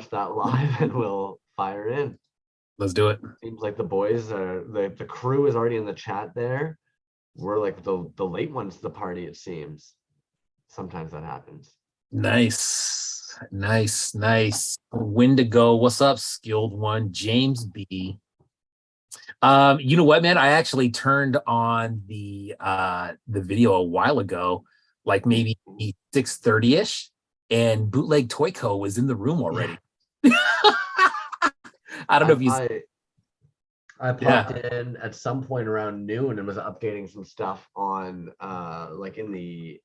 that live and we'll fire in. Let's do it. Seems like the boys are the crew is already in the chat there. We're like the late ones to the party, it seems. Sometimes that happens. Nice. Wendigo, what's up, skilled one? James B. You know what, man? I actually turned on the video a while ago, like maybe 6:30ish, and Bootleg Toy Co. was in the room already. I don't know if you. I popped in at some point around noon and was updating some stuff on like in the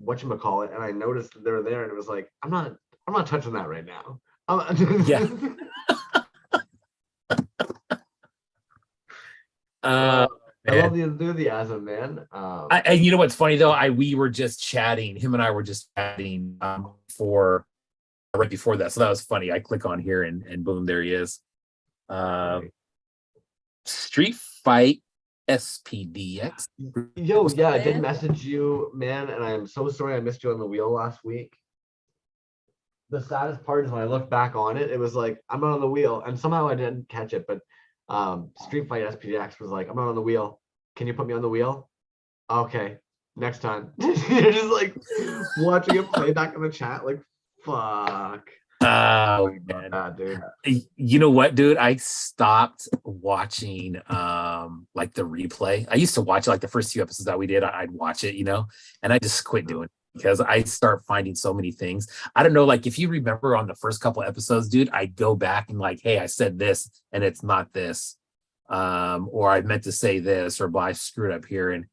whatchamacallit, and I noticed that they were there, and it was like, I'm not touching that right now. Yeah. I love the enthusiasm, man. And you know what's funny though? We were just chatting. Him and I were just chatting for right before that, so that was funny. I click on here and boom, there he is. Street Fight SPDX. Yo, yeah, I did message you, man, and I'm so sorry I missed you on the wheel last week. The saddest part is when I look back on it, it was like, I'm not on the wheel, and somehow I didn't catch it, but Street Fight SPDX was like, I'm not on the wheel. Can you put me on the wheel? Okay, next time. You're just like watching it play back in the chat, like, fuck. Oh man, dude. You know what, dude? I stopped watching like the replay. I used to watch like the first few episodes that we did. I'd watch it, you know, and I just quit doing it because I start finding so many things. I don't know, like if you remember on the first couple episodes, dude, I'd go back and like, hey, I said this and it's not this, or I meant to say this, or I screwed up here. And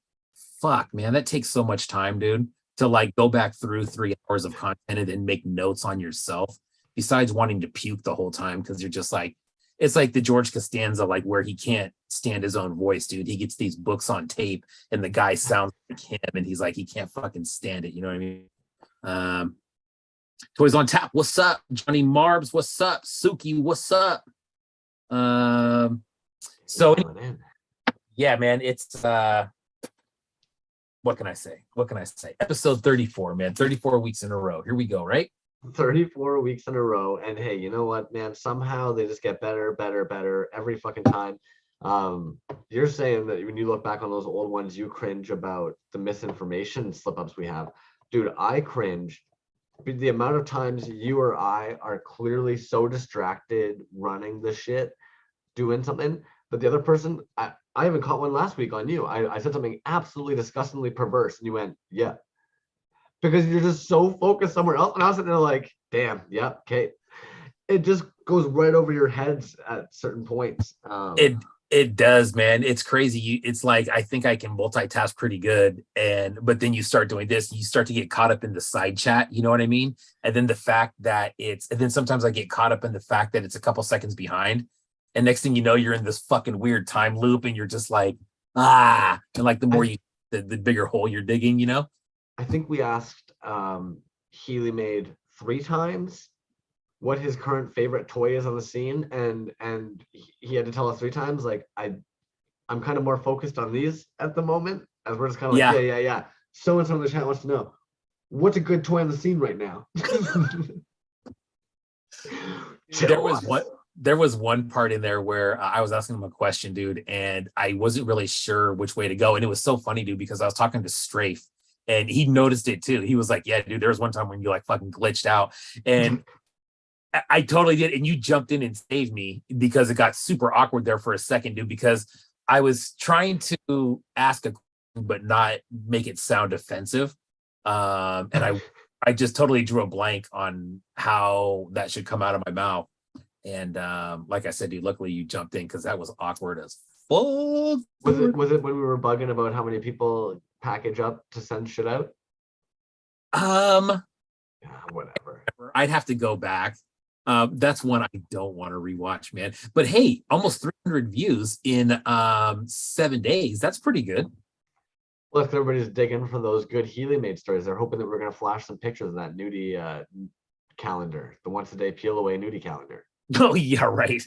fuck, man, that takes so much time, dude, to like go back through 3 hours of content and then make notes on yourself. Besides wanting to puke the whole time because you're just like, it's like the George Costanza, like where he can't stand his own voice, dude. He gets these books on tape and the guy sounds like him and he's like, he can't fucking stand it. You know what I mean? Toys on Tap, what's up? Johnny Marbs, what's up? Suki, what's up? So yeah, man, it's what can I say? Episode 34, man. 34 weeks in a row. Here we go, right? 34 weeks in a row, and hey, you know what, man, somehow they just get better every fucking time. You're saying that when you look back on those old ones, you cringe about the misinformation slip-ups we have. Dude, I cringe the amount of times you or I are clearly so distracted running the shit, doing something, but the other person, I even caught one last week on you. I said something absolutely disgustingly perverse and you went, yeah, because you're just so focused somewhere else. And I was sitting there like, damn, yeah, okay. It just goes right over your heads at certain points. It does, man. It's crazy. It's like, I think I can multitask pretty good. But then you start doing this, you start to get caught up in the side chat. You know what I mean? And then the fact that and then sometimes I get caught up in the fact that it's a couple seconds behind. And next thing you know, you're in this fucking weird time loop and you're just like, and like the more the bigger hole you're digging, you know? I think we asked Healy Made 3 times what his current favorite toy is on the scene, and he had to tell us 3 times, like, I'm kind of more focused on these at the moment, as we're just kind of like, yeah. So and so in the chat wants to know, what's a good toy on the scene right now? There was one part in there where I was asking him a question, dude, and I wasn't really sure which way to go. And it was so funny, dude, because I was talking to Strafe and he noticed it too. He was like, yeah, dude, there was one time when you like fucking glitched out. And I totally did. And you jumped in and saved me because it got super awkward there for a second, dude, because I was trying to ask a question, but not make it sound offensive. And I just totally drew a blank on how that should come out of my mouth. And like I said, dude, luckily you jumped in because that was awkward as fuck. Was it when we were bugging about how many people package up to send shit out? Whatever. I'd have to go back. That's one I don't want to rewatch, man. But hey, almost 300 views in 7 days. That's pretty good. Look, everybody's digging for those good Healy Made stories. They're hoping that we're gonna flash some pictures of that nudie calendar, the once a day peel away nudie calendar. Oh yeah, right.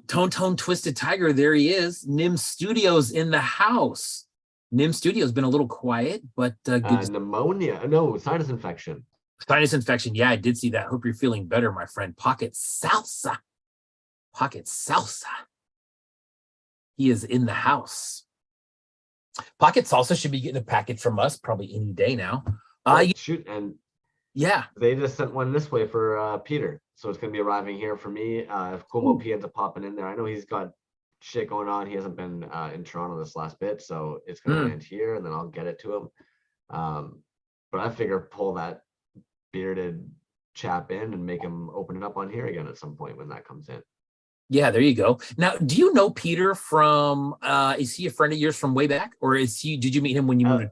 Tone Twisted Tiger, there he is. Nim Studios in the house. Nim Studios been a little quiet, but good. Pneumonia, no, sinus infection. Sinus infection. Yeah, I did see that. Hope you're feeling better, my friend. Pocket Salsa. Pocket Salsa. He is in the house. Pocket Salsa should be getting a package from us probably any day now. Shoot, and yeah, they just sent one this way for Peter, so it's gonna be arriving here for me. If Kumo P ends up popping in there, I know he's got shit going on. He hasn't been in Toronto this last bit, so it's gonna land here, and then I'll get it to him. But I figure pull that bearded chap in and make him open it up on here again at some point when that comes in. Yeah, there you go. Now, do you know Peter from is he a friend of yours from way back, or did you meet him when you moved?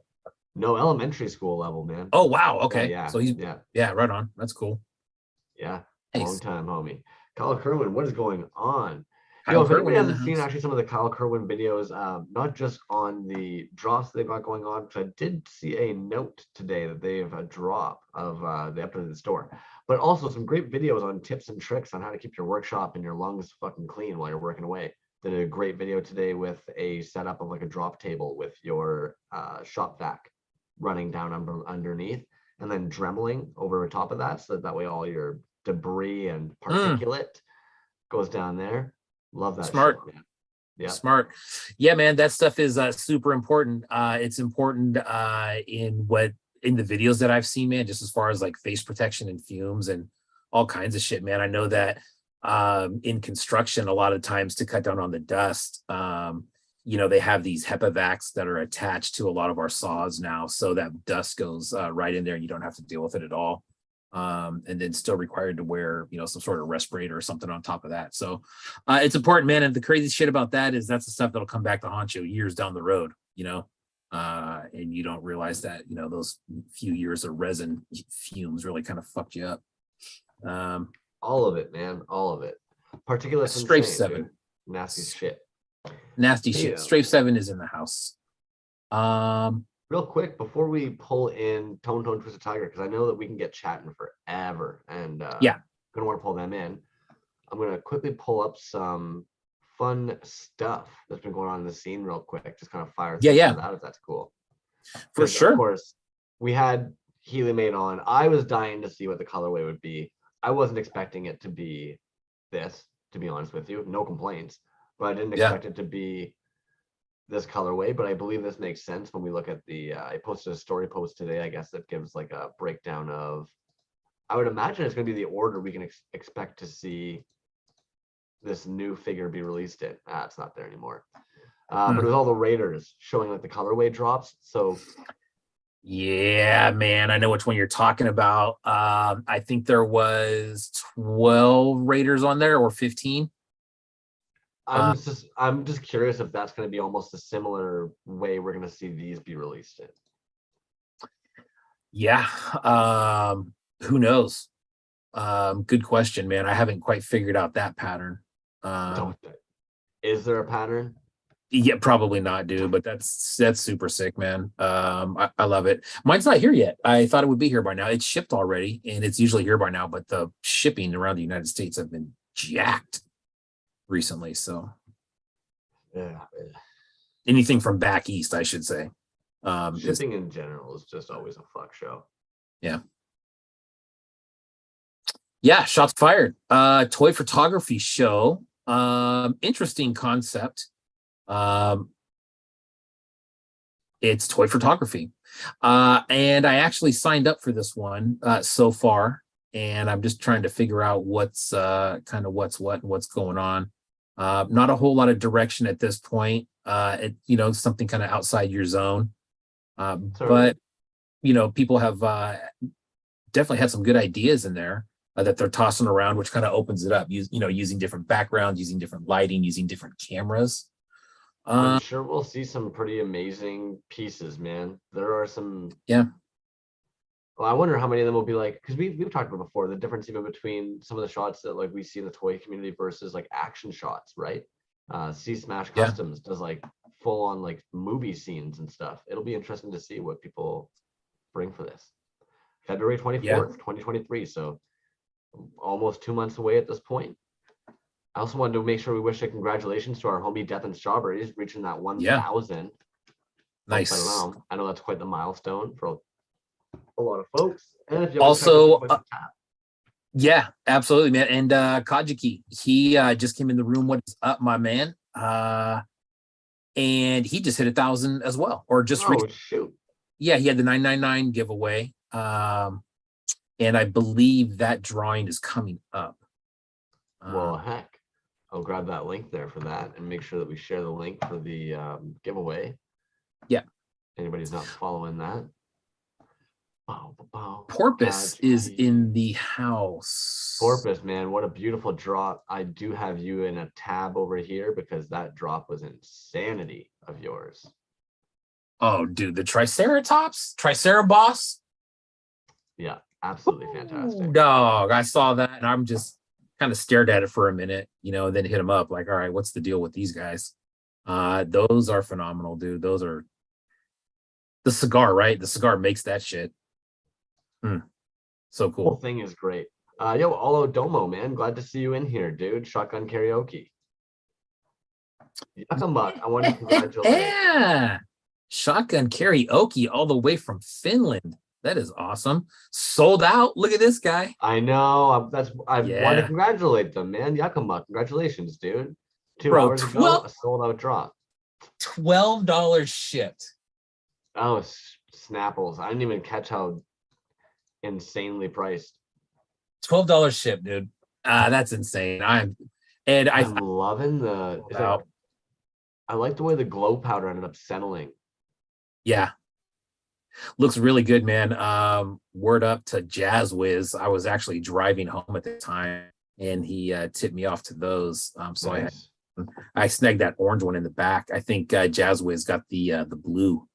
No, elementary school level, man. Oh wow, okay. Yeah. So he's right on. That's cool. Yeah. Nice. Long time, homie. Kyle Kerwin, what is going on? Kyle If anybody Kerwin hasn't seen actually some of the Kyle Kerwin videos, not just on the drops they've got going on, because I did see a note today that they have a drop of the episode of the store, but also some great videos on tips and tricks on how to keep your workshop and your lungs fucking clean while you're working away. Did a great video today with a setup of like a drop table with your shop vac running down underneath, and then dremeling over top of that, so that way all your debris and particulate goes down there. Love that. Smart, shit, man. Yeah, smart. Yeah, man, that stuff is super important. It's important in the videos that I've seen, man, just as far as like face protection and fumes and all kinds of shit, man. I know that in construction, a lot of times to cut down on the dust, they have these HEPA vacs that are attached to a lot of our saws now, so that dust goes right in there and you don't have to deal with it at all. And then still required to wear, some sort of respirator or something on top of that. So it's important, man. And the crazy shit about that is that's the stuff that'll come back to haunt you years down the road, and you don't realize that, those few years of resin fumes really kind of fucked you up. all of it, man, all of it. Particulate Strafe 7. Dude. Nasty shit. Nasty shit. Strafe 7 is in the house. Real quick, before we pull in Tone Twisted Tiger, because I know that we can get chatting forever, and gonna want to pull them in. I'm gonna quickly pull up some fun stuff that's been going on in the scene real quick. Just kind of fire through that, if that's cool. For sure. Of course, we had Healy made on. I was dying to see what the colorway would be. I wasn't expecting it to be this, to be honest with you. No complaints, but I didn't expect it to be this colorway, but I believe this makes sense when we look at the I posted a story post today, I guess, that gives like a breakdown of, I would imagine it's going to be the order we can expect to see this new figure be released in. It's not there anymore, but it was all the Raiders showing like the colorway drops. So yeah, man, I know which one you're talking about. I think there was 12 Raiders on there, or 15. I'm just curious if that's going to be almost a similar way we're going to see these be released in. Yeah. Who knows? Good question, man. I haven't quite figured out that pattern. Is there a pattern? Yeah, probably not, dude, but that's super sick, man. I love it. Mine's not here yet. I thought it would be here by now. It's shipped already, and it's usually here by now, but the shipping around the United States have been jacked recently. So anything from back east, I should say. Shipping in general is just always a fuck show. Yeah, shots fired. Toy photography show. Interesting concept. It's toy photography. And I actually signed up for this one so far, and I'm just trying to figure out what's what and what's going on. Not a whole lot of direction at this point. Something kind of outside your zone. But people have definitely had some good ideas in there that they're tossing around, which kind of opens it up. Using different backgrounds, using different lighting, using different cameras. I'm sure we'll see some pretty amazing pieces, man. There are some. Yeah. Well, I wonder how many of them will be like, because we've talked about before the difference even between some of the shots that like we see in the toy community versus like action shots, right? C Smash Customs does like full on like movie scenes and stuff. It'll be interesting to see what people bring for this. February 24th, 2023. So almost 2 months away at this point. I also wanted to make sure we wish a congratulations to our homie Death and Strawberries reaching that 1,000. Nice. I know that's quite the milestone for a lot of folks. And if you haven't checked out Also, the Toyz tab, yeah, absolutely, man. And Kajiki, he just came in the room. What is up, my man? And he just hit 1,000 as well, or just oh shoot. yeah, he had the 999 giveaway. And I believe that drawing is coming up. Well, heck, I'll grab that link there for that and make sure that we share the link for the giveaway. Yeah. Anybody's not following that. Porpoise is in the house. Porpoise, man, what a beautiful drop. I do have you in a tab over here because that drop was insanity of yours. Oh, dude, the Triceratops? Yeah, absolutely fantastic. Ooh, dog, I saw that and I'm just kind of stared at it for a minute, and then hit him up like, all right, what's the deal with these guys? Those are phenomenal, dude. Those are the cigar, right? The cigar makes that shit. So cool. The whole thing is great. Yo, Olo Domo, man, glad to see you in here, dude. Shotgun karaoke. Yuckamuck, I want to congratulate. Yeah, shotgun karaoke all the way from Finland. That is awesome. Sold out. Look at this guy. I know. I want to congratulate them, man. Yuckamuck, congratulations, dude. 2 hours ago, a sold out drop. $12 shipped. Oh, snapples! I didn't even catch how insanely priced. $12 ship, dude. That's insane. I'm loving the. I like the way the glow powder ended up settling. Yeah, looks really good, man. Word up to Jazz Wiz. I was actually driving home at the time, and he tipped me off to those. So nice. I snagged that orange one in the back. I think Jazz Wiz got the blue.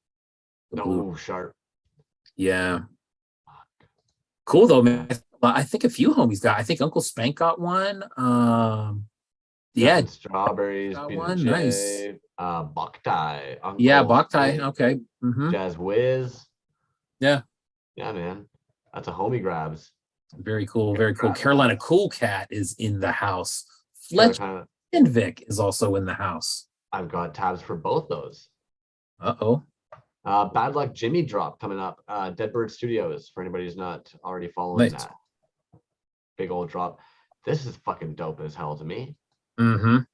Blue sharp. Yeah. Cool though, man. I think a few homies got. I think Uncle Spank got one. Yeah. Strawberries. Got one. Nice. Boktai. Yeah, Boktai. Okay. Jazz Wiz. Yeah. Yeah, man. That's a homie grabs. Very cool. Very cool. Carolina Cool Cat is in the house. Fletch and Vic is also in the house. I've got tabs for both those. Uh-oh. Bad Luck Jimmy drop coming up. Deadbird Studios, for anybody who's not already following that. Big old drop. This is fucking dope as hell to me. But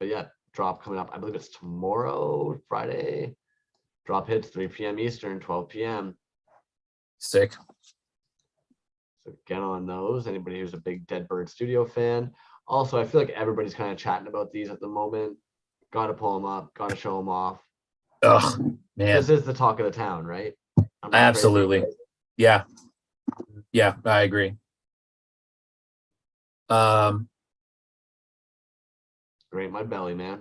yeah, drop coming up. I believe it's tomorrow, Friday. Drop hits 3 p.m. Eastern, 12 p.m. Sick. So get on those. Anybody who's a big Deadbird Studio fan. Also, I feel like everybody's kind of chatting about these at the moment. Got to pull them up. Got to show them off. Ugh, man. This is the talk of the town, right? Absolutely. Crazy. Yeah. Yeah, I agree. Great, my belly, man.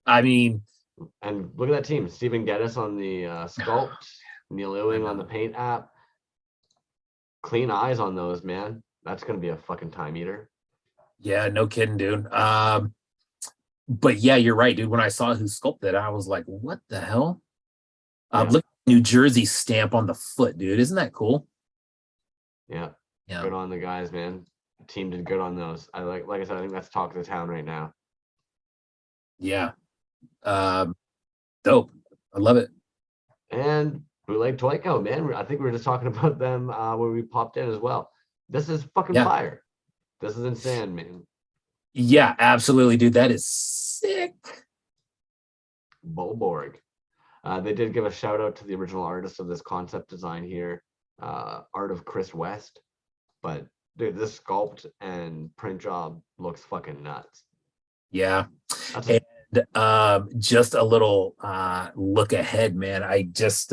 I mean, and look at that team. Stephen Geddes on the sculpt, Neil Ewing on the paint app. Clean eyes on those, man. That's gonna be a fucking time eater. Yeah, no kidding, dude. But yeah, you're right, dude. When I saw who sculpted it, I was like, what the hell? Look at the New Jersey stamp on the foot, dude. Isn't that cool? Yeah. Good on the guys, man. The team did good on those. Like I said, I think that's talk of the town right now. Yeah. Dope. I love it. And Bootleg Toy Co, man. I think we were just talking about them when we popped in as well. This is fucking fire. This is insane, man. Yeah, absolutely, dude. That is sick. Bulborg. They did give a shout out to the original artist of this concept design here, art of Chris West. But dude, this sculpt and print job looks fucking nuts. Yeah. And just a little look ahead, man. I just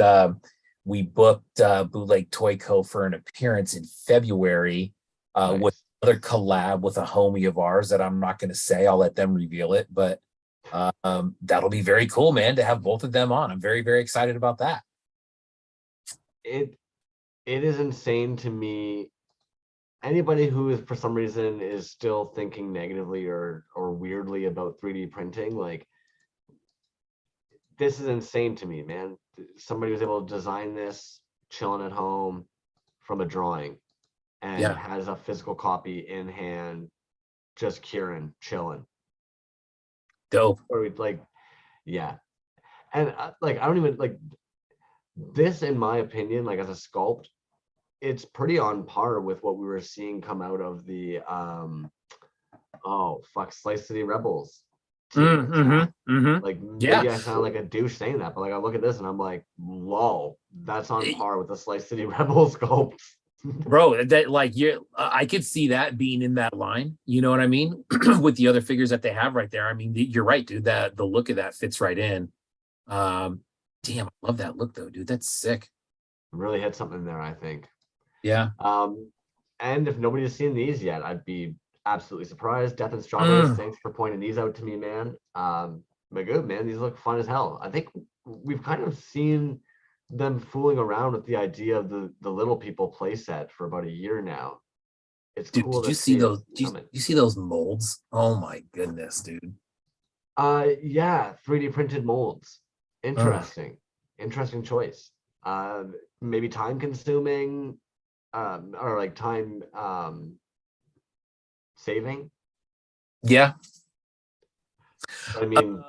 we booked Bootleg Toy Co for an appearance in February with another collab with a homie of ours that I'm not going to say. I'll let them reveal it, but that'll be very cool, man, to have both of them on. I'm very, very excited about that. It is insane to me. Anybody who is for some reason is still thinking negatively or weirdly about 3D printing, like, this is insane to me, man. Somebody was able to design this chilling at home from a drawing and has a physical copy in hand, just curing, chilling. Dope. Or like, yeah. And like, I don't even like this, in my opinion, like as a sculpt, it's pretty on par with what we were seeing come out of the oh fuck, Slice City Rebels team. Like Yeah. maybe I sound like a douche saying that, but like I look at this and I'm like, whoa, that's on par with the Slice City Rebels sculpts. Bro, that like you I could see that being in that line, you know what I mean? With the other figures that they have right there. I mean, you're right, dude. That the look of that fits right in. Damn, I love that look though, dude. That's sick. Really hit something there, I think. Yeah. And if nobody's seen these yet, I'd be absolutely surprised. Death and Strawberries, thanks for pointing these out to me, man. But good, man. These look fun as hell. I think we've kind of seen them fooling around with the idea of the little people playset for about a year now. It's Dude, cool. did you see those? You see those molds? Oh my goodness, dude. Yeah, 3D printed molds. Interesting. Interesting choice. Maybe time consuming, or like time saving. Yeah. I mean,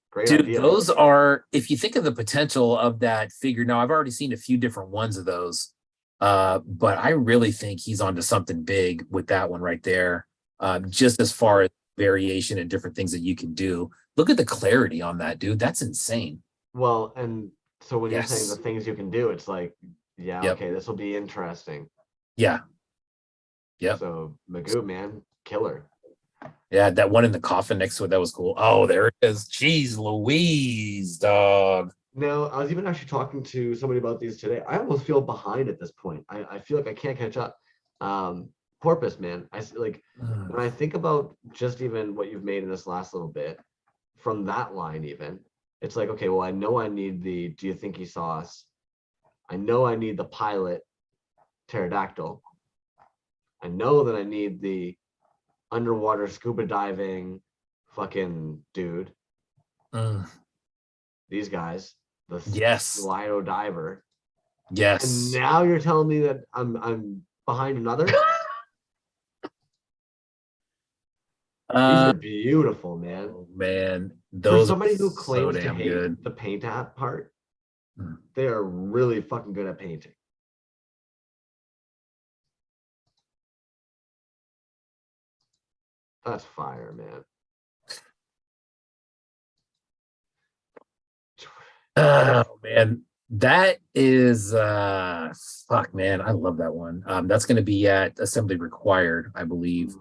great dude, idea. Those are, if you think of the potential of that figure. Now, I've already seen a few different ones of those, but I really think he's onto something big with that one right there. Just as far as variation and different things that you can do. Look at the clarity on that, dude. That's insane. Well, and so when you're saying Yes. the things you can do, it's like, yeah, Yep. okay, this will be interesting. Yeah. Yep. So Magoo, man, killer. Yeah, that one in the coffin next to it, that was cool. Oh, there it is. Jeez Louise, dog. Now, I was even actually talking to somebody about these today. I almost feel behind at this point. I feel like I can't catch up. Porpoise, man. Like when I think about just even what you've made in this last little bit, from that line even, it's like, okay, well, I know I need the Do You Think He Saw Us? I know I need the pilot pterodactyl. I know that I need the underwater scuba diving fucking dude. These guys, the Slido diver. Yes. And now you're telling me that I'm behind another? These are beautiful, man. Oh, man, those for somebody who claims so to hate good. the paint app part, they are really fucking good at painting. That's fire, man. Oh man, that is fuck, man. I love that one. That's going to be at assembly required, I believe.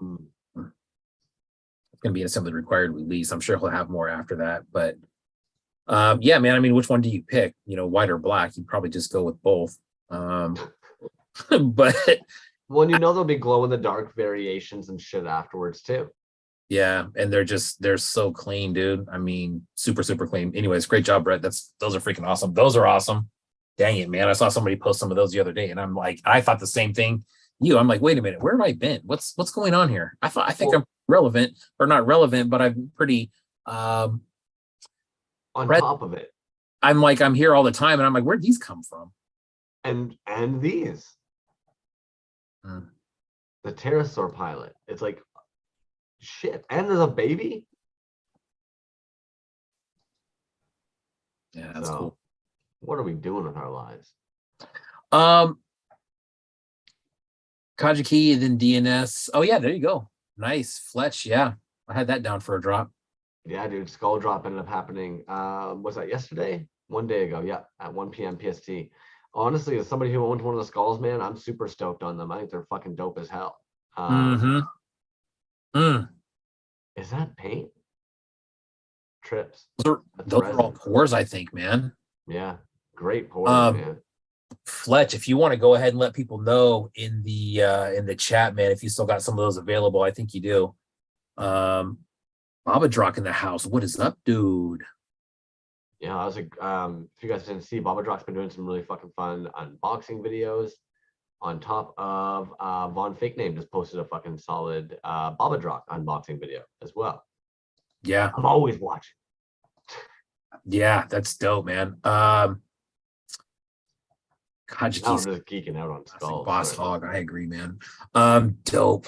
It's going to be an assembly required release. I'm sure he'll have more after that, but yeah, man. I mean, which one do you pick? You know, white or black? You'd probably just go with both. But well, you know, there'll be glow in the dark variations and shit afterwards too. Yeah, and they're so clean, dude. I mean, super clean. Anyways, great job, Brett. Those are freaking awesome. Those are awesome. Dang it, man. I saw somebody post some of those the other day, and I'm like, I thought the same thing. I'm like, wait a minute, where have I been? What's going on here? I think I'm relevant, or not relevant, but I'm pretty on top of it. I'm like, I'm here all the time, and I'm like, where'd these come from? And these. The pterosaur pilot. It's like, shit. And there's a baby. Yeah, that's cool. What are we doing with our lives? Kajiki and then DNS. Oh yeah, there you go. Nice. Fletch. Yeah, I had that down for a drop. Yeah, dude. Skull drop ended up happening. Was that yesterday? 1 day ago. Yeah, at 1 p.m. PST. Honestly, as somebody who owned one of the skulls, man, I'm super stoked on them. I think they're fucking dope as hell. Is that paint? Trips. Those are all pores, I think, man. Yeah, great pores, man. Fletch, if you want to go ahead and let people know in the chat, man, if you still got some of those available, I think you do. Babadrock in the house. What is up, dude? Yeah, I was like, if you guys didn't see, Babadrock's been doing some really fucking fun unboxing videos. On top of Von Fake Name just posted a fucking solid Babadrock unboxing video as well. Yeah, I'm always watching. Yeah, that's dope, man. Kajiki's just geeking out on skulls. Boss Hog, I agree, man. Dope.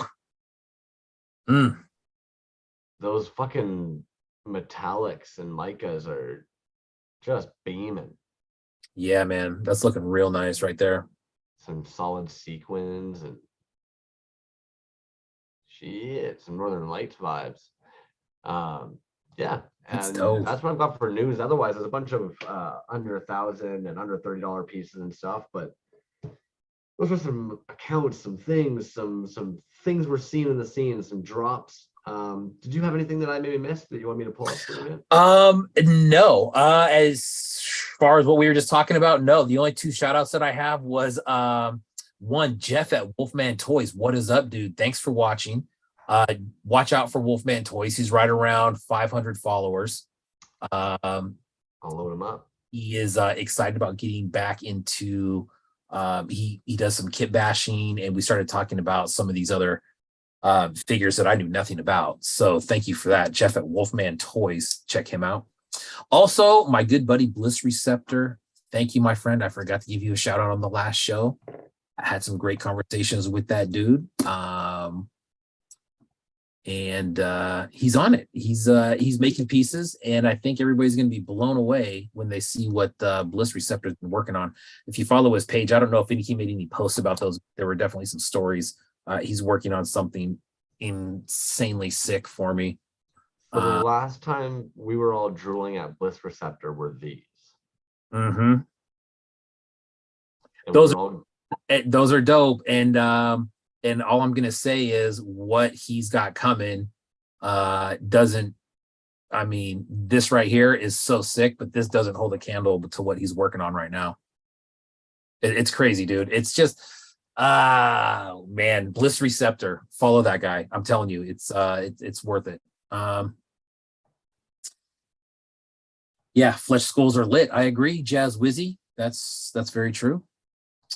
Those fucking metallics and micas are just beaming. Yeah, man, that's looking real nice right there. some solid sequins and shit, some Northern Lights vibes. Yeah, It's and dope. that's what I've got for news. Otherwise, there's a bunch of under 1,000 and under $30 pieces and stuff. But those are some accounts, some things we're seeing in the scene, some drops. Did you have anything that I maybe missed that you want me to pull up for you, man? No. As far as what we were just talking about, no. The only two shout outs that I have was one, Jeff at Wolfman Toys. What is up, dude? Thanks for watching. Watch out for Wolfman Toys. He's right around 500 followers. I'll load him up. He is excited about getting back into he does some kit bashing, and we started talking about some of these other figures that I knew nothing about. So thank you for that, Jeff at Wolfman Toys. Check him out. Also, my good buddy Bliss Receptor. Thank you, my friend. I forgot to give you a shout out on the last show. I had some great conversations with that dude. And he's on it. He's making pieces, and I think everybody's going to be blown away when they see what Bliss Receptor's been working on. If you follow his page, I don't know if he made any posts about those. There were definitely some stories. He's working on something insanely sick for me. So the last time we were all drooling at Bliss Receptor were these. Mm-hmm. Those are dope. And all I'm gonna say is what he's got coming doesn't. I mean, this right here is so sick, but this doesn't hold a candle to what he's working on right now. It's crazy, dude. It's just. Man, Bliss Receptor, follow that guy. I'm telling you, it's worth it. Yeah, flesh skulls are lit. I agree, Jazz Wizzy. That's very true.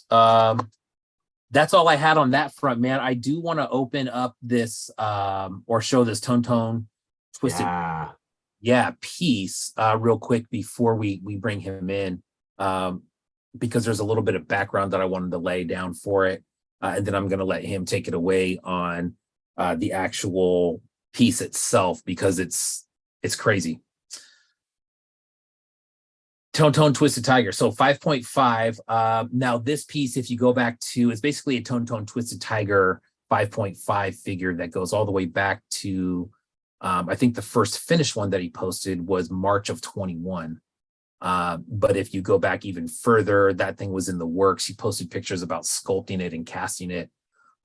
That's all I had on that front, man. I do want to open up this or show this Tone Twisted piece real quick before we bring him in. Because there's a little bit of background that I wanted to lay down for it. And then I'm going to let him take it away on the actual piece itself, because it's crazy. Tone Twisted Tiger. So 5.5. Now this piece, if you go back to, it's basically a Tone Twisted Tiger 5.5 figure that goes all the way back to, I think the first finished one that he posted was March of 21. But if you go back even further, that thing was in the works. He posted pictures about sculpting it and casting it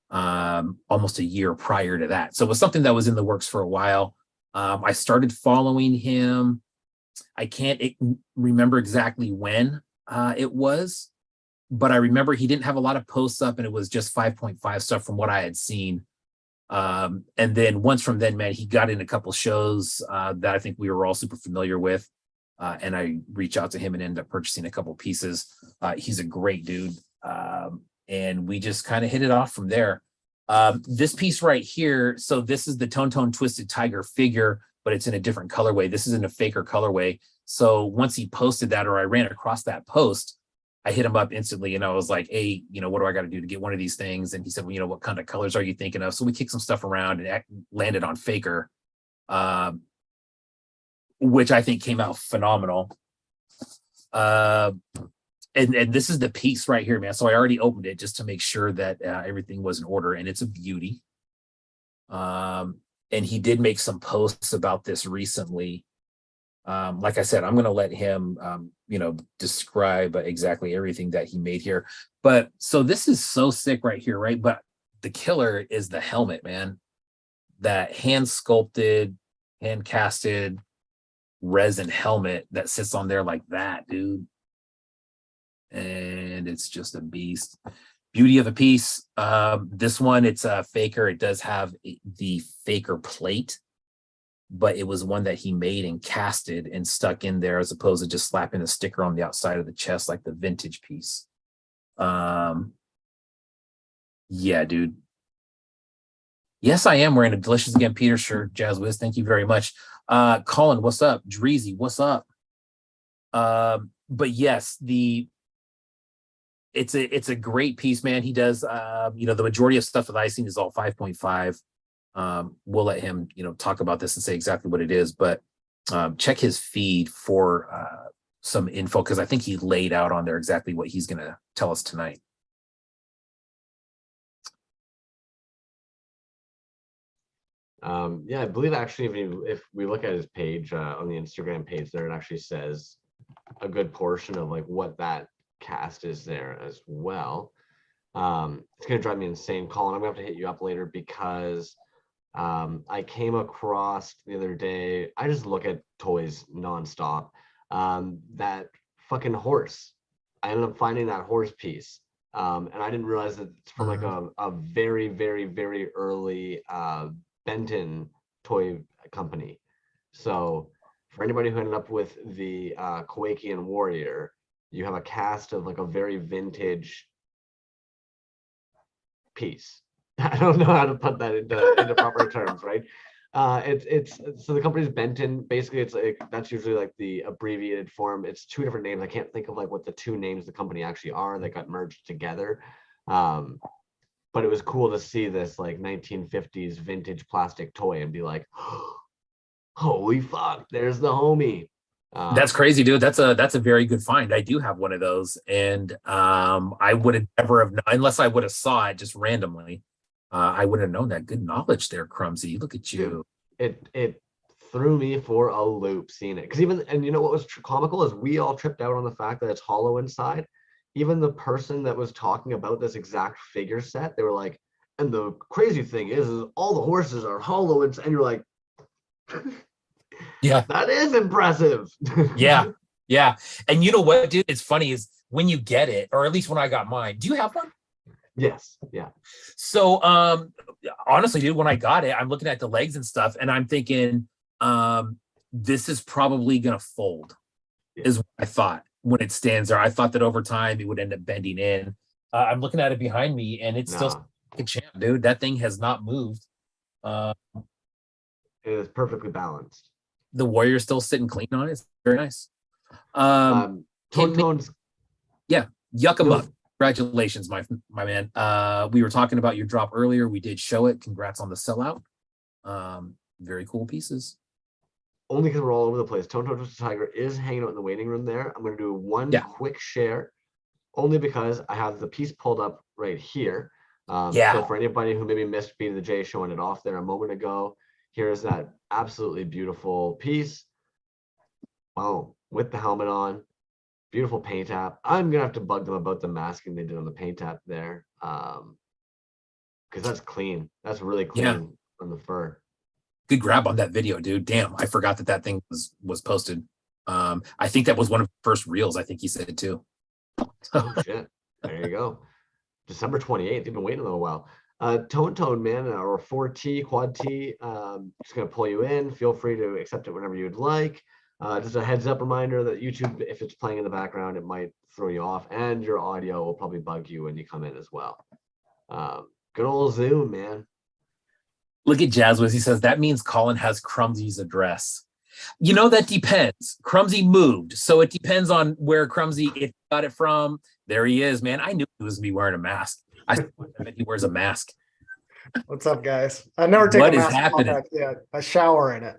almost a year prior to that. So it was something that was in the works for a while. I started following him. I can't remember exactly when it was, but I remember he didn't have a lot of posts up, and it was just 5.5 stuff from what I had seen. And then once from then, man, he got in a couple shows that I think we were all super familiar with. And I reached out to him and ended up purchasing a couple pieces. He's a great dude. And we just kind of hit it off from there. This piece right here, so this is the Tone Twisted Tiger figure, but it's in a different colorway. This is in a faker colorway. So once he posted that, or I ran across that post, I hit him up instantly and I was like, hey, what do I got to do to get one of these things? And he said, well, what kind of colors are you thinking of? So we kicked some stuff around and landed on faker. Which I think came out phenomenal. And this is the piece right here, man. So I already opened it just to make sure that everything was in order, and it's a beauty. And he did make some posts about this recently. Like I said, I'm going to let him, describe exactly everything that he made here. But so this is so sick right here, right? But the killer is the helmet, man. That hand sculpted, hand casted resin helmet that sits on there like that, dude. And it's just a beast. Beauty of a piece. This one, it's a faker. It does have the faker plate, but it was one that he made and casted and stuck in there, as opposed to just slapping a sticker on the outside of the chest like the vintage piece. Yeah, dude. Yes, I am wearing a Delicious Again Peter shirt, Jazz Wiz. Thank you very much. Colin, what's up? Dreezy, what's up? But yes, it's a great piece, man. He does, the majority of stuff that I've seen is all 5.5. We'll let him, talk about this and say exactly what it is, but check his feed for some info, because I think he laid out on there exactly what he's going to tell us tonight. Yeah, I believe actually if we look at his page on the Instagram page there, it actually says a good portion of like what that cast is there as well. It's gonna drive me insane, Colin. I'm gonna have to hit you up later because I came across the other day. I just look at toys nonstop. That fucking horse. I ended up finding that horse piece. And I didn't realize that it's from like a very, very, very early Benton toy company. So for anybody who ended up with the Kowakian Warrior, you have a cast of like a very vintage piece. I don't know how to put that into proper terms, right? It's so the company's Benton. Basically, it's like that's usually like the abbreviated form. It's two different names. I can't think of like what the two names of the company actually are. They got merged together. But it was cool to see this like 1950s vintage plastic toy and be like, holy fuck, there's the homie. That's crazy, dude. That's a very good find. I do have one of those, and I would have never have known unless I would have saw it just randomly. I would have known that. Good knowledge there, Crumsy. Look at you. It threw me for a loop seeing it because even and you know what was comical is we all tripped out on the fact that it's hollow inside. Even the person that was talking about this exact figure set, they were like, and the crazy thing is all the horses are hollow inside, and you're like, yeah, that is impressive. yeah. And you know what, dude? It's funny is when you get it, or at least when I got mine. Do you have one? Yes. Yeah. So honestly, dude, when I got it, I'm looking at the legs and stuff, and I'm thinking, this is probably gonna fold, is what I thought when it stands there. I thought that over time it would end up bending in. I'm looking at it behind me, and it's still a champ, dude. That thing has not moved. It is perfectly balanced. The Warrior's still sitting clean on it. It's very nice. Tones. Yeah, yuck 'em up. Congratulations, my man. We were talking about your drop earlier. We did show it. Congrats on the sellout. Very cool pieces. Only because we're all over the place. Tone Twisted Tiger is hanging out in the waiting room there. I'm going to do one quick share, only because I have the piece pulled up right here. So for anybody who maybe missed Beat of the J showing it off there a moment ago, here's that absolutely beautiful piece. Wow, with the helmet on. Beautiful paint app. I'm gonna have to bug them about the masking they did on the paint app there. Because that's clean. That's really clean on the fur. Good grab on that video, dude. Damn, I forgot that thing was posted. I think that was one of the first reels. I think he said too. Oh shit. There you go. December 28th. You've been waiting a little while. Tone man, or 4T quad T. Just gonna pull you in. Feel free to accept it whenever you'd like. Just a heads up reminder that YouTube, if it's playing in the background, it might throw you off, and your audio will probably bug you when you come in as well. Good old Zoom, man. Look at Jazzwiz. He says that means Colin has Crumsy's address. You know, that depends. Crumsy moved, so it depends on where Crumsy got it from. There he is, man. I knew he was me wearing a mask. I bet he wears a mask. What's up, guys? I never take what a mask is happening? off yet. I shower in it.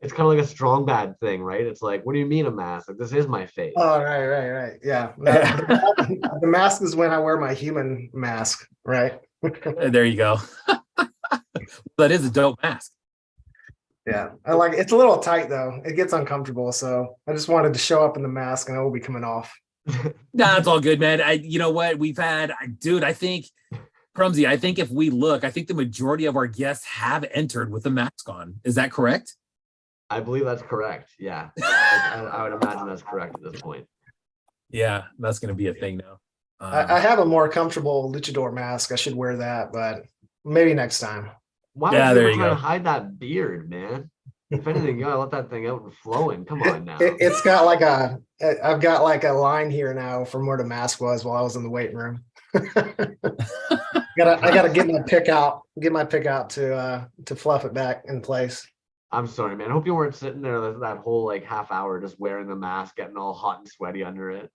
It's kind of like a strong bad thing, right? It's like, what do you mean a mask? Like, this is my face. Oh, right. Yeah. The mask is when I wear my human mask, right? There you go. That is a dope mask. Yeah. I like it. It's a little tight though. It gets uncomfortable. So I just wanted to show up in the mask and it will be coming off. Nah, it's all good, man. You know what? Dude, I think, Crumsy, I think if we look, I think the majority of our guests have entered with a mask on. Is that correct? I believe that's correct. Yeah. I would imagine that's correct at this point. Yeah, that's going to be a thing now. I have a more comfortable luchador mask. I should wear that, but maybe next time. Why are you trying to hide that beard, man? If anything, you gotta let that thing out and flowing. Come on now. It's got like I've got like a line here now from where the mask was while I was in the waiting room. I gotta get my pick out to fluff it back in place. I'm sorry, man. I hope you weren't sitting there that whole like half hour just wearing the mask, getting all hot and sweaty under it.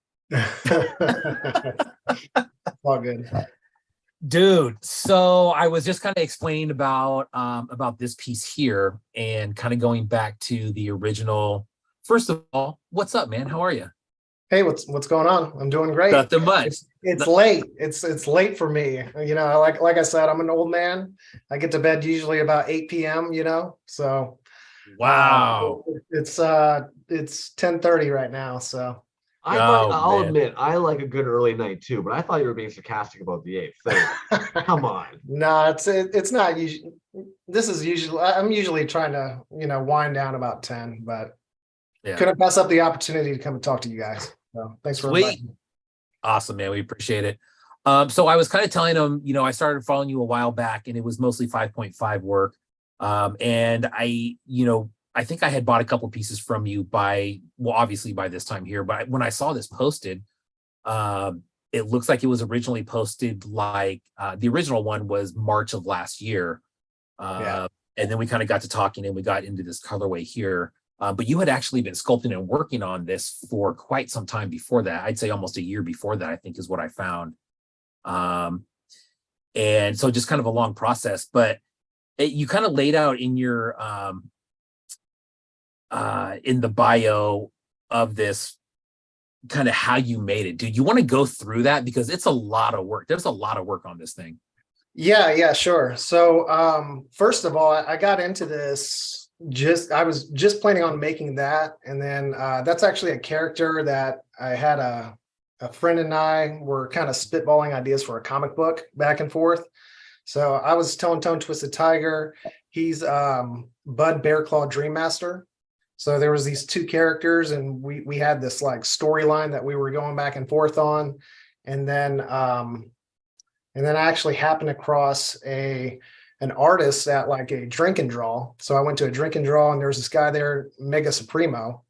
All good. Dude, so I was just kind of explaining about this piece here and kind of going back to the original. First of all, what's up, man? How are you? Hey, what's going on? I'm doing great. Nothing much. It's late. It's late for me. You know, like I said, I'm an old man. I get to bed usually about 8 p.m., you know. So Wow. it's 10:30 right now. So thought, Oh I'll man. admit, I like a good early night too, but I thought you were being sarcastic about the 8:30. Come on. no, it's not usually. This is usually I'm usually trying to, you know, wind down about 10, but Yeah. couldn't pass up the opportunity to come and talk to you guys. So thanks for Sweet. inviting me. Awesome, man. We appreciate it. So I was kind of telling them, you know, I started following you a while back and it was mostly 5.5 work. And I think I had bought a couple pieces from you obviously by this time here, but when I saw this posted, it looks like it was originally posted like the original one was March of last year. Yeah. And then we kind of got to talking and we got into this colorway here. But you had actually been sculpting and working on this for quite some time before that. I'd say almost a year before that, I think is what I found. And so just kind of a long process, but you kind of laid out in your in the bio of this kind of how you made it. Do you want to go through that? Because it's a lot of work. There's a lot of work on this thing. Yeah, sure. So first of all, I got into this I was just planning on making that. And then that's actually a character that I had a friend and I were kind of spitballing ideas for a comic book back and forth. So I was telling Tone Twisted Tiger, he's Bud Bearclaw Dream Master. So there was these two characters and we had this like storyline that we were going back and forth on. And then I actually happened across an artist at like a drink and draw. So I went to a drink and draw and there was this guy there, Mega Supremo,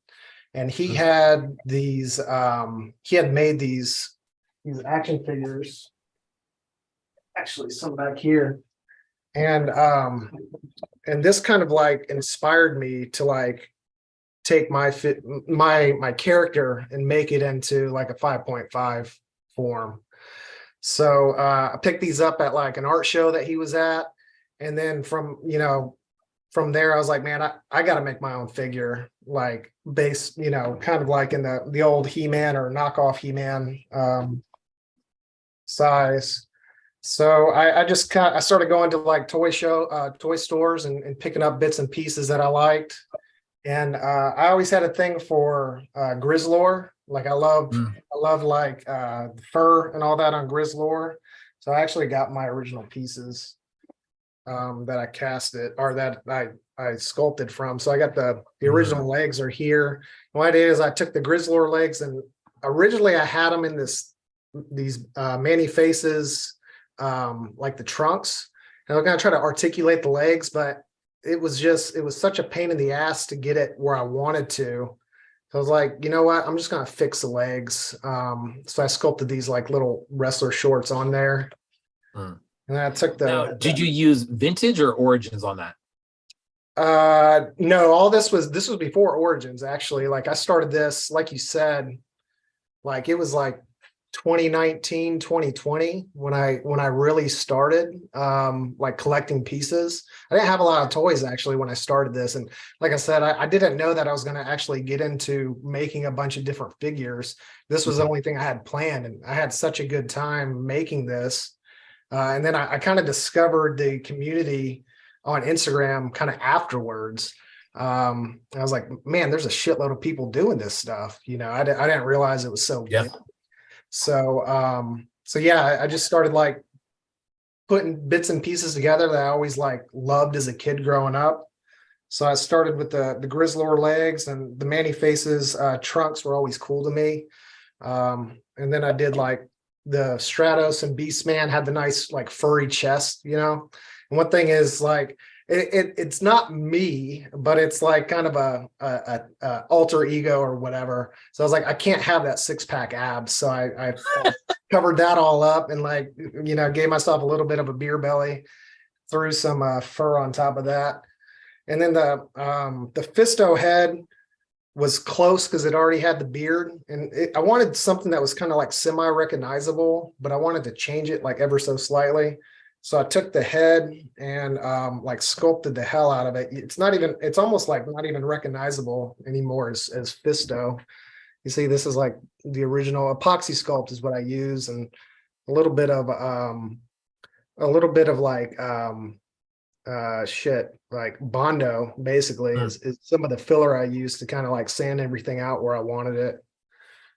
and he had these, he had made these action figures, actually some back here. And this kind of like inspired me to like take my character and make it into like a 5.5 form. So I picked these up at like an art show that he was at. And then from there, I was like, man, I got to make my own figure, like based, kind of like in the old He-Man or knockoff He-Man size. So I started going to like toy stores and picking up bits and pieces that I liked. And I always had a thing for Grizzlor. Like I loved like fur and all that on Grizzlor. So I actually got my original pieces that I casted or that I sculpted from. So I got the original legs are here. What I did is I took the Grizzlor legs and originally I had them in these Manny faces, like the trunks. And I'm gonna try to articulate the legs, but it was such a pain in the ass to get it where I wanted to. So I was like, you know what? I'm just gonna fix the legs. So I sculpted these like little wrestler shorts on there. And I took Now, did you use vintage or origins on that? No, all this was before Origins, actually. Like I started this, like you said, like it was like 2019, 2020 when I really started like collecting pieces. I didn't have a lot of toys actually when I started this. And like I said, I didn't know that I was going to actually get into making a bunch of different figures. This was the only thing I had planned, and I had such a good time making this. And then I kind of discovered the community on Instagram kind of afterwards. I was like, man, there's a shitload of people doing this stuff. I didn't realize it was so good. So yeah, I just started like putting bits and pieces together that I always like loved as a kid growing up. So I started with the Grizzlor legs, and the Manny faces trunks were always cool to me. And then I did like the Stratos and Beastman had the nice like furry chest, And one thing is like it's not me, but it's like kind of a alter ego or whatever. So I was like, I can't have that 6-pack abs. So I covered that all up and like, gave myself a little bit of a beer belly, threw some fur on top of that. And then the Fisto head was close because it already had the beard, and I wanted something that was kind of like semi-recognizable, but I wanted to change it like ever so slightly. So I took the head and like sculpted the hell out of it. It's almost like not even recognizable anymore as Fisto. You see, this is like the original epoxy sculpt is what I use, and a little bit of like shit, like Bondo basically is some of the filler I use to kind of like sand everything out where I wanted it.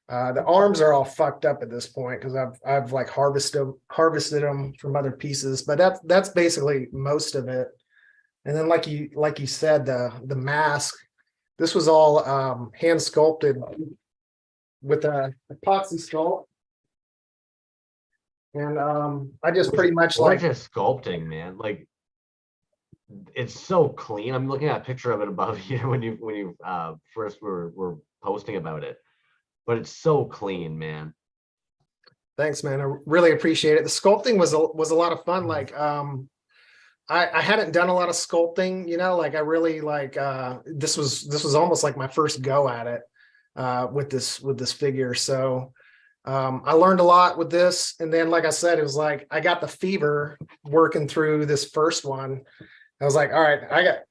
The arms are all fucked up at this point because I've like harvested them from other pieces, but that's basically most of it. And then like you said, the mask, this was all hand sculpted with a epoxy sculpt. And I just pretty much like gorgeous sculpting, man. Like it's so clean. I'm looking at a picture of it above here when you first were posting about it, but it's so clean, man. Thanks, man. I really appreciate it. The sculpting was a lot of fun. Like I hadn't done a lot of sculpting, you know, like I really like this was almost like my first go at it with this figure. So I learned a lot with this. And then, like I said, it was like I got the fever working through this first one. I was like, all right,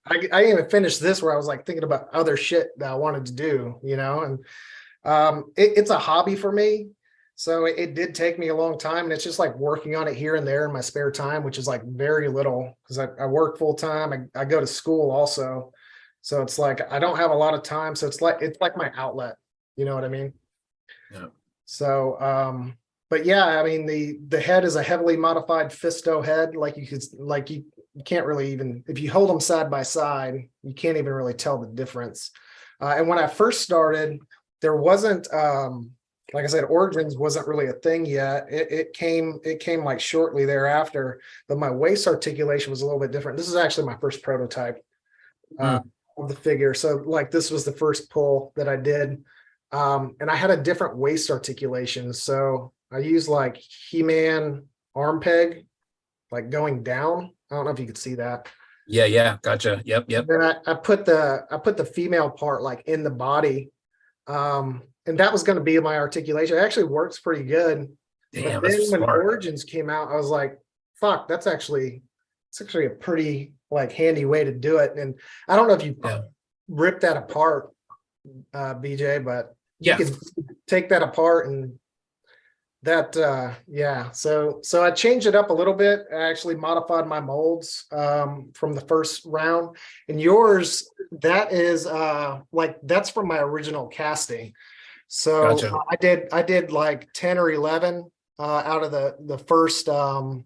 I didn't even finish this where I was like thinking about other shit that I wanted to do, you know, and it's a hobby for me. So it did take me a long time, and it's just like working on it here and there in my spare time, which is like very little because I work full time. I go to school also. So it's like I don't have a lot of time. So it's like my outlet. You know what I mean? Yeah. So but yeah, I mean the head is a heavily modified Fisto head. Like you can't really even, if you hold them side by side, you can't even really tell the difference. And when I first started, there wasn't like I said, Origins wasn't really a thing yet. It came like shortly thereafter, but my waist articulation was a little bit different. This is actually my first prototype of the figure. So like this was the first pull that I did. And I had a different waist articulation. So I used like He-Man arm peg, like going down. I don't know if you could see that. Yeah, gotcha. Yep. Then I put the female part like in the body. And that was going to be my articulation. It actually works pretty good. Damn, But then that's when smart. Origins came out, I was like, fuck, it's actually a pretty like handy way to do it. And I don't know if you rip that apart, BJ, but you can take that apart and that so I changed it up a little bit. I actually modified my molds from the first round. And yours, that is like that's from my original casting. So Gotcha. I did like 10 or 11 out of the first and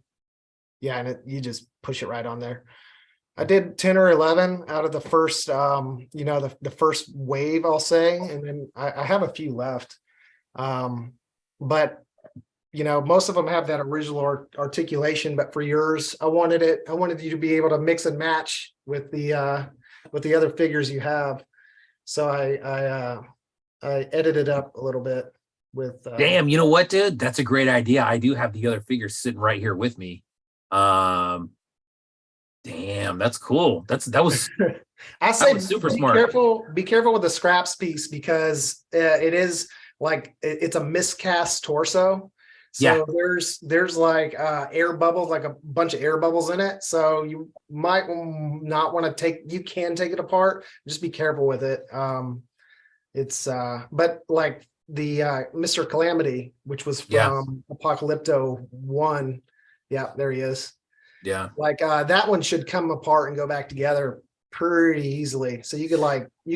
you just push it right on there. I did 10 or 11 out of the first the first wave, I'll say, and then I have a few left. But you know, most of them have that original articulation, but for yours, I wanted you to be able to mix and match with the other figures you have. So I edited up a little bit with damn, you know what, dude? That's a great idea. I do have the other figures sitting right here with me. Damn, that's cool. That was I say super be smart. Be careful with the scraps piece because it is like it's a miscast torso. So there's like air bubbles, like a bunch of air bubbles in it. So you might not want to you can take it apart. Just be careful with it. It's but like the Mr. Calamity, which was from Apocalypto 1. Yeah, there he is. Yeah. Like that one should come apart and go back together pretty easily. So you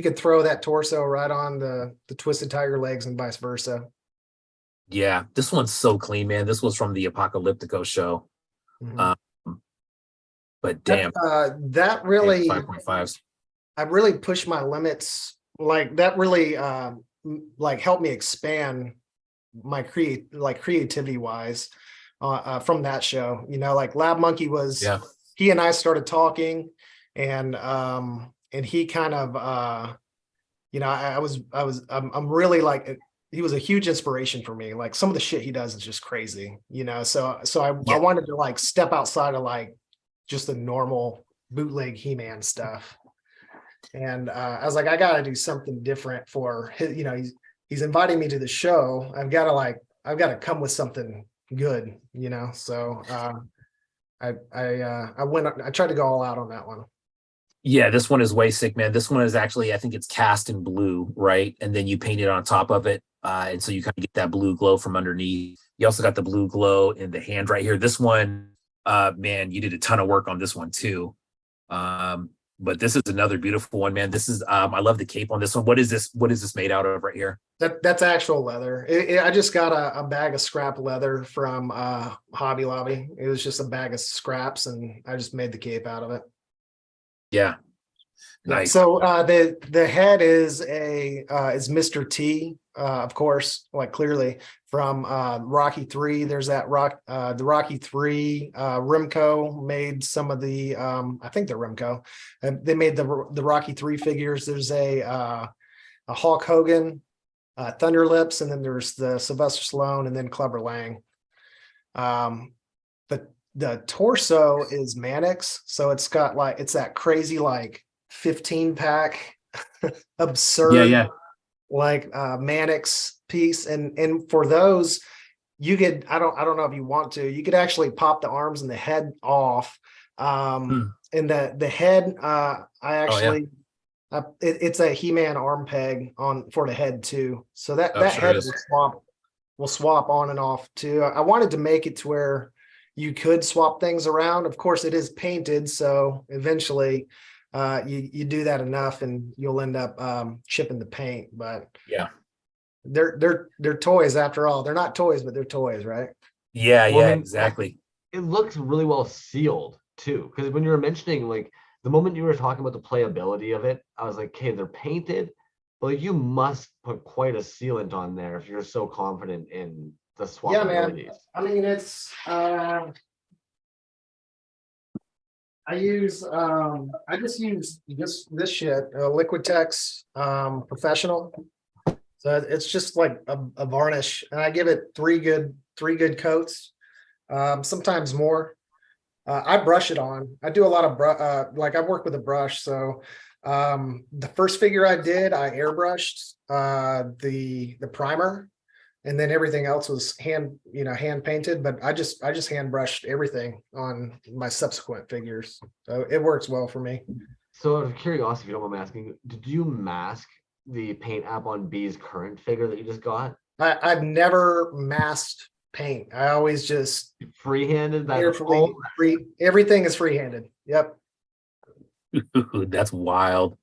could throw that torso right on the Twisted Tiger legs and vice versa. Yeah, this one's so clean, man. This was from the Apocalyptico show. Mm-hmm. But damn, that really 5.5s. I really pushed my limits. Like that really like helped me expand my creativity wise from that show. You know, like Lab Monkey was he and I started talking and he kind of you know, I'm really like he was a huge inspiration for me. Like some of the shit he does is just crazy, you know. So I wanted to like step outside of like just the normal bootleg He-Man stuff. And I was like, I gotta do something different for his, you know, he's inviting me to the show. I've got to come with something good, you know. So I tried to go all out on that one. Yeah, this one is way sick, man. This one is actually, I think it's cast in blue, right? And then you paint it on top of it. And so you kind of get that blue glow from underneath. You also got the blue glow in the hand right here. This one, man, you did a ton of work on this one too. But this is another beautiful one, man. This is, I love the cape on this one. What is this? What is this made out of right here? That's actual leather. I just got a bag of scrap leather from Hobby Lobby. It was just a bag of scraps, and I just made the cape out of it. Yeah. Nice. So the head is is Mr. T, of course, like clearly from Rocky 3. There's that the Rocky 3 Rimco made some of the I think they're Rimco. They made the Rocky 3 figures. There's a Hulk Hogan, Thunder Lips, and then there's the Sylvester Stallone, and then Clubber Lang. The torso is Mannix, so it's got like, it's that crazy like 15 pack absurd like Mannix piece, and for those you could, I don't know if you want to, you could actually pop the arms and the head off. And the head I actually it's a He-Man arm peg on for the head too, so that head will swap on and off too. I wanted to make it to where you could swap things around. Of course, it is painted, so eventually you do that enough and you'll end up chipping the paint. But yeah, they're toys after all. They're not toys, but they're toys, right? Yeah, well, exactly. It looks really well sealed too, because when you were mentioning, like, the moment you were talking about the playability of it, I was like, okay, they're painted, but like, you must put quite a sealant on there if you're so confident in the swappabilities. Yeah, man. I mean, it's I just use this shit, Liquitex Professional. So it's just like a varnish, and I give it three good coats, sometimes more. I brush it on. I do a lot of like I work with a brush. So the first figure I did, I airbrushed the primer. And then everything else was hand painted, but I just hand brushed everything on my subsequent figures. So it works well for me. So out of curiosity, if you don't mind me asking, did you mask the paint app on B's current figure that you just got? I've never masked paint. I always just freehanded that. Everything is freehanded. Yep. That's wild.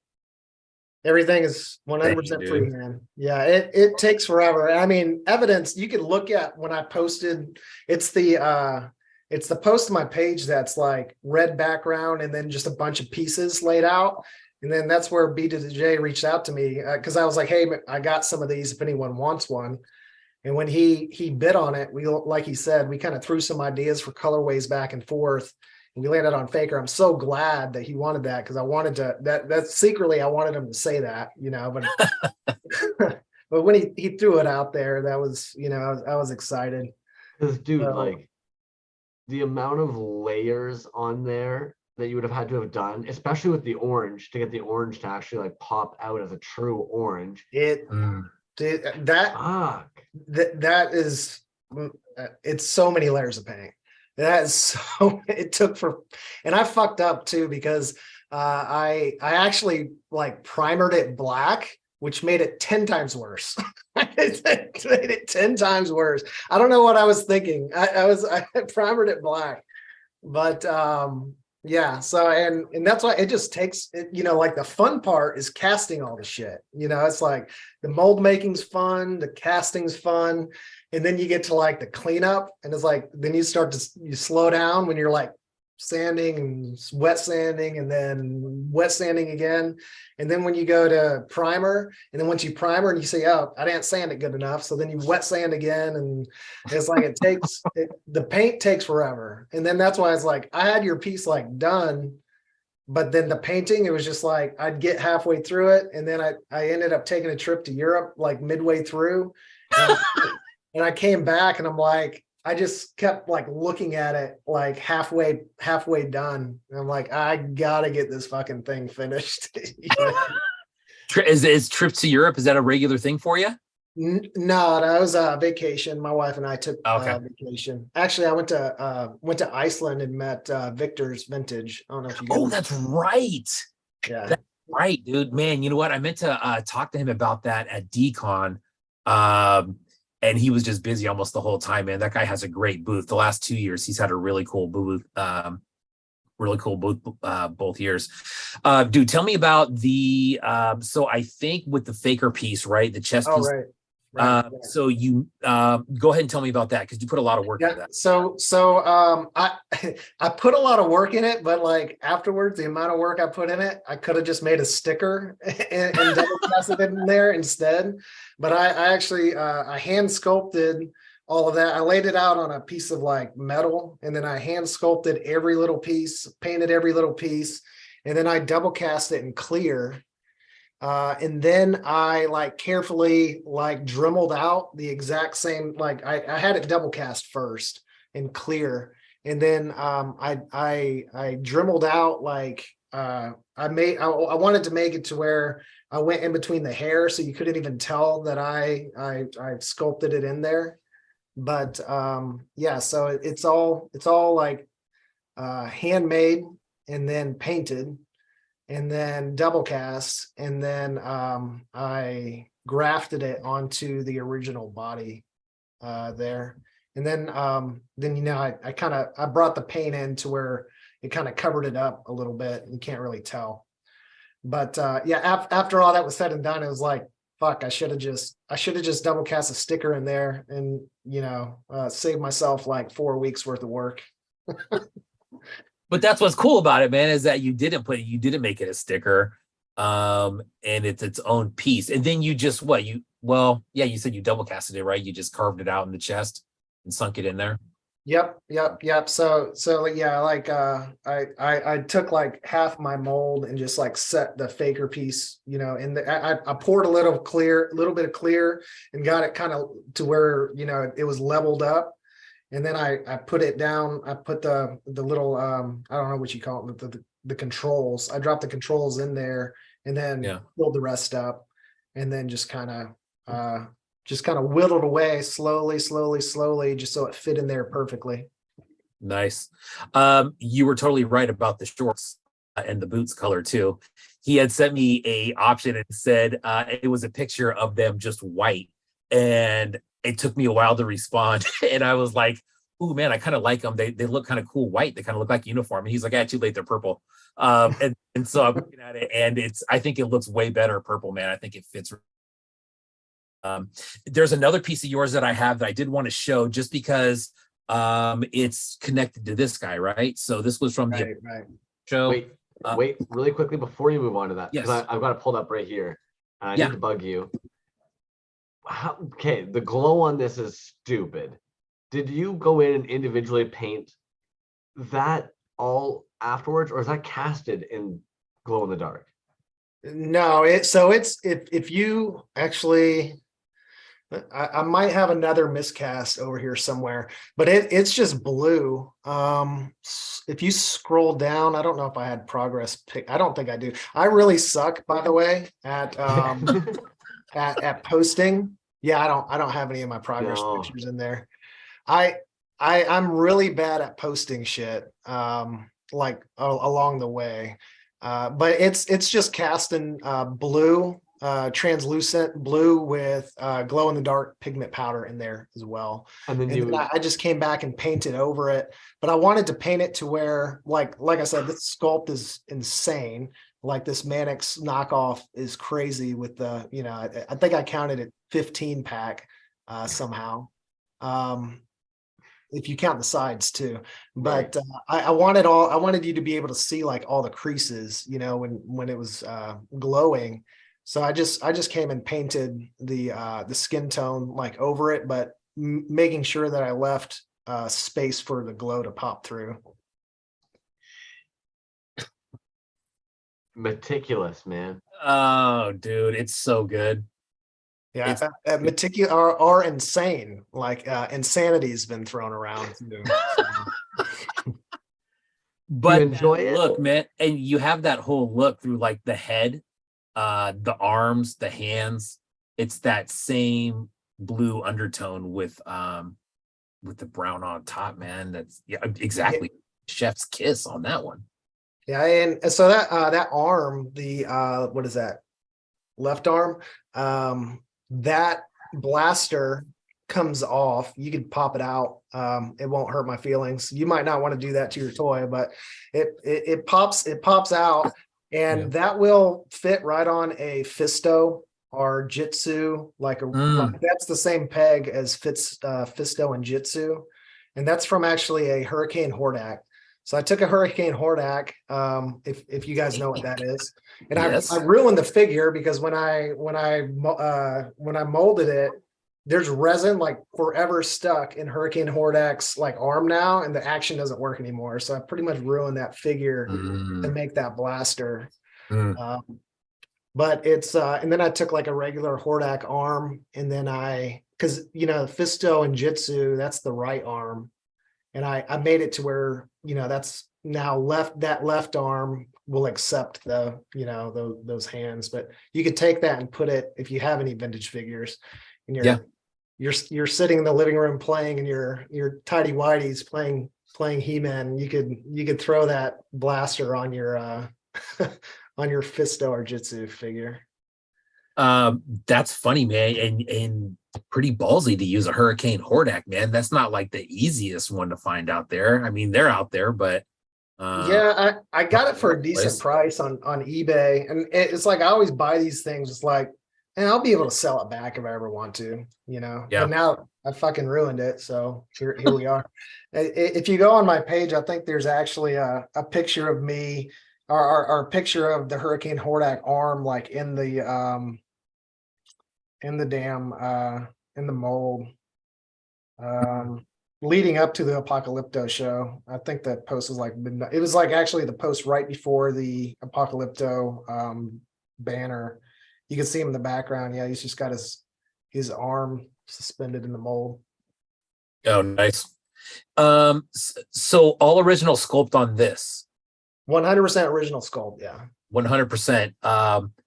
Everything is 100% freehand. Yeah, it takes forever. I mean, evidence you could look at when I posted. It's the post on my page that's like red background and then just a bunch of pieces laid out. And then that's where B to the J reached out to me because I was like, hey, I got some of these if anyone wants one. And when he bid on it, we, like he said, we kind of threw some ideas for colorways back and forth. We landed on Faker. I'm so glad that he wanted that because I wanted to that's secretly I wanted him to say that, but but when he threw it out there, that was, I was excited. Because dude, like the amount of layers on there that you would have had to have done, especially with the orange, to get the orange to actually like pop out as a true orange. That is it's so many layers of paint. That is so it took and I fucked up too because I actually like primered it black, which made it 10 times worse. It made it 10 times worse. I don't know what I was thinking. I primered it black, but yeah. So and that's why it just takes like the fun part is casting all the shit. It's like the mold making's fun, the casting's fun. And then you get to like the cleanup, and it's like then you slow down when you're like sanding and wet sanding and then wet sanding again. And then when you go to primer, and then once you primer and you say, oh, I didn't sand it good enough. So then you wet sand again. And it's like the paint takes forever. And then that's why it's like I had your piece like done, but then the painting, it was just like I'd get halfway through it. And then I ended up taking a trip to Europe like midway through. And I came back and I'm like, I just kept like looking at it like halfway done. And I'm like, I gotta get this fucking thing finished. Is trip to Europe, is that a regular thing for you? No, that was a vacation. My wife and I took vacation. Actually, I went to Iceland and met Victor's Vintage. I don't know if you that's right. Yeah. Right, dude, man. You know what? I meant to talk to him about that at DCon. And he was just busy almost the whole time, man. That guy has a great booth. The last 2 years, he's had a really cool booth. Really cool both years. Dude, tell me about the so I think with the faker piece, right? The chess piece. Right. Right. So you go ahead and tell me about that, because you put a lot of work into that. So I I put a lot of work in it, but like afterwards, the amount of work I put in it, I could have just made a sticker and double casted it in there instead. But I actually I hand sculpted all of that. I laid it out on a piece of like metal, and then I hand sculpted every little piece, painted every little piece, and then I double cast it in clear. And then I like carefully like dremeled out the exact same, like I had it double cast first in clear. And then I dremeled out like I wanted to make it to where I went in between the hair so you couldn't even tell that I sculpted it in there. But yeah, so it's all like handmade and then painted, and then double cast, and then I grafted it onto the original body there. And then you know, I brought the paint in to where it kind of covered it up a little bit. You can't really tell. But yeah, after all that was said and done, it was like, fuck, I should have just double cast a sticker in there and, you know, save myself like 4 weeks worth of work. But that's what's cool about it, man, is that you didn't make it a sticker, and it's its own piece. And then you just you said you double casted it, right? You just carved it out in the chest and sunk it in there. Yep. So yeah, like I took like half my mold and just like set the faker piece, you know, in the I poured a little bit of clear and got it kind of to where, you know, it was leveled up. And then I put it down. I put the little I don't know what you call it, the controls. I dropped the controls in there and then filled the rest up, and then just kind of whittled away slowly, just so it fit in there perfectly. Nice. You were totally right about the shorts and the boots color too. He had sent me a option and said it was a picture of them just white, and it took me a while to respond. And I was like, oh man, I kind of like them. They look kind of cool white. They kind of look like uniform. And he's like, too late, they're purple. And so I'm looking at it, and I think it looks way better purple, man. I think it fits. There's another piece of yours that I have that I did want to show, just because it's connected to this guy, right? So this was from the show. Wait, really quickly before you move on to that, yes, because I've got it pulled up right here. I need to bug you. Okay, the glow on this is stupid. Did you go in and individually paint that all afterwards, or is that casted in glow in the dark? No, if you actually, I might have another miscast over here somewhere, but it's just blue. If you scroll down, I don't know if I had progress pick. I don't think I do. I really suck, by the way, at at posting. Yeah, I don't have any of my progress pictures in there. I'm really bad at posting shit like along the way. But it's just casting blue, translucent blue with glow in the dark pigment powder in there as well. And then I just came back and painted over it, but I wanted to paint it to where, like I said, this sculpt is insane. Like this Mannix knockoff is crazy with the, you know, I think I counted it 15 pack somehow. If you count the sides too, but I wanted you to be able to see like all the creases, you know, when it was glowing. So I just came and painted the skin tone like over it, but making sure that I left space for the glow to pop through. Meticulous, man. Oh, dude, it's so good. Yeah, meticulous are insane. Like insanity has been thrown around too. But you enjoy it? Look, man, and you have that whole look through like the head, the arms, the hands. It's that same blue undertone with the brown on top, man. That's exactly chef's kiss on that one. Yeah, and so that arm, the what is that? Left arm, that blaster comes off. You could pop it out. It won't hurt my feelings. You might not want to do that to your toy, but it pops out, and that will fit right on a Fisto or Jitsu, like that's the same peg as Fisto and Jitsu, and that's from actually a Hurricane Hordak. So I took a Hurricane Hordak, if you guys know what that is, and Yes. I ruined the figure because when I molded it, there's resin like forever stuck in Hurricane Hordak's like arm now, and the action doesn't work anymore. So I pretty much ruined that figure to make that blaster. But it's and then I took like a regular Hordak arm, and then because Fisto and Jitsu, that's the right arm. And I made it to where, that's now that left arm will accept those hands. But you could take that and put it, if you have any vintage figures, and you're sitting in the living room playing, and your tidy whities playing He-Man. You could throw that blaster on your on your Fisto or Jitsu figure. That's funny, man, and pretty ballsy to use a Hurricane Hordak, man. That's not like the easiest one to find out there. I mean, they're out there, but yeah, I got it for a decent price on eBay, and it's like I always buy these things. It's like, and I'll be able to sell it back if I ever want to, Yeah. But now I fucking ruined it, so here we are. If you go on my page, I think there's actually a picture of me, or a picture of the Hurricane Hordak arm, like in the mold, leading up to the Apocalypto show. I think that post was like midnight. It was like actually the post right before the Apocalypto banner. You can see him in the background. Yeah, he's just got his arm suspended in the mold. Oh, nice. So all original sculpt on this. 100% original sculpt. Yeah. 100%.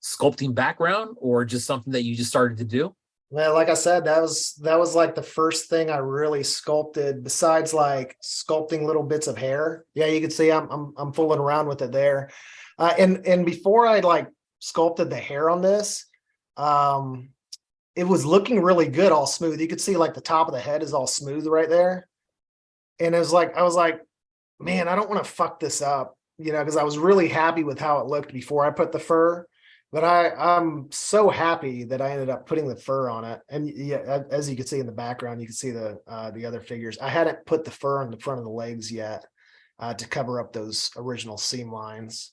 Sculpting background, or just something that you just started to do? Well, like I said, that was like the first thing I really sculpted, besides like sculpting little bits of hair. Yeah, you can see I'm fooling around with it there. And before I like sculpted the hair on this, it was looking really good, all smooth. You could see like the top of the head is all smooth right there. And I was like, man, I don't want to fuck this up, because I was really happy with how it looked before I put the fur. But I'm so happy that I ended up putting the fur on it. And yeah, as you can see in the background, you can see the other figures. I hadn't put the fur on the front of the legs yet to cover up those original seam lines.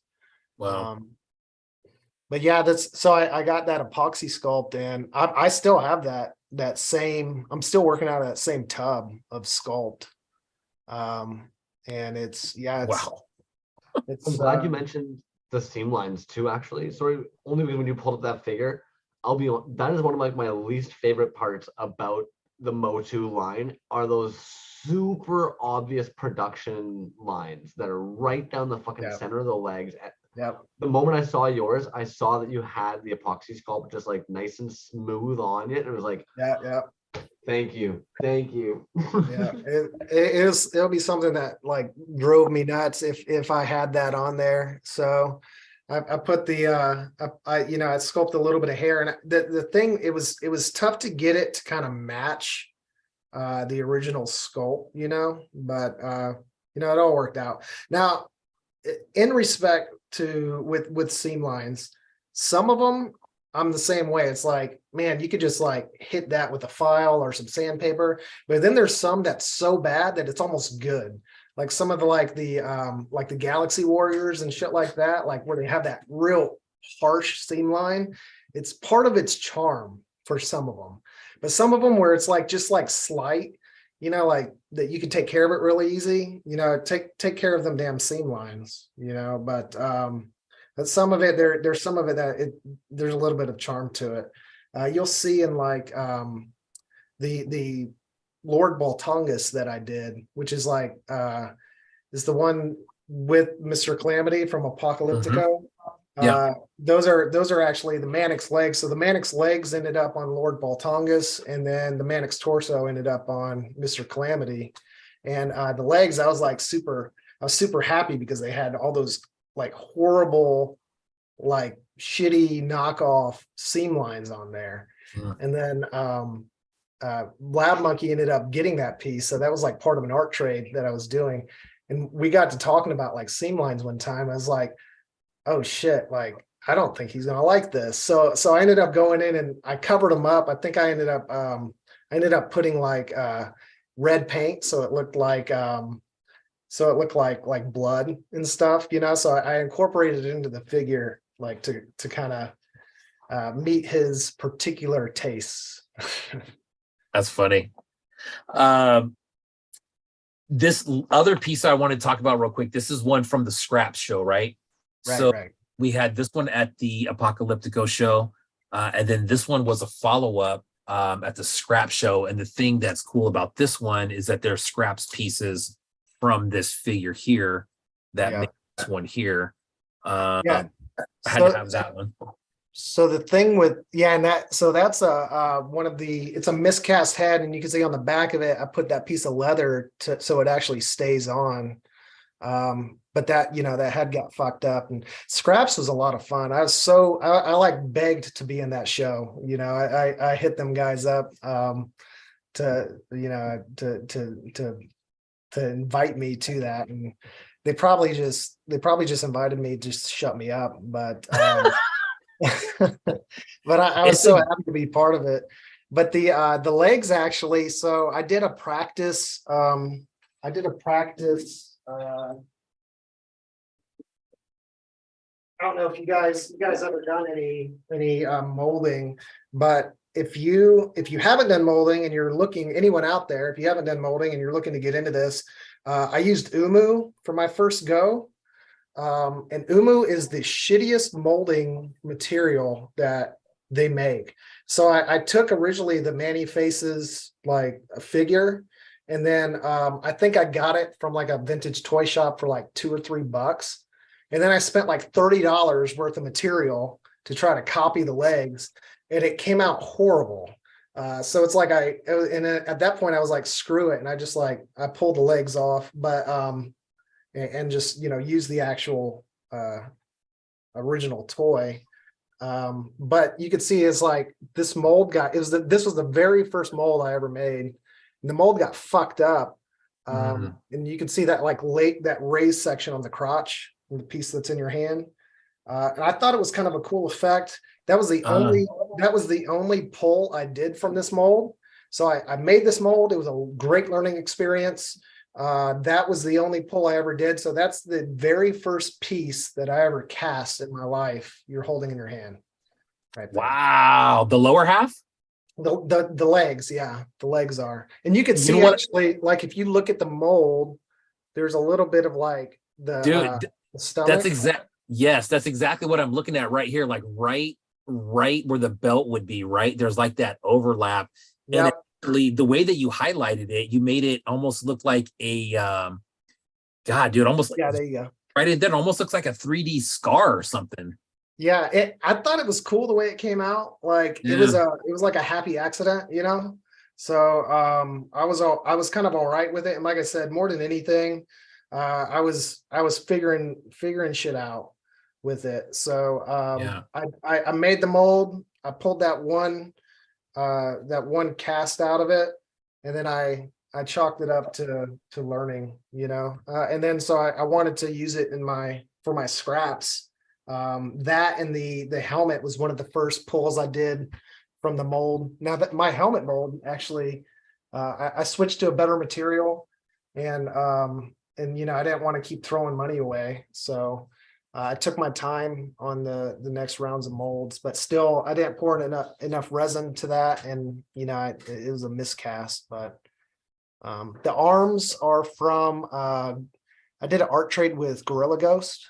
Wow. But yeah, I got that epoxy sculpt, and I still have that same. I'm still working out of that same tub of sculpt. And it's wow. I'm glad you mentioned the seam lines too, actually. Sorry, only when you pulled up that figure, that is one of my least favorite parts about the Motu line, are those super obvious production lines that are right down the fucking center of the legs. The moment I saw yours, I saw that you had the epoxy sculpt just like nice and smooth on it. It was like, thank you. Yeah, it'll be something that like drove me nuts if I had that on there. So I put I sculpted a little bit of hair, and the thing, it was tough to get it to kind of match the original sculpt, but it all worked out. Now, in respect to with seam lines, some of them I'm the same way. It's like, man, you could just like hit that with a file or some sandpaper, but then there's some that's so bad that it's almost good. Like some of the Galaxy Warriors and shit like that, like where they have that real harsh seam line. It's part of its charm for some of them, but some of them where it's like just like slight, like that you can take care of it really easy. Take care of them damn seam lines. But some of it there's some of it that there's a little bit of charm to it. You'll see in like the Lord Baltongus that I did, which is like is the one with Mr. Calamity from Apocalyptico. Those are actually the Mannix legs. So the Mannix legs ended up on Lord Baltongus, and then the Mannix torso ended up on Mr. Calamity. And the legs, I was super happy because they had all those like horrible, like shitty knockoff seam lines on there. And then Lab Monkey ended up getting that piece. So that was like part of an art trade that I was doing. And we got to talking about like seam lines one time. I was like, oh shit, like I don't think he's gonna like this. So I ended up going in and I covered him up. I think I ended up putting like red paint so it looked like like blood and stuff, you know. So I incorporated it into the figure like to kind of meet his particular tastes. That's funny. This other piece I want to talk about real quick. This is one from the Scraps show, right? Right. We had this one at the Apocalyptico show, and then this one was a follow-up at the Scrap show. And the thing that's cool about this one is that there's Scraps pieces from this figure here that makes this one here. I had to have that one. So the thing with that's one of it's a miscast head, and you can see on the back of it I put that piece of leather so it actually stays on. But that, you know, that head got fucked up, and Scraps was a lot of fun. I like begged to be in that show. You know, I hit them guys up to invite me to that, and they probably just invited me to just shut me up. But but I was so happy to be part of it. But the legs actually, so I did a practice. I don't know if you guys ever done any molding, but if you haven't done molding and you're looking, anyone out there, if you haven't done molding and you're looking to get into this, I used Umu for my first go. And Umu is the shittiest molding material that they make. So I took originally the Manny Faces like a figure, and then I think I got it from like a vintage toy shop for like $2 or $3. And then I spent like $30 worth of material to try to copy the legs, and it came out horrible. So it's like at that point I was like, screw it. And I pulled the legs off, but and just, you know, use the actual original toy. But you could see it's like this mold this was the very first mold I ever made. And the mold got fucked up. And you can see that that raised section on the crotch, the piece that's in your hand. And I thought it was kind of a cool effect. That was the only pull I did from this mold. So I made this mold. It was a great learning experience. That was the only pull I ever did. So that's the very first piece that I ever cast in my life. You're holding in your hand. Right there. Wow. The lower half? The legs, yeah, the legs are. And you can see actually, like if you look at the mold, there's a little bit of like the stomach. That's exactly what I'm looking at right here. Like right where the belt would be, right? There's like that overlap. Yep. And actually the way that you highlighted it, you made it almost look like a almost like, there you go. Right. It then almost looks like a 3D scar or something. Yeah, I thought it was cool the way it came out. Like it was like a happy accident, you know. So I was kind of all right with it. And like I said, more than anything, I was figuring shit out with it. So I made the mold. I pulled that one cast out of it, and then I chalked it up to learning, you know. And then so I wanted to use it for my scraps. That and the helmet was one of the first pulls I did from the mold. Now that my helmet mold actually, I switched to a better material, and you know, I didn't want to keep throwing money away, so I took my time on the next rounds of molds. But still, I didn't pour enough resin to that, and you know, it was a miscast. But the arms are from I did an art trade with Gorilla Ghost.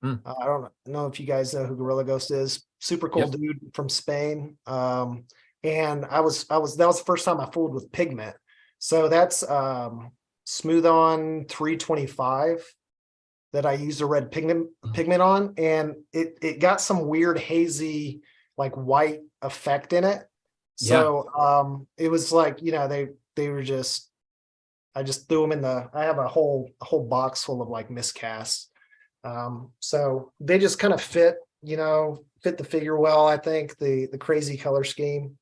I don't know if you guys know who Gorilla Ghost is. Super cool dude from Spain. And that was the first time I fooled with pigment. So that's Smooth On 325 that I used a red pigment on, and it got some weird hazy like white effect in it. So it was like, you know, they were I just threw them in I have a whole box full of like miscasts. So they just kind of fit the figure well. I think the crazy color scheme.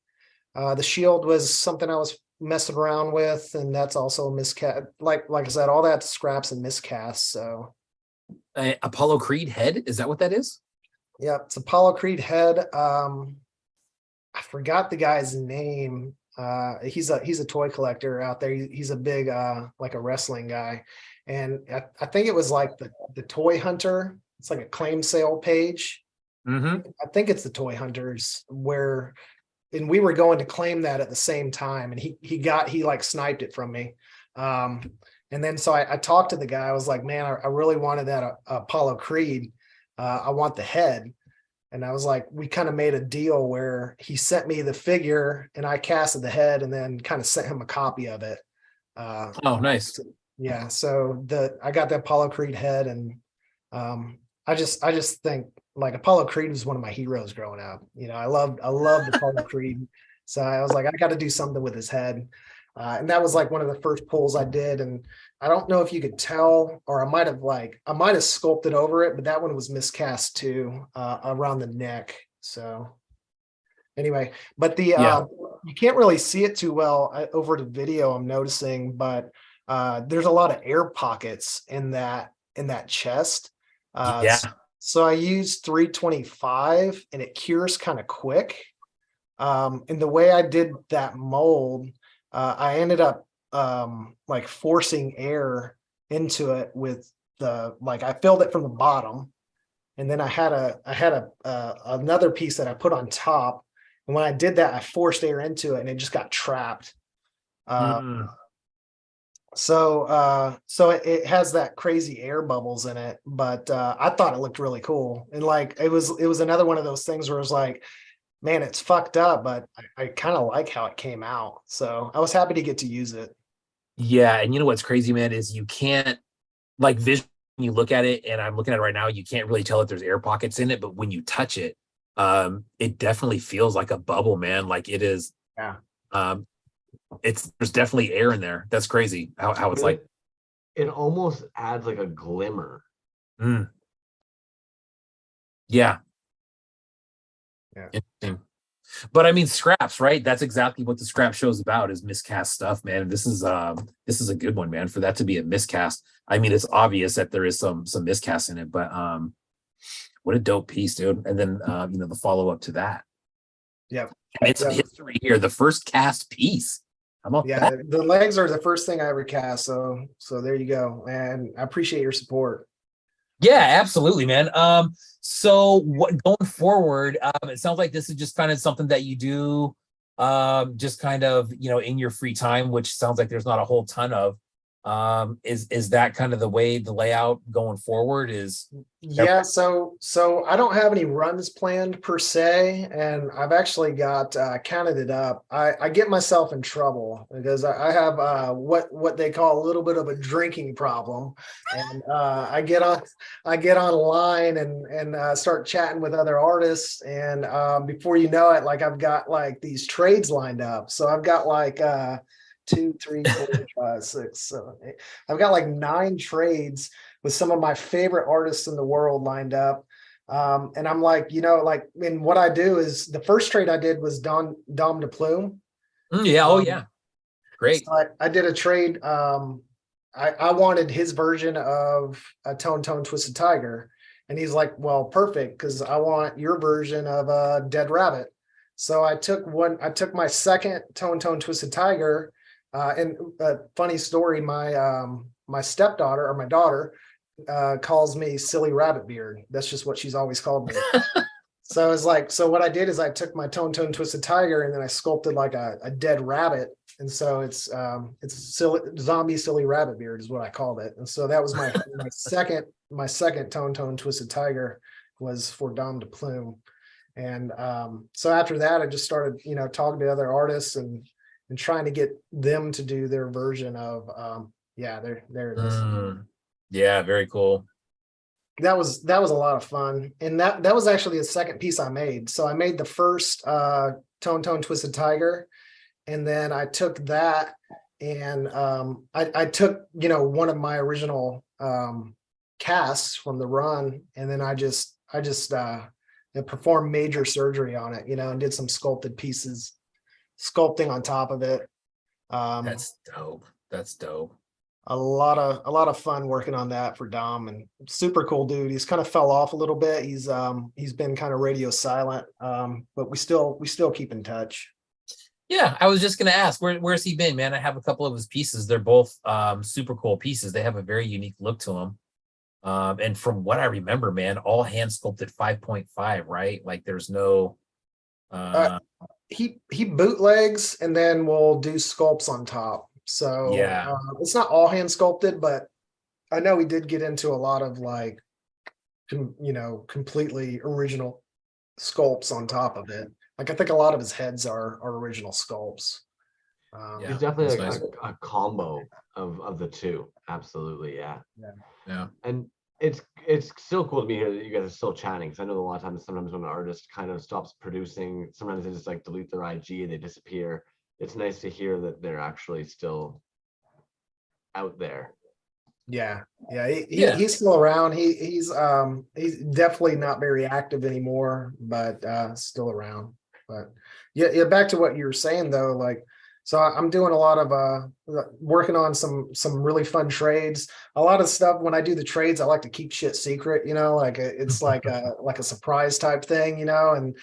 The shield was something I was messing around with, and that's also a miscast. Like I said, all that scraps and miscasts. So Apollo Creed head, is that what that is? yeah, it's Apollo Creed head. I forgot the guy's name. He's a toy collector out there. He's a big like a wrestling guy, and I think it was like the Toy Hunter. It's like a claim sale page. Mm-hmm. I think it's the Toy Hunters and we were going to claim that at the same time, and he like sniped it from me. And then so I talked to the guy. I was like, man, I really wanted that Apollo Creed. I want the head. And I was like, we kind of made a deal where he sent me the figure and I casted the head and then kind of sent him a copy of it. Oh, nice. Yeah. So I got the Apollo Creed head, and I just think like Apollo Creed was one of my heroes growing up. I loved Apollo Creed. So I was like, I got to do something with his head. And that was like one of the first pulls I did. And I don't know if you could tell, or I might have sculpted over it, but that one was miscast too, around the neck. So anyway, but you can't really see it too well over the video, I'm noticing, but there's a lot of air pockets in that chest. Yeah. So I used 325 and it cures kind of quick. And the way I did that mold, I ended up like forcing air into it with I filled it from the bottom, and then I had another piece that I put on top. And when I did that, I forced air into it and it just got trapped. So it has that crazy air bubbles in it, but I thought it looked really cool. And like it was another one of those things where it was like, man, it's fucked up, but I kind of like how it came out. So I was happy to get to use it. Yeah, and you know what's crazy, man, is you can't like visually when you look at it, and I'm looking at it right now, you can't really tell if there's air pockets in it, but when you touch it, it definitely feels like a bubble, man. Like it is. Yeah. There's definitely air in there. That's crazy how it's like. It almost adds like a glimmer. Yeah. Yeah. Interesting. But I mean, scraps, right? That's exactly what the scrap show is about, is miscast stuff, man. This is a good one, man, for that to be a miscast. I mean, it's obvious that there is some miscast in it, but what a dope piece, dude. And then the follow-up to that. Yeah. And it's history here, the first cast piece. Yeah, the legs are the first thing I ever cast. So there you go. And I appreciate your support. Yeah, absolutely, man. So what going forward, it sounds like this is just kind of something that you do just kind of, in your free time, which sounds like there's not a whole ton of. Is that kind of the way the layout going forward is? Yeah, so I don't have any runs planned per se, and I've actually got counted it up. I get myself in trouble because I have what they call a little bit of a drinking problem, and I get online and start chatting with other artists, and before you know it, like I've got like these trades lined up. So I've got like 2, 3, 4, 5, 6, 7, 8. I've got like 9 trades with some of my favorite artists in the world lined up. And I'm like, and what I do is the first trade I did was Dom de Plume. Yeah. Oh yeah. Great. So I did a trade. I wanted his version of a Tone Twisted Tiger. And he's like, well, perfect, because I want your version of a Dead Rabbit. So I took my second Tone Twisted Tiger. And a funny story, my stepdaughter, or my daughter, calls me Silly Rabbit Beard. That's just what she's always called me. So it's like, so what I did is I took my Tone Twisted Tiger and then I sculpted like a dead rabbit. And so it's zombie Silly Rabbit Beard is what I called it. And so that was my second Tone Twisted Tiger was for Dom de Plume. And so after that, I just started, talking to other artists and trying to get them to do their version of there it is. Yeah, very cool. That was a lot of fun. And that was actually the second piece I made. So I made the first Tone Twisted Tiger, and then I took that and I took one of my original casts from the run, and then I just performed major surgery on it, and did some sculpted pieces, sculpting on top of it. That's dope. That's dope. A lot of fun working on that for Dom, and super cool dude. He's kind of fell off a little bit. He's been kind of radio silent, but we still keep in touch. Yeah, I was just gonna ask, where's he been, man? I have a couple of his pieces. They're both super cool pieces. They have a very unique look to them. And from what I remember, man, all hand sculpted 5.5, right? Like there's no he bootlegs and then we'll do sculpts on top. So yeah, it's not all hand sculpted, but I know he did get into a lot of like, completely original sculpts on top of it. Like I think a lot of his heads are original sculpts. He's definitely like a combo of the two. Absolutely, yeah. And it's still cool to me here that you guys are still chatting, because I know a lot of times sometimes when an artist kind of stops producing, sometimes they just like delete their IG and they disappear. It's nice to hear that they're actually still out there. He's still around. He's definitely not very active anymore, but still around. But yeah, back to what you were saying though, like, so I'm doing a lot of working on some really fun trades. A lot of stuff when I do the trades, I like to keep shit secret, like it's like a surprise type thing, and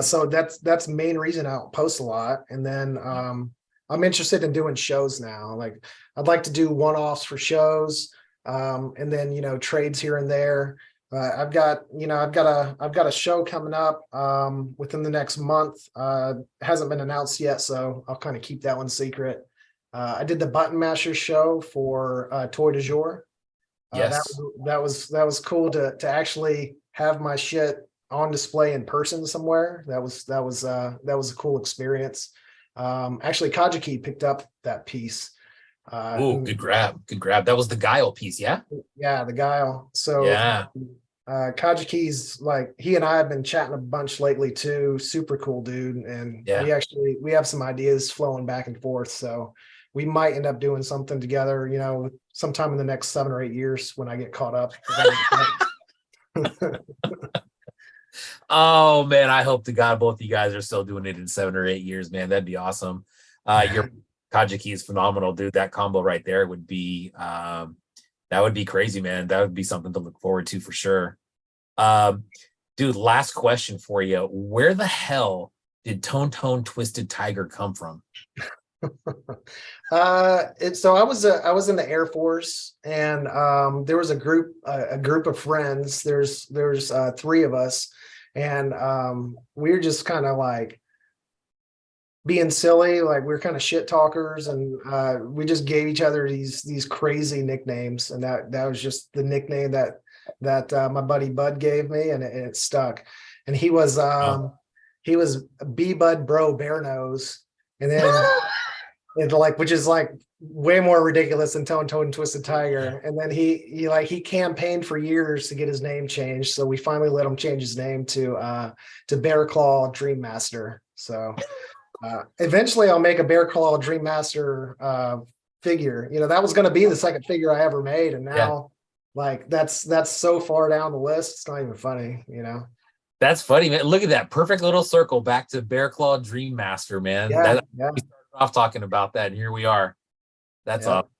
so that's the main reason I don't post a lot. And then I'm interested in doing shows now. Like I'd like to do one-offs for shows, and then trades here and there. I've got a show coming up within the next month. Hasn't been announced yet, so I'll kind of keep that one secret. I did the Button Masher show for Toy du Jour. Yes, that was cool to actually have my shit on display in person somewhere. That was a cool experience. Actually, Kajiki picked up that piece. Good grab. That was the Guile piece, yeah? Yeah, the Guile. So yeah. Kajiki's like, he and I have been chatting a bunch lately too. Super cool dude. And we have some ideas flowing back and forth. So we might end up doing something together, sometime in the next 7 or 8 years when I get caught up. Oh man, I hope to God both of you guys are still doing it in 7 or 8 years, man. That'd be awesome. Your Kajiki is phenomenal, dude. That combo right there would be that would be crazy, man. That would be something to look forward to for sure. Dude, last question for you. Where the hell did Tone Twisted Tiger come from? So I was in the Air Force, and there was a group of friends. There's 3 of us, and we were just kind of like being silly, like we were kind of shit talkers, and we just gave each other these crazy nicknames, and that was just the nickname that my buddy Bud gave me, and it stuck. And he was B Bud Bro Bear Nose, and then which is like way more ridiculous than Tone Twisted Tiger. And then he campaigned for years to get his name changed, so we finally let him change his name to Bear Claw Dream Master. So eventually I'll make a Bear Claw Dream Master figure. That was going to be the second figure I ever made, and now like that's so far down the list, it's not even funny. That's funny, man. Look at that perfect little circle back to Bear Claw Dream Master, man. We started off talking about that, and here we are. That's awesome.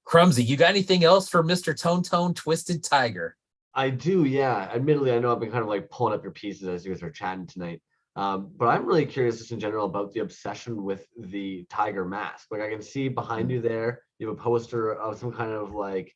Crumsy, you got anything else for Mr. Tone Twisted Tiger? I do, yeah. Admittedly, I know I've been kind of like pulling up your pieces as you guys are chatting tonight. But I'm really curious just in general about the obsession with the tiger mask. Like I can see behind you there, you have a poster of some kind of like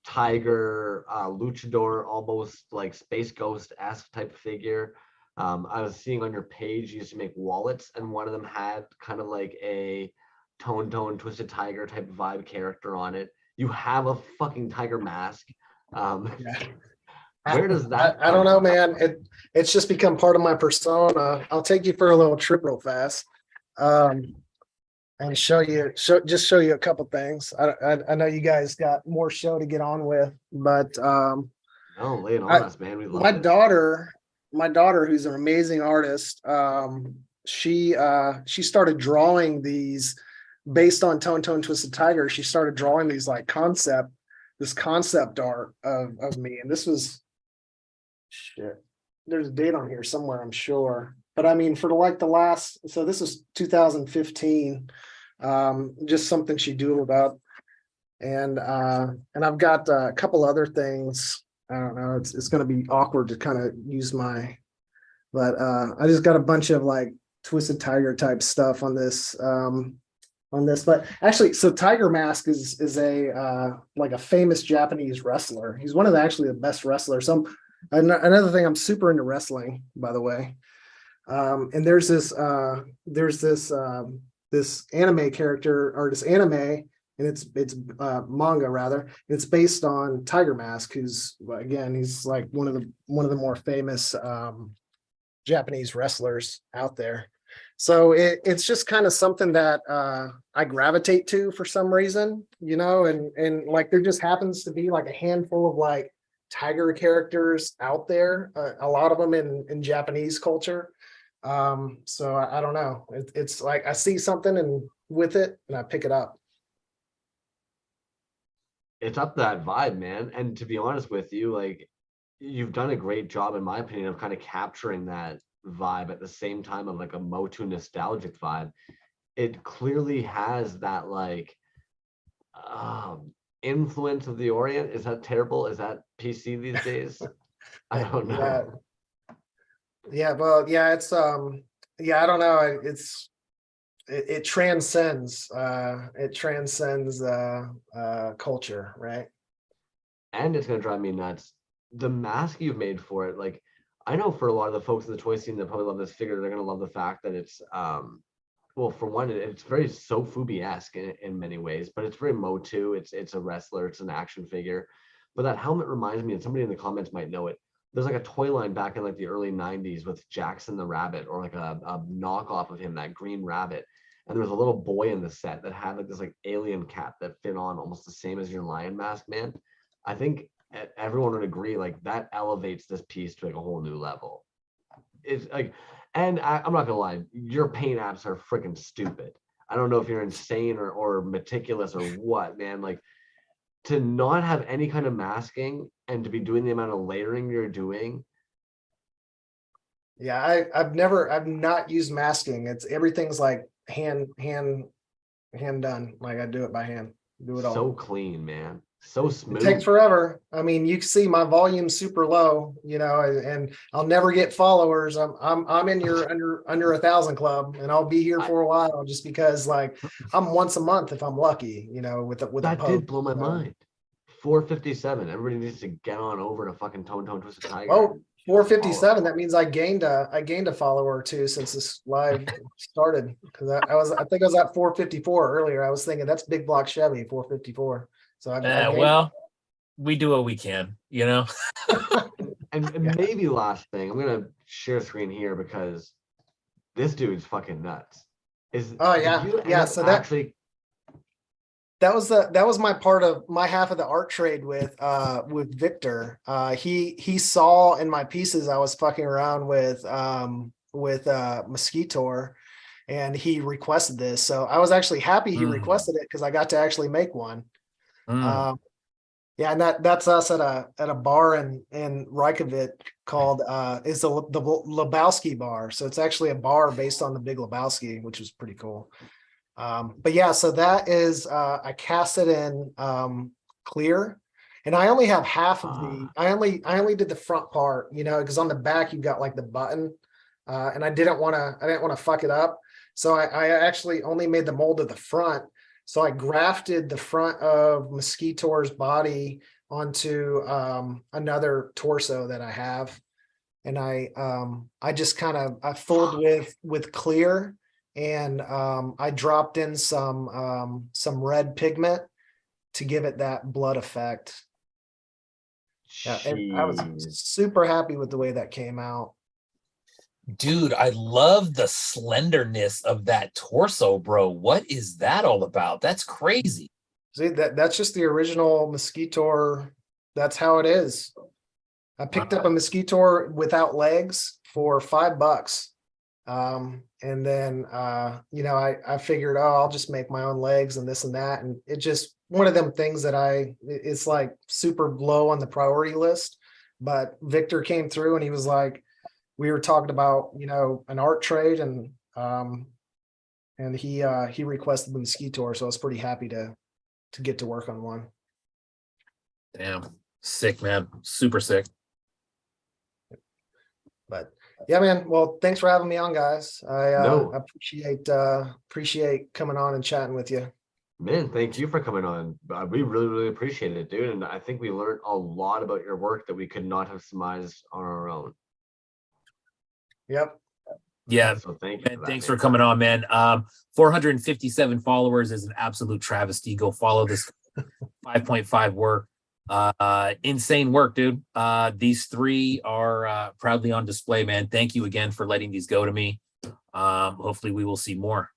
tiger luchador, almost like Space Ghost-esque type figure. I was seeing on your page you used to make wallets, and one of them had kind of like a Tone Twisted Tiger type vibe character on it. You have a fucking tiger mask. Where does that I don't know, man. It's just become part of my persona. I'll take you for a little trip real fast, and show you a couple things. I know you guys got more show to get on with, but lay it on us, man. We love my it. daughter, who's an amazing artist, she started drawing these based on Tone Twisted Tiger. She started drawing these like concept concept art of me, and this was shit. There's a date on here somewhere, I'm sure. But I mean, for the last, so this is 2015, just something she doodled up. And I've got a couple other things. I don't know, it's gonna be awkward to kind of use but I just got a bunch of like Twisted Tiger type stuff on this. But actually, so Tiger Mask is a like a famous Japanese wrestler. He's one of the best wrestlers. Another thing, I'm super into wrestling, by the way. And there's this anime character, or this anime, and it's manga rather. It's based on Tiger Mask, who's, again, he's like one of the more famous Japanese wrestlers out there. So it's just kind of something that I gravitate to for some reason, and like there just happens to be like a handful of like tiger characters out there, a lot of them in Japanese culture. So I don't know. It's like I see something and with it and I pick it up. It's up that vibe, man. And to be honest with you, like, you've done a great job, in my opinion, of kind of capturing that vibe at the same time of like a Motu nostalgic vibe. It clearly has that like influence of the Orient. Is that terrible? Is that PC these days? I don't know. Yeah, well, yeah, it's I don't know. It transcends culture, right? And it's gonna drive me nuts. The mask you've made for it, like, I know for a lot of the folks in the toy scene that probably love this figure, they're gonna love the fact that it's well, for one, it's very Sofubi-esque in many ways, but it's very Motu. It's a wrestler, it's an action figure. But that helmet reminds me, and somebody in the comments might know it. There's like a toy line back in like the early 90s with Jackson the Rabbit, or like a knockoff of him, that green rabbit. And there was a little boy in the set that had like this like alien cap that fit on almost the same as your lion mask, man. I think everyone would agree, like, that elevates this piece to like a whole new level. It's like, and I'm not gonna lie, your paint apps are freaking stupid. I don't know if you're insane or meticulous or what, man. Like, to not have any kind of masking and to be doing the amount of layering you're doing. Yeah, I've not used masking. Everything's like hand done. Like I do it by hand. Do it all. So clean, man. So smooth. It takes forever. I mean, you can see my volume's super low, and I'll never get followers. I'm in your under 1,000 club, and I'll be here for a while just because, like, I'm once a month if I'm lucky, with that a did blow my mind. 457. Everybody needs to get on over to fucking Tone Twisted Tiger. Oh, 457. That means I gained a follower or two since this live started, because I think I was at 454 earlier. I was thinking that's big block Chevy 454. So well, we do what we can, And maybe last thing, I'm gonna share screen here because this dude's fucking nuts. So that was my half of the art trade with Victor. He saw in my pieces I was fucking around with Mosquitor, and he requested this. So I was actually happy he requested it, because I got to actually make one. And that's us at a bar in Reykjavik called it's the Lebowski bar. So it's actually a bar based on the Big Lebowski, which is pretty cool. But yeah, so that is I cast it in clear, and I only have half of I only did the front part, because on the back you've got like the button, and I didn't want to fuck it up. So I actually only made the mold of the front. So I grafted the front of Mosquitor's body onto another torso that I have, and I just kind of I filled with clear, and I dropped in some red pigment to give it that blood effect. Yeah, and I was super happy with the way that came out. Dude, I love the slenderness of that torso, bro. What is that all about? That's crazy. See, that's just the original Mosquitor. That's how it is. I picked up a Mosquitor without legs for $5. And then I figured, I'll just make my own legs and this and that. And it just one of them things that it's like super low on the priority list. But Victor came through and he was like, we were talking about, you know, an art trade, and he requested the Mosquito, so I was pretty happy to get to work on one. Damn, sick, man, super sick. But yeah, man. Well, thanks for having me on, guys. I No. appreciate coming on and chatting with you. Man, thank you for coming on. We really, really appreciate it, dude. And I think we learned a lot about your work that we could not have surmised on our own. Yep. Yeah. So thank you. Man, thanks for coming on, man. 457 followers is an absolute travesty. Go follow this 5.5 work. Insane work, dude. These three are proudly on display, man. Thank you again for letting these go to me. Hopefully we will see more.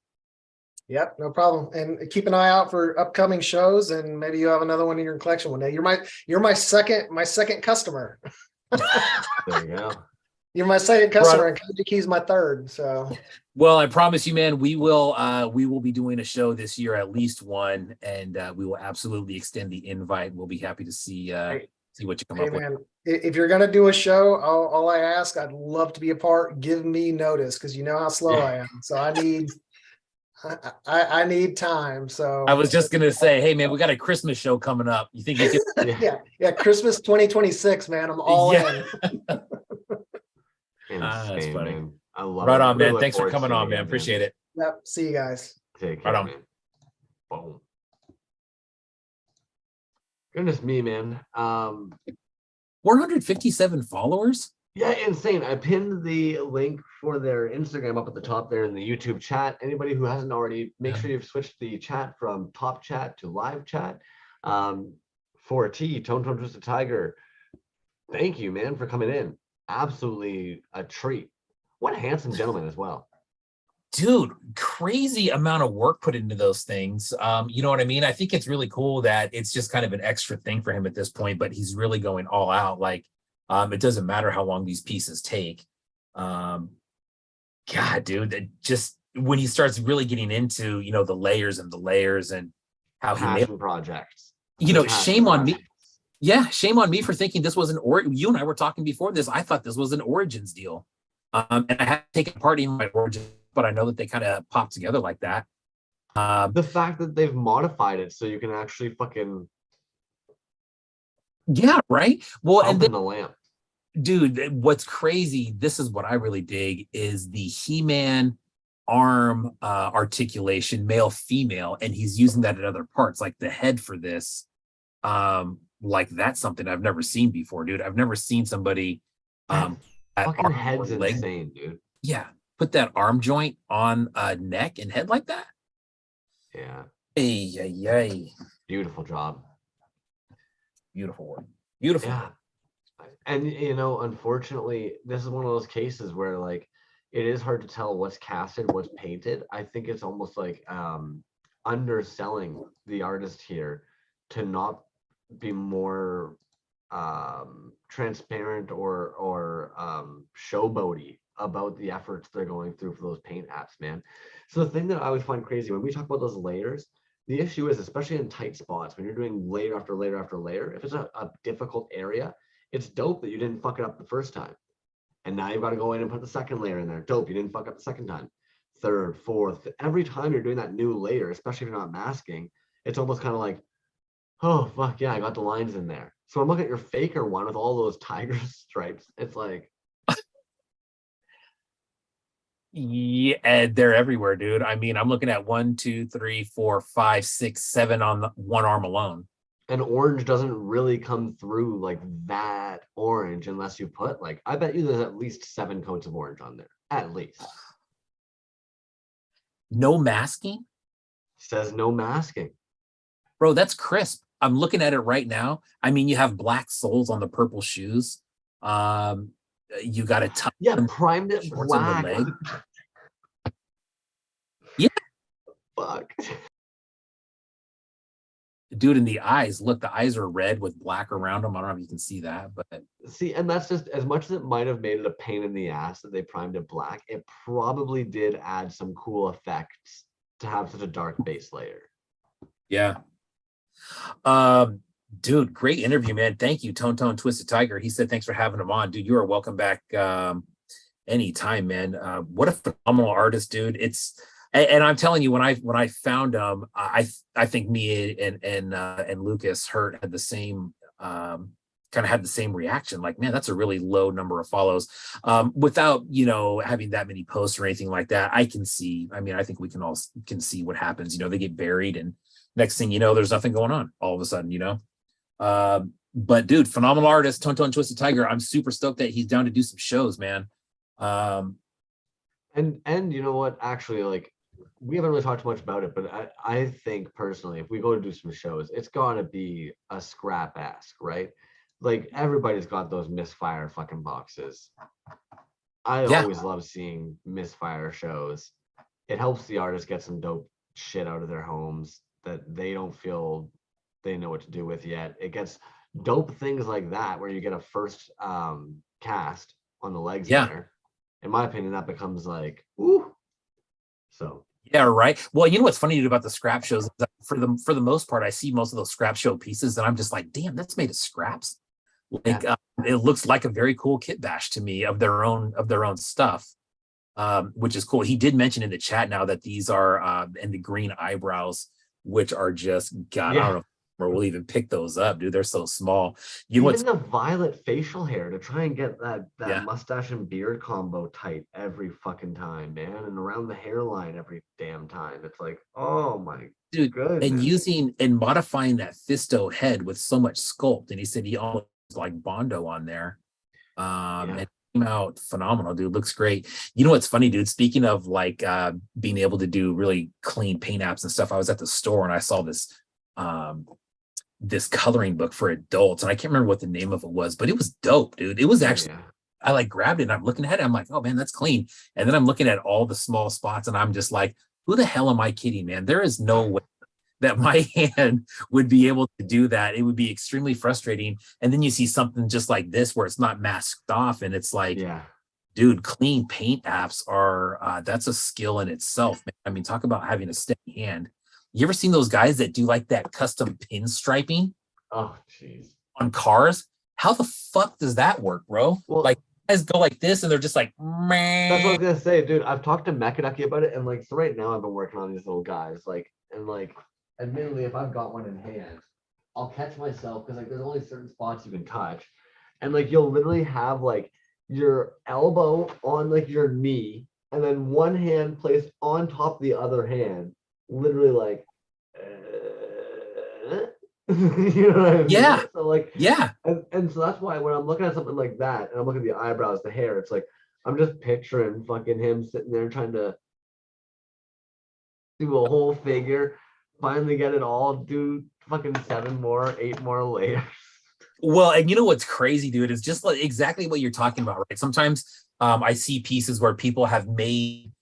Yep, no problem. And keep an eye out for upcoming shows, and maybe you have another one in your collection one day. You're my second customer. There you go. You're my second customer, and Koji Key's my third. So, well, I promise you, man, we will be doing a show this year, at least one, and we will absolutely extend the invite. We'll be happy to see what you come up man, with. If you're gonna do a show, all I ask, I'd love to be a part. Give me notice, because you know how slow I am. So I need time. So I was just gonna say, hey man, we got a Christmas show coming up. You think you could? yeah, Christmas 2026, man. I'm all in. That's funny. Man. I love right it. on, man. Thanks for coming on, man. Appreciate it. Yep. See you guys. Take care, man. Boom. Goodness me, man. 457 followers. Yeah, insane. I pinned the link for their Instagram up at the top there in the YouTube chat. Anybody who hasn't already, make sure you've switched the chat from top chat to live chat. 4T, Tone Twisted Tiger. Thank you, man, for coming in. Absolutely a treat. What a handsome gentleman as well. Dude, crazy amount of work put into those things. You know what I mean? I think it's really cool that it's just kind of an extra thing for him at this point, but he's really going all out. Like, it doesn't matter how long these pieces take. God, dude, just when he starts really getting into, you know, the layers and how he made projects. You know, shame on me. Yeah, shame on me for thinking this was you and I were talking before this. I thought this was an Origins deal. And I had taken part in my Origins, but I know that they kind of pop together like that. The fact that they've modified it so you can actually fucking right. Well, and then the lamp. Dude, what's crazy, this is what I really dig, is the He-Man arm articulation, male female, and he's using that in other parts, like the head for this. Like that's something I've never seen before, dude. I've never seen somebody fucking head's insane, dude. Yeah, put that arm joint on neck and head like that. Yeah. Hey. Beautiful job. Beautiful work. Beautiful. Yeah. And you know, unfortunately, this is one of those cases where like it is hard to tell what's casted, what's painted. I think it's almost like underselling the artist here to not be more transparent or showboaty about the efforts they're going through for those paint apps, man. So the thing that I always find crazy when we talk about those layers, the issue is, especially in tight spots, when you're doing layer after layer after layer, if it's a difficult area, it's dope that you didn't fuck it up the first time. And now you've got to go in and put the second layer in there. Dope, you didn't fuck up the second time. Third, fourth, every time you're doing that new layer, especially if you're not masking, it's almost kind of like, oh, fuck yeah, I got the lines in there. So I'm looking at your faker one with all those tiger stripes. It's like, yeah, they're everywhere, dude. I mean, I'm looking at 1, 2, 3, 4, 5, 6, 7 on the one arm alone. And orange doesn't really come through like that orange unless you put like, I bet you there's at least 7 coats of orange on there, at least. No masking? Says no masking. Bro, that's crisp. I'm looking at it right now. I mean, you have black soles on the purple shoes. You got a ton. Yeah, primed it black. Yeah. Fuck. Dude, in the eyes, look, the eyes are red with black around them. I don't know if you can see that, but see, and that's just as much as it might have made it a pain in the ass that they primed it black, it probably did add some cool effects to have such a dark base layer. Yeah. Dude, great interview, man. Thank you, Tone Tone Twisted Tiger. He said thanks for having him on, dude. You are welcome back anytime, man. What a phenomenal artist, dude. And I'm telling you, when I found him, I think me and Lucas Hurt had the same kind of had the same reaction. Like, man, that's a really low number of follows. Without having that many posts or anything like that, I can see. I mean, I think we can see what happens. They get buried, and next thing you know, there's nothing going on. All of a sudden. But dude, phenomenal artist, Tonto and Twisted Tiger. I'm super stoked that he's down to do some shows, man. And you know what? Actually, like, we haven't really talked too much about it, but I think personally, if we go to do some shows, it's gonna be a scrap-esque, right? Like, everybody's got those misfire fucking boxes. I always love seeing misfire shows. It helps the artist get some dope shit out of their homes that they don't feel they know what to do with yet. It gets dope things like that where you get a first cast on the legs there. In my opinion, that becomes like, ooh. So yeah, right. Well, you know what's funny about the scrap shows is that for the most part, I see most of those scrap show pieces, and I'm just like, damn, that's made of scraps. Like it looks like a very cool kit bash to me of their own stuff, which is cool. He did mention in the chat now that these are and the green eyebrows, which are just I don't know or we'll even pick those up, dude. They're so small. Even the violet facial hair to try and get that mustache and beard combo tight every fucking time, man, and around the hairline every damn time. It's like, oh my dude, goodness. and using and modifying that Fisto head with so much sculpt, and he said he almost like Bondo on there. It came out phenomenal, dude. Looks great. You know what's funny, dude? Speaking of like being able to do really clean paint apps and stuff, I was at the store and I saw this coloring book for adults, and I can't remember what the name of it was, but it was dope, dude. It was actually I like grabbed it and I'm looking at it, I'm like, oh man, that's clean. And then I'm looking at all the small spots and I'm just like, who the hell am I kidding, man? There is no way that my hand would be able to do that. It would be extremely frustrating. And then you see something just like this where it's not masked off and it's like, dude, clean paint apps are that's a skill in itself, man. I mean, talk about having a steady hand. You ever seen those guys that do like that custom pinstriping? Oh, jeez. On cars? How the fuck does that work, bro? Well, like, guys go like this and they're just like, meh. That's what I was gonna say, dude. I've talked to Mekaducky about it, and like, so right now I've been working on these little guys, like, and like, admittedly, if I've got one in hand, I'll catch myself because like there's only certain spots you can touch, and like you'll literally have like your elbow on like your knee, and then one hand placed on top of the other hand, literally like, you know what I mean? Yeah. So like, yeah. And so that's why when I'm looking at something like that, and I'm looking at the eyebrows, the hair, it's like I'm just picturing fucking him sitting there trying to do a whole figure, finally get it all, do fucking 8 more layers. Well, and you know what's crazy, dude, is just like exactly what you're talking about, right? Sometimes I see pieces where people have made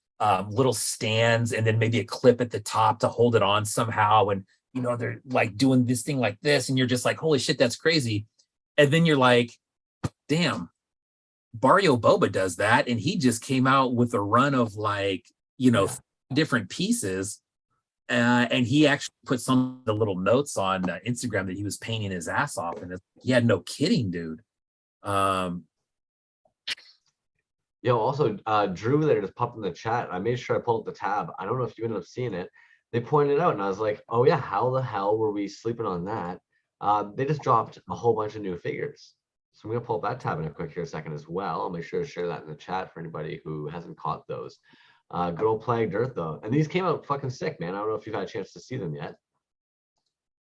little stands and then maybe a clip at the top to hold it on somehow, and they're like doing this thing like this, and you're just like, holy shit, that's crazy. And then you're like, damn, Barrio Boba does that, and he just came out with a run of like different pieces, and he actually put some of the little notes on Instagram that he was painting his ass off, and he had no kidding, dude. Also, Drew there just popped in the chat. I made sure I pulled up the tab. I don't know if you ended up seeing it. They pointed it out, and I was like, oh yeah, how the hell were we sleeping on that? They just dropped a whole bunch of new figures. So I'm gonna pull up that tab in a quick here second as well. I'll make sure to share that in the chat for anybody who hasn't caught those. Good old Plagued Earth though. And these came out fucking sick, man. I don't know if you've had a chance to see them yet.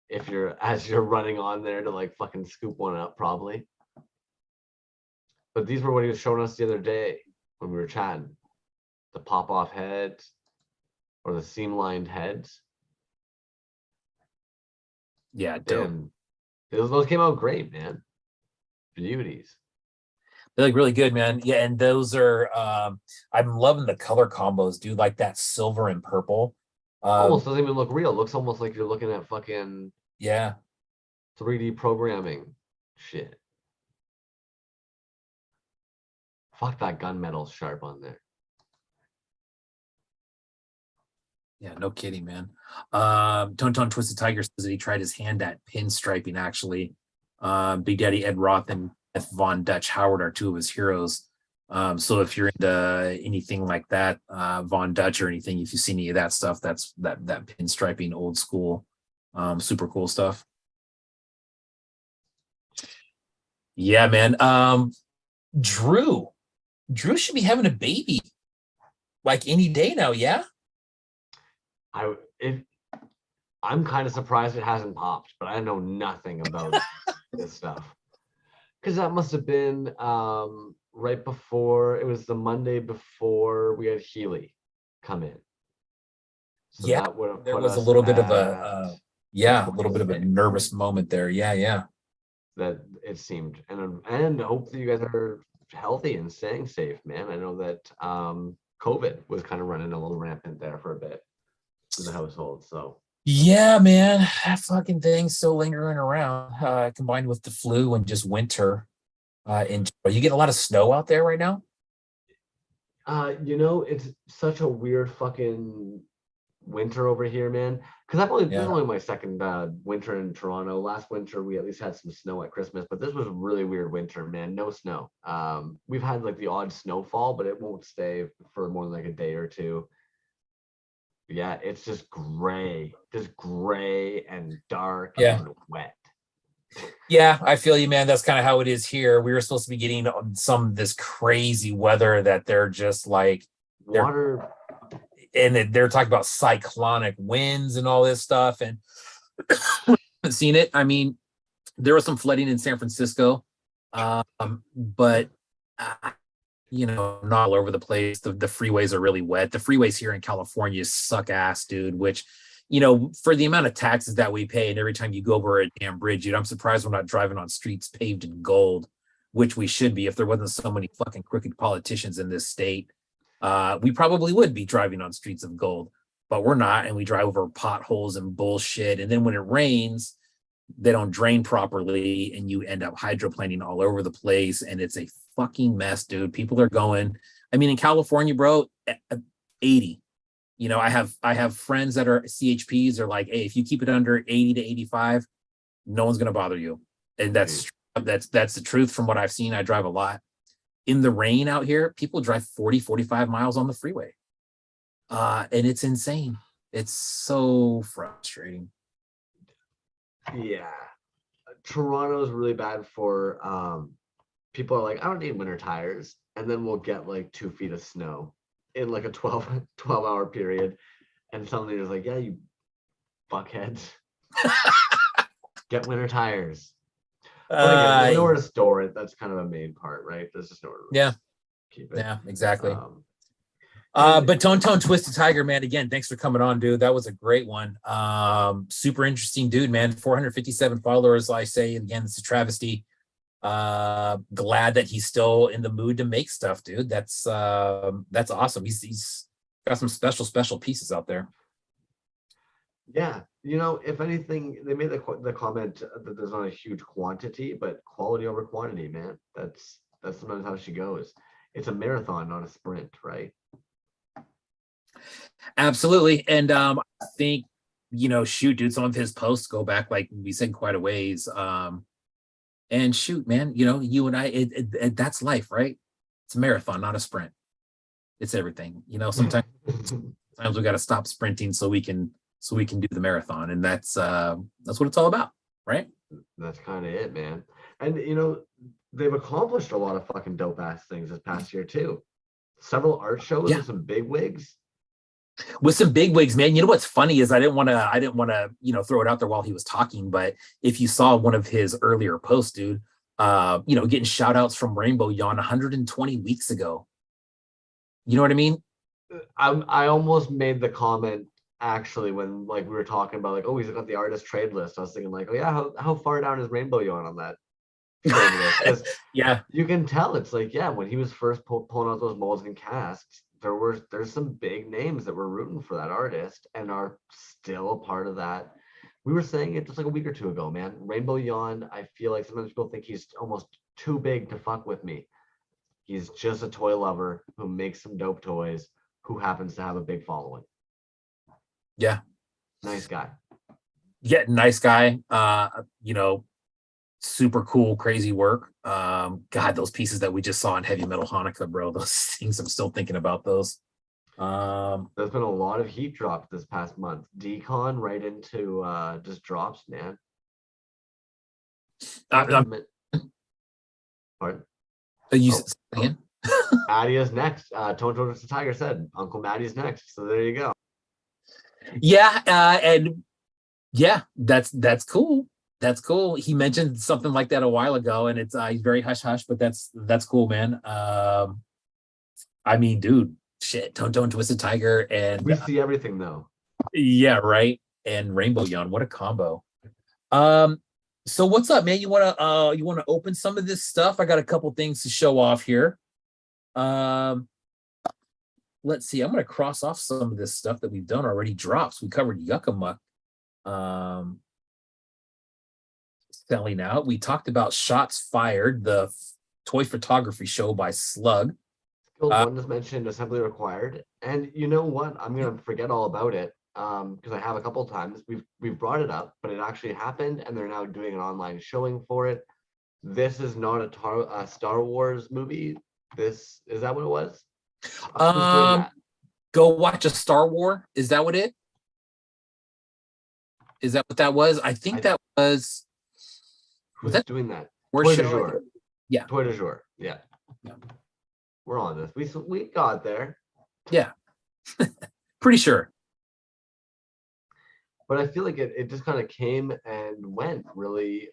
If as you're running on there to like fucking scoop one up, probably. But these were what he was showing us the other day when we were chatting. The pop-off heads or the seam-lined heads. Yeah, dope. And those came out great, man. Beauties. They look really good, man. Yeah, and those are I'm loving the color combos, dude. Like that silver and purple. Almost doesn't even look real. It looks almost like you're looking at fucking 3D programming shit. Fuck, that gunmetal's sharp on there. Yeah, no kidding, man. Tone Twisted Tiger says that he tried his hand at pinstriping, actually. Big Daddy Ed Roth and F. Von Dutch Howard are two of his heroes. So if you're into anything like that, Von Dutch or anything, if you see any of that stuff, that's that pinstriping old school, super cool stuff. Yeah, man. Drew should be having a baby like any day now. Yeah. I'm kind of surprised it hasn't popped, but I know nothing about this stuff. Because that must have been right before, it was the Monday before we had Healy come in. So yeah, that would have there put was a us little bit of at a a little bit of a nervous moment there. Yeah. that it seemed. And hopefully you guys are healthy and staying safe, man. I know that COVID was kind of running a little rampant there for a bit in the household. So Yeah, man, that fucking thing's still lingering around, combined with the flu and just winter. Are you getting a lot of snow out there right now? it's such a weird fucking winter over here, man. Because this is only my second winter in Toronto. Last winter we at least had some snow at Christmas, but this was a really weird winter, man. No snow. We've had like the odd snowfall, but it won't stay for more than like a day or two. Yeah, it's just gray and dark and wet. Yeah, I feel you, man. That's kind of how it is here. We were supposed to be getting some of this crazy weather that they're just like Water. And they're talking about cyclonic winds and all this stuff. And haven't seen it. I mean, there was some flooding in San Francisco, but not all over the place. The freeways are really wet. The freeways here in California suck ass, dude, which, for the amount of taxes that we pay and every time you go over a damn bridge, dude, I'm surprised we're not driving on streets paved in gold, which we should be if there wasn't so many fucking crooked politicians in this state. We probably would be driving on streets of gold, but we're not. And we drive over potholes and bullshit. And then when it rains, they don't drain properly and you end up hydroplaning all over the place. And it's a fucking mess, dude. People are going, in California, bro, 80. I have friends that are CHPs. They're like, hey, if you keep it under 80 to 85, no one's going to bother you. And that's the truth from what I've seen. I drive a lot. In the rain out here, people drive 40, 45 miles on the freeway. And it's insane. It's so frustrating. Yeah. Toronto's really bad for people are like, I don't need winter tires. And then we'll get like 2 feet of snow in like a 12-hour period. And suddenly there's like, yeah, you fuckheads. Get winter tires. There's nowhere to store it. That's kind of a main part, right? There's just nowhere to keep it. Yeah, exactly. But Tone Twisted Tiger, man, again, thanks for coming on, dude. That was a great one. Super interesting dude, man. 457 followers. I say again, it's a travesty. Glad that he's still in the mood to make stuff, dude. That's awesome. He's got some special pieces out there. Yeah, if anything, they made the comment that there's not a huge quantity, but quality over quantity, man. That's sometimes how she goes. It's a marathon, not a sprint, right? Absolutely. And I think, shoot, dude, some of his posts go back, like we said, quite a ways. And shoot, man, you and I, that's life, right? It's a marathon, not a sprint. It's everything. Sometimes we got to stop sprinting so we can do the marathon. And that's what it's all about, right? That's kind of it, man. And they've accomplished a lot of fucking dope ass things this past year too. Several art shows with some big wigs. With some big wigs, man. You know what's funny is I didn't want to throw it out there while he was talking, but if you saw one of his earlier posts, dude, getting shout outs from Rainbow Yawn 120 weeks ago. You know what I mean? I almost made the comment actually when like we were talking about like, oh, he's got the artist trade list. I was thinking like, oh yeah, how far down is Rainbow Yawn on that trade list? Yeah, you can tell it's like, yeah, when he was first pulling out those molds and casts, there's some big names that were rooting for that artist and are still a part of that. We were saying it just like a week or two ago, man. Rainbow Yawn, I feel like sometimes people think he's almost too big to fuck with me. He's just a toy lover who makes some dope toys, who happens to have a big following. Yeah. Nice guy. Yeah, nice guy. You know, super cool, crazy work. God, those pieces that we just saw in Heavy Metal Hanukkah, bro. Those things, I'm still thinking about those. There's been a lot of heat drops this past month. Decon right into just drops, man. I'm, Pardon? you Oh, again? Maddie is next. Tone Towards the Tiger said Uncle Maddie's next. So there you go. Yeah, and yeah, that's cool. That's cool. He mentioned something like that a while ago, and it's he's very hush hush, but that's cool, man. I mean, dude, shit, Tone Twisted Tiger, and We see everything though. yeah, right. And Rainbow Yawn, what a combo. So what's up, man? You wanna open some of this stuff? I got a couple things to show off here. Let's see. I'm gonna cross off some of this stuff that we've done already. Drops. We covered Yucca selling out. We talked about Shots Fired, the toy photography show by Slug. Skilled One just mentioned assembly required, and you know what? I'm gonna forget all about it because I have a couple times. We've brought it up, but it actually happened, and they're now doing an online showing for it. This is not a Star Wars movie. Is that what it was? Who's doing that? Go watch a Star Wars. Is that what it? Is that what that was? I think that was. Who's that doing that? Toy Toy du jour. Yeah. Toy du jour. Yeah. We're on this. We got there. Yeah. Pretty sure. But I feel like it just kind of came and went really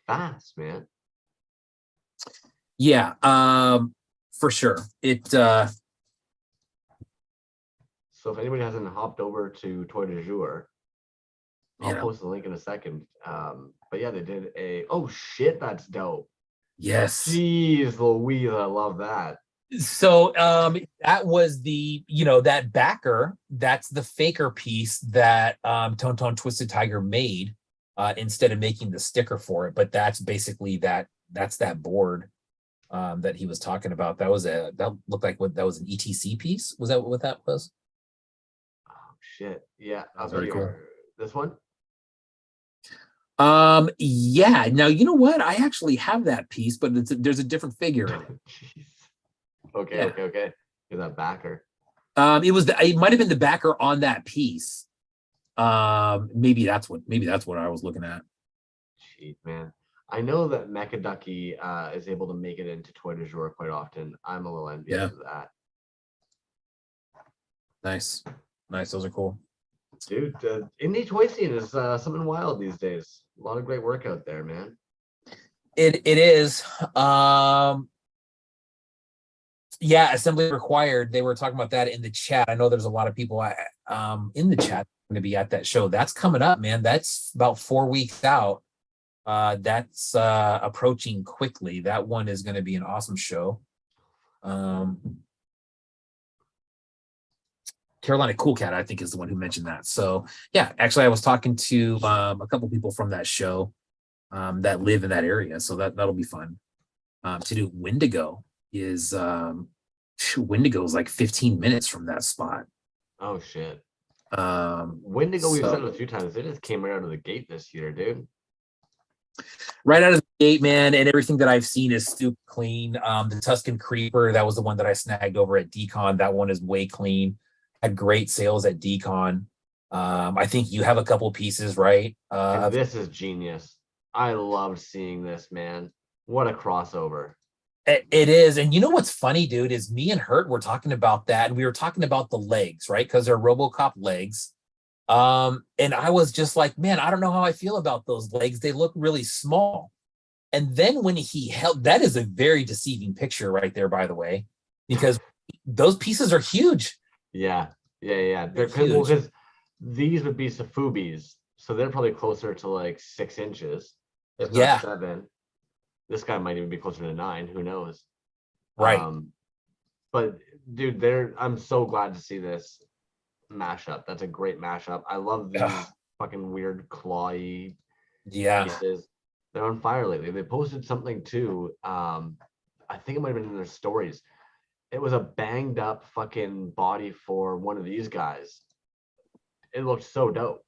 fast, man. Yeah, for sure. So if anybody hasn't hopped over to Toy du jour, I'll post the link in a second. But yeah, they did oh shit, that's dope. Yes. Jeez Louise, I love that. So that was that backer, that's the faker piece that Tone Twisted Tiger made instead of making the sticker for it. But that's basically that's that board that he was talking about. That looked like that was an ETC piece. Was that what that was? Oh shit. Yeah. That's very cool. This one? Yeah. Now you know what? I actually have that piece, but there's a different figure in it. Jeez. Okay, Yeah. okay. You're that backer. It might have been the backer on that piece. Maybe that's what I was looking at. Jeez, man. I know that Mecha Ducky is able to make it into Toy du jour quite often. I'm a little envious of that. Nice. Those are cool. Dude, indie toy scene is something wild these days. A lot of great work out there, man. It is. Yeah, assembly required. They were talking about that in the chat. I know there's a lot of people in the chat going to be at that show. That's coming up, man. That's about 4 weeks out. That's approaching quickly. That one is going to be an awesome show. Carolina Cool Cat, I think, is the one who mentioned that. So yeah, actually, I was talking to a couple people from that show that live in that area. So that'll be fun. To do Wendigo is like 15 minutes from that spot. Oh shit. Wendigo, we've said it a few times. They just came right out of the gate this year, dude. Right out of the gate, man, and everything that I've seen is super clean. The Tuscan Creeper, that was the one that I snagged over at Decon. That one is way clean. Had great sales at Decon. I think you have a couple pieces, right? And this is genius. I love seeing this, man. What a crossover. It is. And you know what's funny, dude, is me and Hurt were talking about that, and we were talking about the legs, right? Because they're RoboCop legs. And I was just like, man, I don't know how I feel about those legs. They look really small. And then when he held, that is a very deceiving picture right there, by the way, because those pieces are huge. Yeah. They're because these would be Safubis, so they're probably closer to like 6 inches, if not 7. This guy might even be closer to 9. Who knows? Right. But dude, I'm so glad to see this mashup. That's a great mashup. I love these fucking weird clawy pieces. They're on fire lately. They posted something too. I think it might have been in their stories. It was a banged up fucking body for one of these guys. it looked so dope.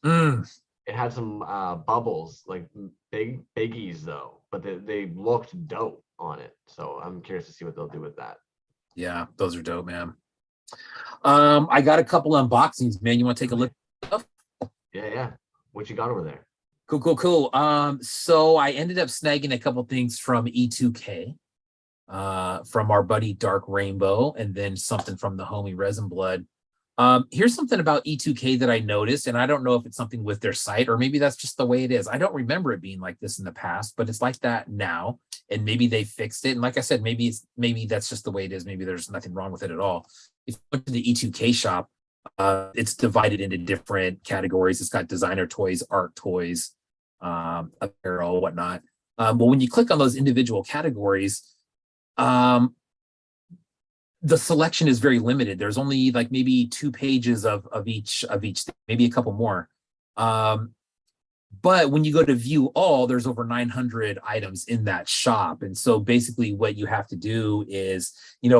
Mm. It had some bubbles, like biggies though, but they looked dope on it. So I'm curious to see what they'll do with that. Yeah, those are dope, man. I got a couple unboxings, man. You want to take a look? Yeah. What you got over there? Cool. So I ended up snagging a couple things from E2K, from our buddy Dark Rainbow, and then something from the homie Resin Blood. Here's something about E2K that I noticed, and I don't know if it's something with their site or maybe that's just the way it is. I don't remember it being like this in the past, but it's like that now, and maybe they fixed it. And like I said, maybe that's just the way it is. Maybe there's nothing wrong with it at all. If you look at the E2K shop, it's divided into different categories. It's got designer toys, art toys, apparel, whatnot. But when you click on those individual categories, the selection is very limited. There's only like maybe 2 pages of each thing, maybe a couple more. But when you go to view all, there's over 900 items in that shop. And so basically what you have to do is,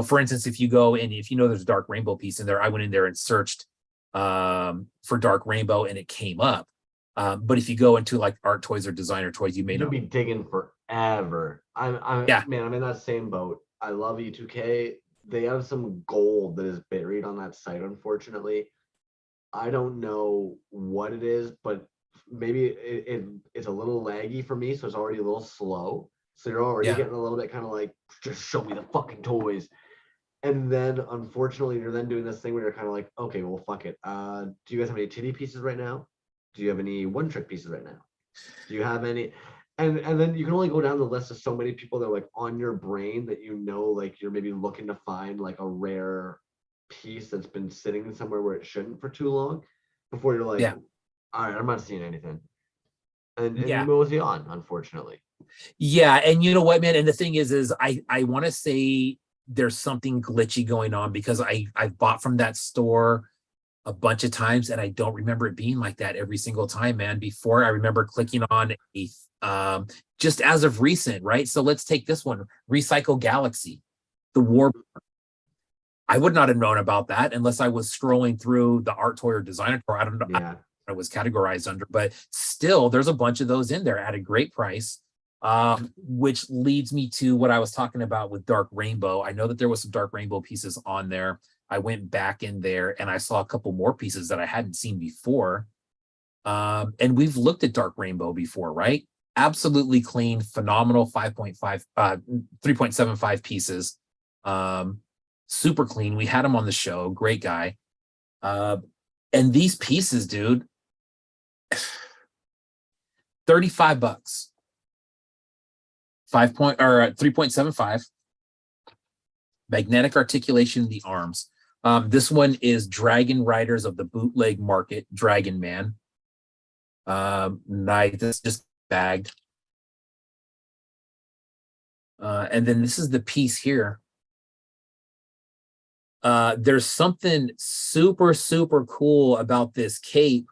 for instance, if you go and if there's a Dark Rainbow piece in there, I went in there and searched for Dark Rainbow and it came up. But if you go into like art toys or designer toys, you may You'll not be digging forever. Yeah. Man, I'm in that same boat. I love E2K. They have some gold that is buried on that site, unfortunately. I don't know what it is, but maybe it's a little laggy for me, so it's already a little slow. So you're already getting a little bit kind of like, just show me the fucking toys. And then unfortunately, you're then doing this thing where you're kind of like, okay, well, fuck it. Do you guys have any titty pieces right now? Do you have any one-trick pieces right now? Do you have any? And then you can only go down the list of so many people that are like on your brain that like you're maybe looking to find like a rare piece that's been sitting somewhere where it shouldn't for too long before you're like, all right, I'm not seeing anything. And you mosey on, unfortunately. Yeah, and you know what, man? And the thing is I want to say there's something glitchy going on because I've bought from that store a bunch of times and I don't remember it being like that every single time, man. Before I remember clicking on a just as of recent, right? So let's take this one, Recycle Galaxy, the War. I would not have known about that unless I was scrolling through the art toy or designer toy. I don't know what it was categorized under, but still there's a bunch of those in there at a great price. Which leads me to what I was talking about with Dark Rainbow. I know that there was some Dark Rainbow pieces on there. I went back in there and I saw a couple more pieces that I hadn't seen before. And we've looked at Dark Rainbow before, right? Absolutely clean, phenomenal 3.75 pieces. Super clean. We had him on the show. Great guy. And these pieces, dude, $35. 3.75. Magnetic articulation in the arms. This one is Dragon Riders of the Bootleg Market, Dragon Man. Nice. This is just bagged. And then this is the piece here. There's something super, super cool about this cape.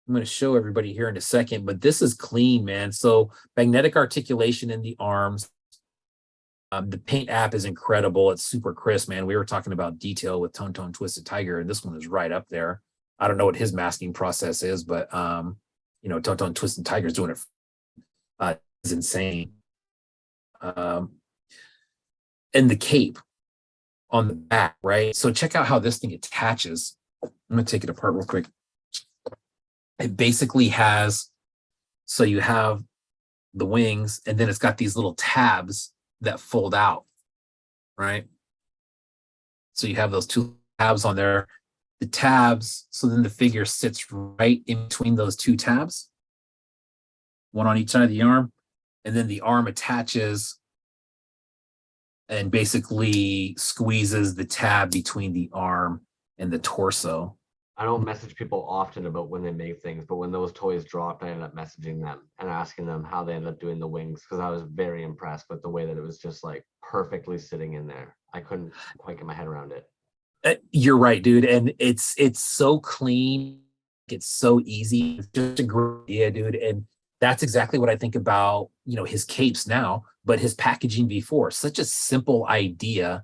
I'm going to show everybody here in a second, but this is clean, man. So magnetic articulation in the arms. The paint app is incredible. It's super crisp, man. We were talking about detail with Tone Twisted Tiger, and this one is right up there. I don't know what his masking process is, but Tone Twisted Tiger is doing it. It's insane. And the cape on the back, right? So check out how this thing attaches. I'm gonna take it apart real quick. It basically has, so you have the wings, and then it's got these little tabs that fold out, right? So you have those 2 tabs on there. The tabs, so then the figure sits right in between those 2 tabs, one on each side of the arm, and then the arm attaches and basically squeezes the tab between the arm and the torso. I don't message people often about when they make things, but when those toys dropped, I ended up messaging them and asking them how they ended up doing the wings, because I was very impressed with the way that it was just like perfectly sitting in there. I couldn't quite get my head around it. You're right, dude. And it's so clean. It's so easy. It's just a great idea, dude. And that's exactly what I think about, his capes now, but his packaging before. Such a simple idea.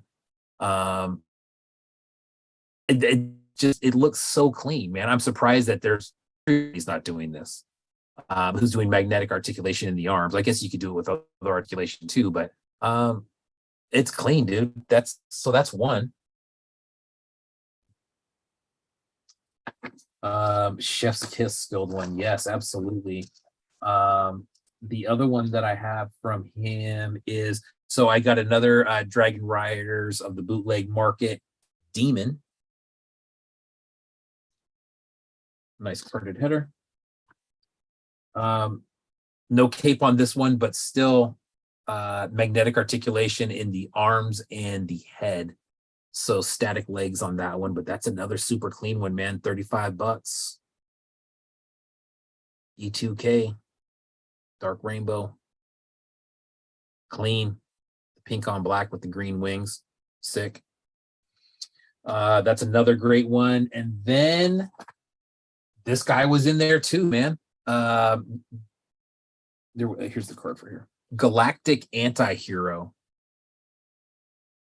it looks so clean, man. I'm surprised that he's not doing this. Who's doing magnetic articulation in the arms? I guess you could do it with other articulation too, but it's clean, dude. That's one. Chef's Kiss skilled one. Yes, absolutely. The other one that I have from him is, so I got another Dragon Riders of the Bootleg Market Demon. Nice carded header. No cape on this one, but still magnetic articulation in the arms and the head. So static legs on that one, but that's another super clean one, man. $35. E2K, dark rainbow, clean, pink on black with the green wings, sick. That's another great one. And then this guy was in there too, man. Here's the card for here. Galactic Anti-Hero.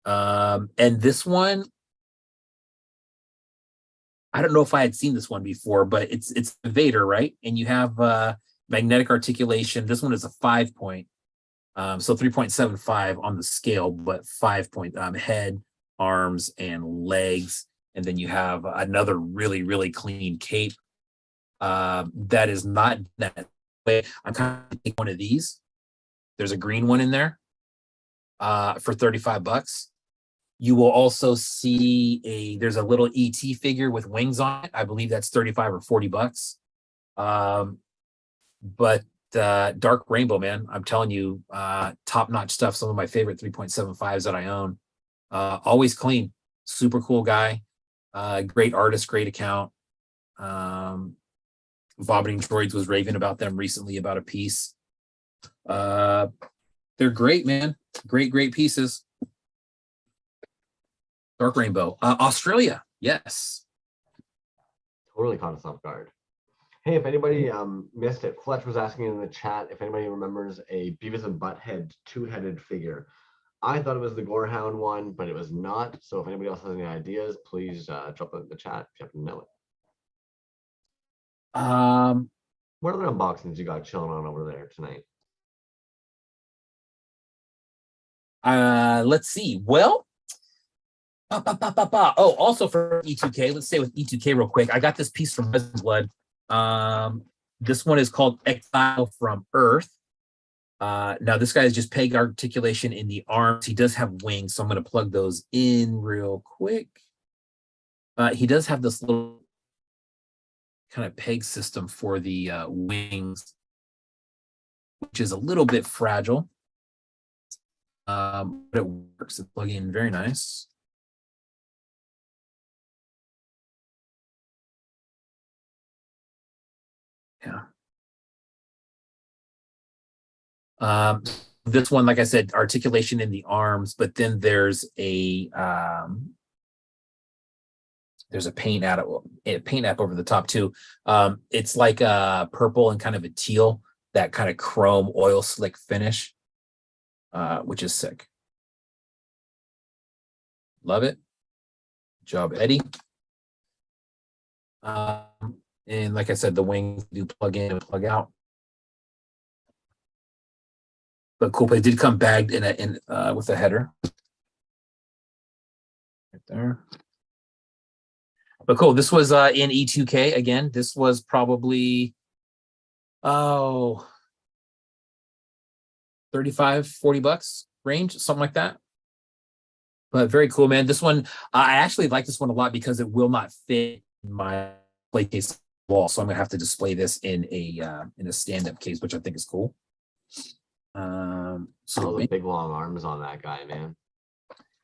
And this one, I don't know if I had seen this one before, but it's Vader, right? And you have magnetic articulation. This one is a 5-point, so 3.75 on the scale, but 5-point head, arms, and legs. And then you have another really, really clean cape. That is not that way. I'm kind of taking one of these. There's a green one in there for $35. You will also see there's a little ET figure with wings on it. I believe that's $35 or $40. But dark rainbow, man, I'm telling you, top-notch stuff. Some of my favorite 3.75s that I own. Always clean, super cool guy, great artist, great account. Vomiting Droids was raving about them recently about a piece. They're great, man. Great pieces. Dark rainbow. Australia, yes. Totally caught us off guard. Hey, if anybody missed it, Fletch was asking in the chat if anybody remembers a Beavis and Butthead two-headed figure. I thought it was the Gorehound one, but it was not. So if anybody else has any ideas, please drop it in the chat if you happen to know it. What other unboxings you got chilling on over there tonight? Let's see. Well, oh, also for E2K, let's stay with E2K real quick. I got this piece from Resin Blood. This one is called Exile from Earth. Now this guy is just peg articulation in the arms. He does have wings, so I'm going to plug those in real quick. He does have this little kind of peg system for the wings, which is a little bit fragile. But it works. It's plugging in very nice. Yeah. This one, like I said, articulation in the arms, but then there's a paint app over the top too. It's like a purple and kind of a teal, that kind of chrome oil slick finish, which is sick. Love it. Good job, Eddie. And like I said, the wings do plug in and plug out. But cool, but it did come bagged with a header. Right there. But cool, this was in E2K again. This was probably 35, $40 range, something like that. But very cool, man. This one, I actually like this one a lot because it will not fit in my play case wall. So I'm gonna have to display this in a stand-up case, which I think is cool. So the big long arms on that guy, man.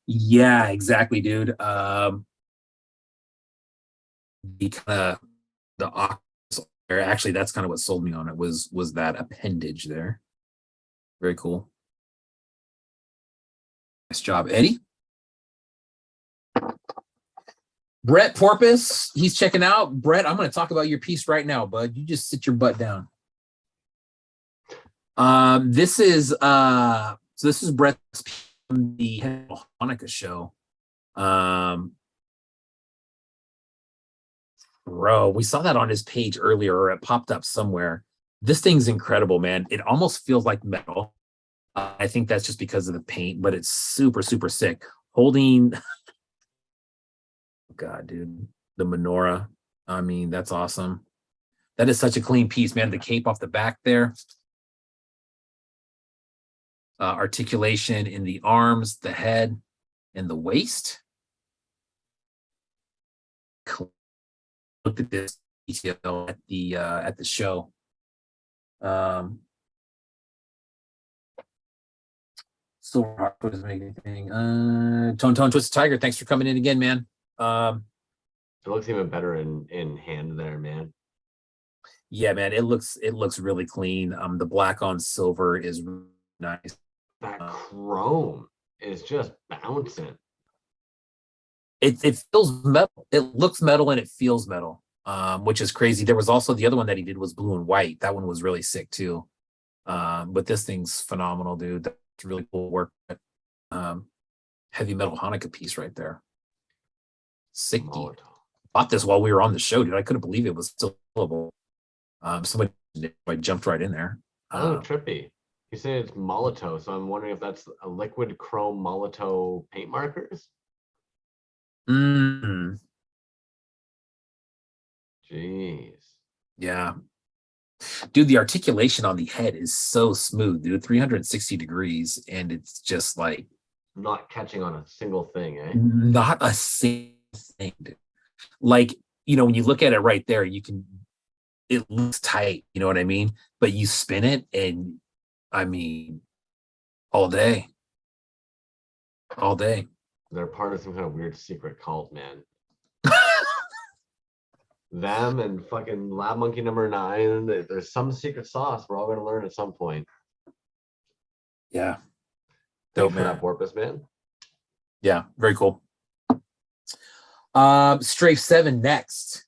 Yeah, exactly, dude. The actually, that's kind of what sold me on it was that appendage there. Very cool. Nice job, Eddie. Brett Porpoise, he's checking out. Brett, I'm going to talk about your piece right now, bud. You just sit your butt down. This is Brett's piece from the Hanukkah show. Bro, we saw that on his page earlier, or it popped up somewhere. This thing's incredible, man. It almost feels like metal. I think that's just because of the paint, but it's super, super sick. Holding, God, dude, the menorah. I mean, that's awesome. That is such a clean piece, man. The cape off the back there. Articulation in the arms, the head, and the waist. Look at this detail at the show. Silver Hawk was making anything. Tone Twisted Tiger, thanks for coming in again, man. It looks even better in hand there, man. Yeah, man, it looks really clean. The black on silver is really nice. That chrome is just bouncing. It feels metal. It looks metal and it feels metal, which is crazy. There was also the other one that he did was blue and white. That one was really sick too. But this thing's phenomenal, dude. That's really cool work. Heavy metal Hanukkah piece right there. Sick. Bought this while we were on the show, dude. I couldn't believe it was still available. Somebody jumped right in there. Oh, trippy. You say it's Molotov, so I'm wondering if that's a liquid chrome Molotov paint markers. Jeez. Yeah. Dude, the articulation on the head is so smooth, dude. 360 degrees, and it's just like not catching on a single thing, eh? Not a single thing, dude. Like, when you look at it right there, it looks tight, you know what I mean? But you spin it, and I mean, all day. They're part of some kind of weird secret cult, man. Them and fucking Lab Monkey #9. There's some secret sauce we're all going to learn at some point. Yeah. Dope, man. That porpoise, man. Yeah, very cool. Strafe 7 next.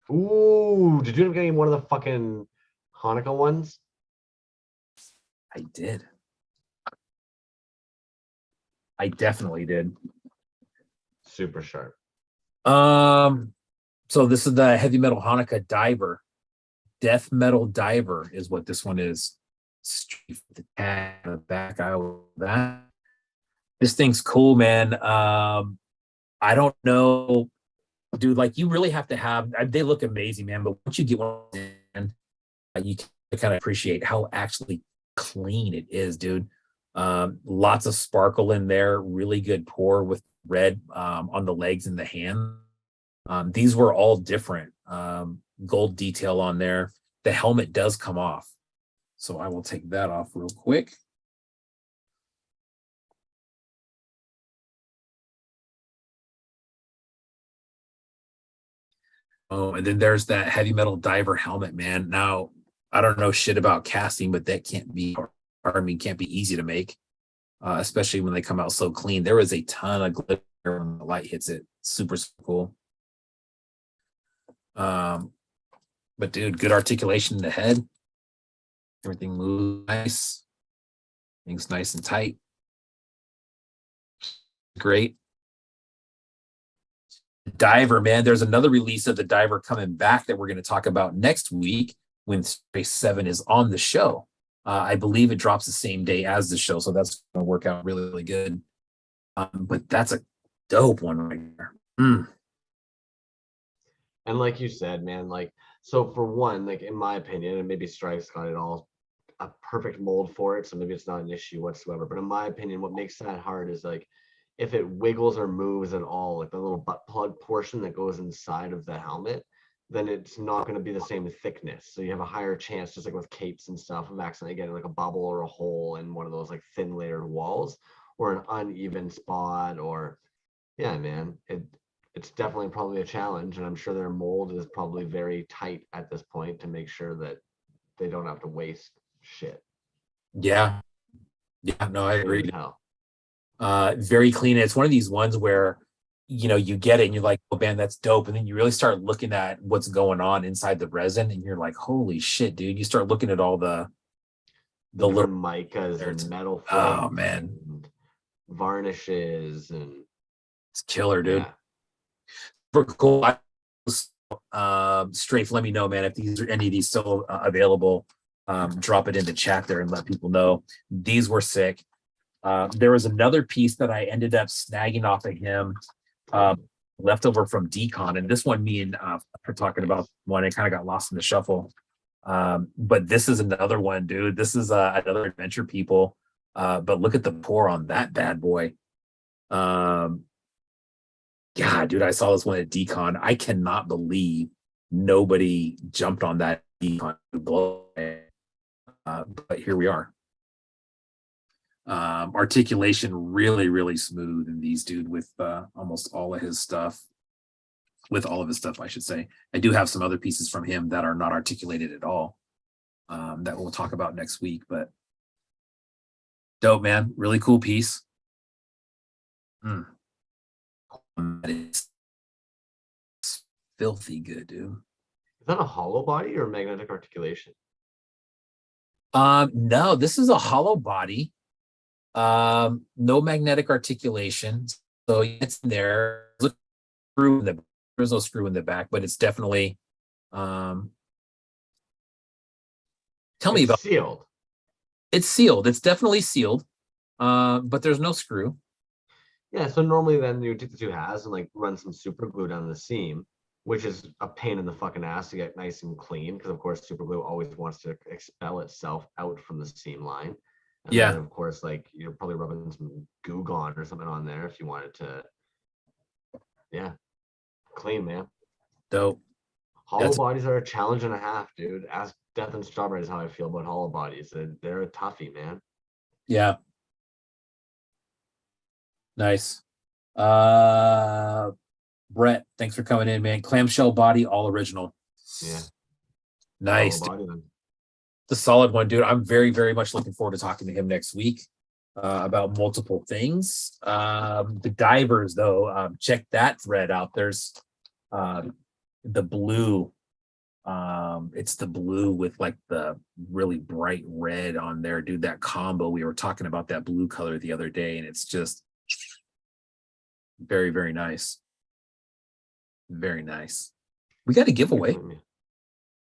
Ooh, did you end up getting one of the fucking Hanukkah ones? I did. I definitely did. Super sharp. So this is the Heavy Metal Hanukkah Diver. Death Metal Diver is what this one is. Straight the tag on the back. That. This thing's cool, man. I don't know, dude. Like, you really have to have. They look amazing, man. But once you get one in, you can kind of appreciate how actually clean it is, dude. Lots of sparkle in there. Really good pour with red on the legs and the hand. These were all different. Gold detail on there. The helmet does come off. So I will take that off real quick. Oh, and then there's that Heavy Metal Diver helmet, man. Now, I don't know shit about casting, but that can't be easy to make, especially when they come out so clean. There is a ton of glitter when the light hits it. Super, super cool. But dude, good articulation in the head. Everything moves nice. Things nice and tight. Great. Diver, man. There's another release of the Diver coming back that we're going to talk about next week when Space 7 is on the show. I believe it drops the same day as the show, so that's going to work out really, really good. But that's a dope one right there. And like you said, man, like, so for one, like, in my opinion, and maybe Strike's got it all a perfect mold for it, so maybe it's not an issue whatsoever. But in my opinion, what makes that hard is, like, if it wiggles or moves at all, like the little butt plug portion that goes inside of the helmet, then it's not going to be the same thickness. So you have a higher chance, just like with capes and stuff, of accidentally getting like a bubble or a hole in one of those like thin layered walls, or an uneven spot, or yeah, man, it's definitely probably a challenge. And I'm sure their mold is probably very tight at this point to make sure that they don't have to waste shit. Yeah. No, I agree. Very clean. It's one of these ones where, you get it and you're like, oh man, that's dope. And then you really start looking at what's going on inside the resin and you're like, holy shit, dude. You start looking at all the little micas and metal flakes, oh man, and varnishes, and it's killer, dude. Yeah. Super cool. Strafe, let me know, man, if these are any of these still available. Drop it in the chat there and let people know. These were sick. There was another piece that I ended up snagging off of him, leftover from Decon, and this one me and are talking about one. It kind of got lost in the shuffle. But this is another one, dude. This is another Adventure People. But look at the pour on that bad boy. God, dude, I saw this one at Decon. I cannot believe nobody jumped on that Decon blow. But here we are. Articulation really, really smooth in these, dude, with almost all of his stuff. With all of his stuff, I should say. I do have some other pieces from him that are not articulated at all, that we'll talk about next week. But dope, man. Really cool piece. That is filthy good, dude. Is that a hollow body or magnetic articulation? No, this is a hollow body. No magnetic articulation. So it's in there. There's no screw in the back, but it's definitely tell me about sealed. It's sealed. It's definitely sealed. But there's no screw. Yeah, so normally then you take the two halves and like run some super glue down the seam, which is a pain in the fucking ass to get nice and clean because of course super glue always wants to expel itself out from the seam line. And yeah. Then of course, like you're probably rubbing some Goo Gone or something on there if you wanted to. Yeah, clean, man. Dope. Hollow bodies are a challenge and a half, dude. Ask Death and Strawberries how I feel about hollow bodies. They're a toughie, man. Yeah. Nice. Brett, thanks for coming in, man. Clamshell body, all original. Yeah. Nice. The solid one, dude. I'm very, very much looking forward to talking to him next week about multiple things. The divers, though, check that thread out. There's the blue. It's the blue with like the really bright red on there, dude. That combo, we were talking about that blue color the other day, and it's just very, very nice. Very nice. We got a giveaway.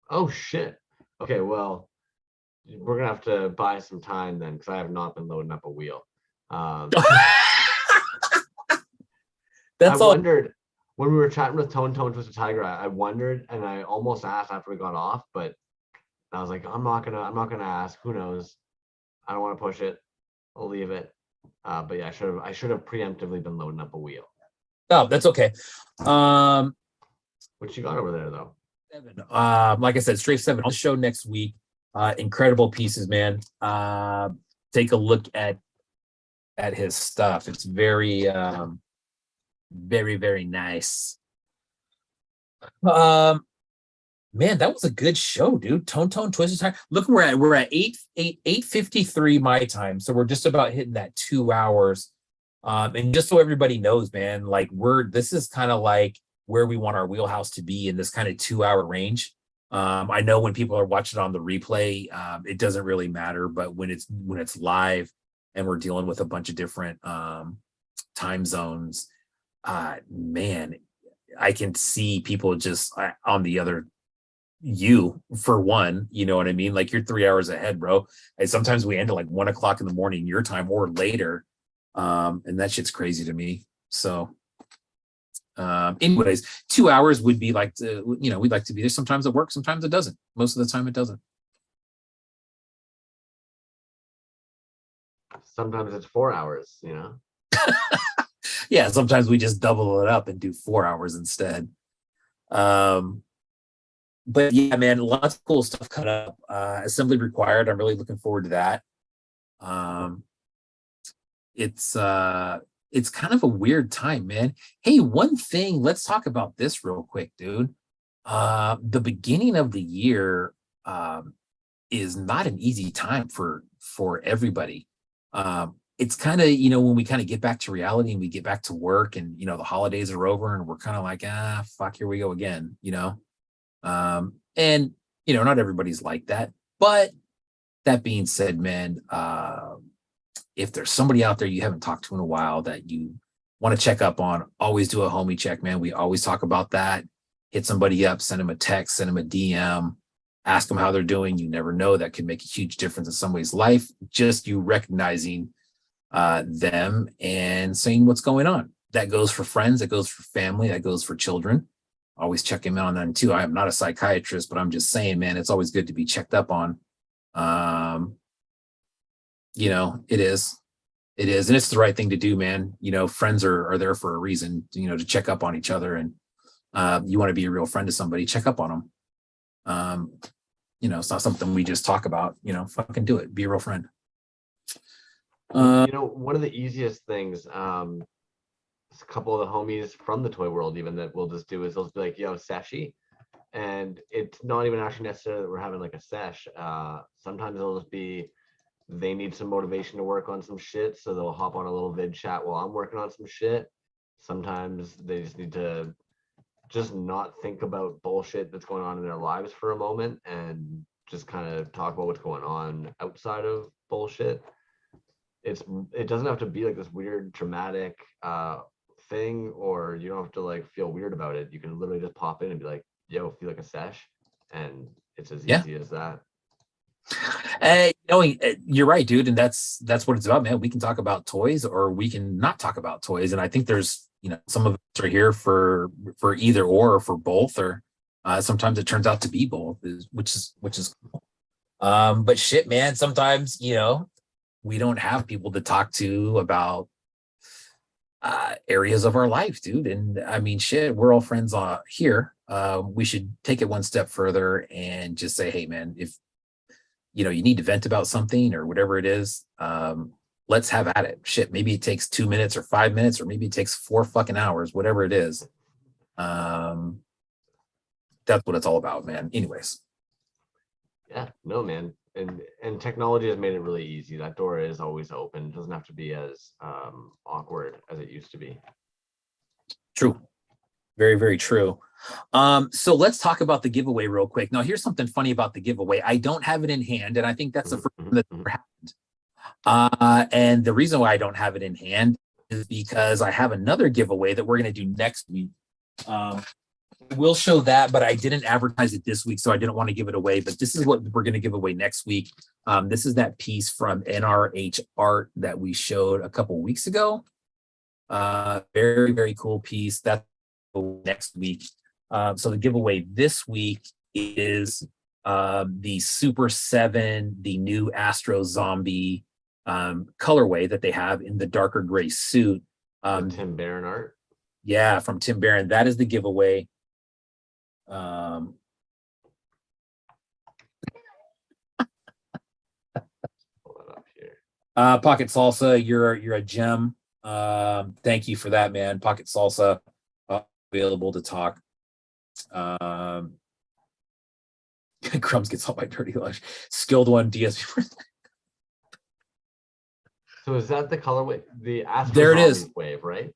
Oh shit. Okay, well, we're gonna have to buy some time then because I have not been loading up a wheel. That's I all. Wondered when we were chatting with Tone Twisted Tiger, I wondered, and I almost asked after we got off, but I was like, I'm not gonna ask. Who knows? I don't want to push it. I'll leave it. But yeah, I should have preemptively been loading up a wheel. Oh, that's okay. What you got over there though? 7. Like I said, Strafe 7 on the show next week. Incredible pieces, man. Take a look at his stuff. It's very very, very nice. Man, that was a good show, dude. Tone Twisted Tiger. Look, we're at 8:53 my time, so we're just about hitting that 2 hours. And just so everybody knows, man, like this is kind of like where we want our wheelhouse to be in this kind of 2 hour range. I know when people are watching on the replay, it doesn't really matter, but when it's live and we're dealing with a bunch of different time zones, man, I can see people just on the other, you for one, you know what I mean? Like you're 3 hours ahead, bro. And sometimes we end at like 1 o'clock in the morning your time or later. And that shit's crazy to me. So anyways, 2 hours would be like we'd like to be there. Sometimes it works, sometimes it doesn't. Most of the time it doesn't. Sometimes it's 4 hours, you know. Yeah, sometimes we just double it up and do 4 hours instead. But yeah, man, lots of cool stuff coming up. Assembly required. I'm really looking forward to that. It's kind of a weird time, man. Hey, one thing, let's talk about this real quick, dude. The beginning of the year is not an easy time for everybody. It's kind of, when we kind of get back to reality and we get back to work and, the holidays are over and we're kind of like, fuck, here we go again, and, not everybody's like that. But that being said, man, if there's somebody out there you haven't talked to in a while that you want to check up on, always do a homie check, man. We always talk about that. hit somebody up, send them a text, send them a DM, ask them how they're doing. You never know. That can make a huge difference in somebody's life. Just you recognizing them and saying what's going on. That goes for friends, that goes for family, that goes for children. Always check them on them too. I am not a psychiatrist, but I'm just saying, man, it's always good to be checked up on. You know, it is. And it's the right thing to do, man. You know, friends are there for a reason, you know, to check up on each other. And you want to be a real friend to somebody, check up on them. You know, it's not something we just talk about, you know, fucking do it. Be a real friend. You know, one of the easiest things, a couple of the homies from the toy world even that we'll just do is they'll be like, yo, seshy. And it's not even actually necessarily that we're having like a sesh. Sometimes it'll just be they need some motivation to work on some shit, so they'll hop on a little vid chat while I'm working on some shit. Sometimes they just need to just not think about bullshit that's going on in their lives for a moment and just kind of talk about what's going on outside of bullshit. It doesn't have to be like this weird dramatic thing, or you don't have to like feel weird about it. You can literally just pop in and be like, yo, feel like a sesh, and it's as easy as that. You're right, dude, and that's what it's about, man. We can talk about toys or we can not talk about toys, and I think there's, you know, some of us are here for either or for both, or sometimes it turns out to be both, which is cool. But shit, man, sometimes, you know, we don't have people to talk to about areas of our life, dude. And I mean, shit, we're all friends here. We should take it one step further and just say, hey, man, if you know you need to vent about something or whatever it is, let's have at it. Shit, maybe it takes 2 minutes or 5 minutes, or maybe it takes 4 fucking hours, whatever it is. That's what it's all about, man. Anyways. Yeah, no, man. And technology has made it really easy. That door is always open. It doesn't have to be as awkward as it used to be. True. Very, very true. So let's talk about the giveaway real quick. Now, here's something funny about the giveaway. I don't have it in hand, and I think that's the first time that ever happened. And the reason why I don't have it in hand is because I have another giveaway that we're going to do next week. We'll show that, but I didn't advertise it this week, so I didn't want to give it away. But this is what we're going to give away next week. This is that piece from NRH Art that we showed a couple weeks ago. Very, very cool piece. That's next week. So the giveaway this week is the Super 7, the new Astro Zombie colorway that they have in the darker gray suit. Tim Barron art. Yeah, from Tim Barron. That is the giveaway. Pocket Salsa, you're a gem. Thank you for that, man. Pocket Salsa, available to talk. Crumbs gets all my dirty lunch. Skilled One DSP. So is that the colorway? The Astro There it is. Wave, right?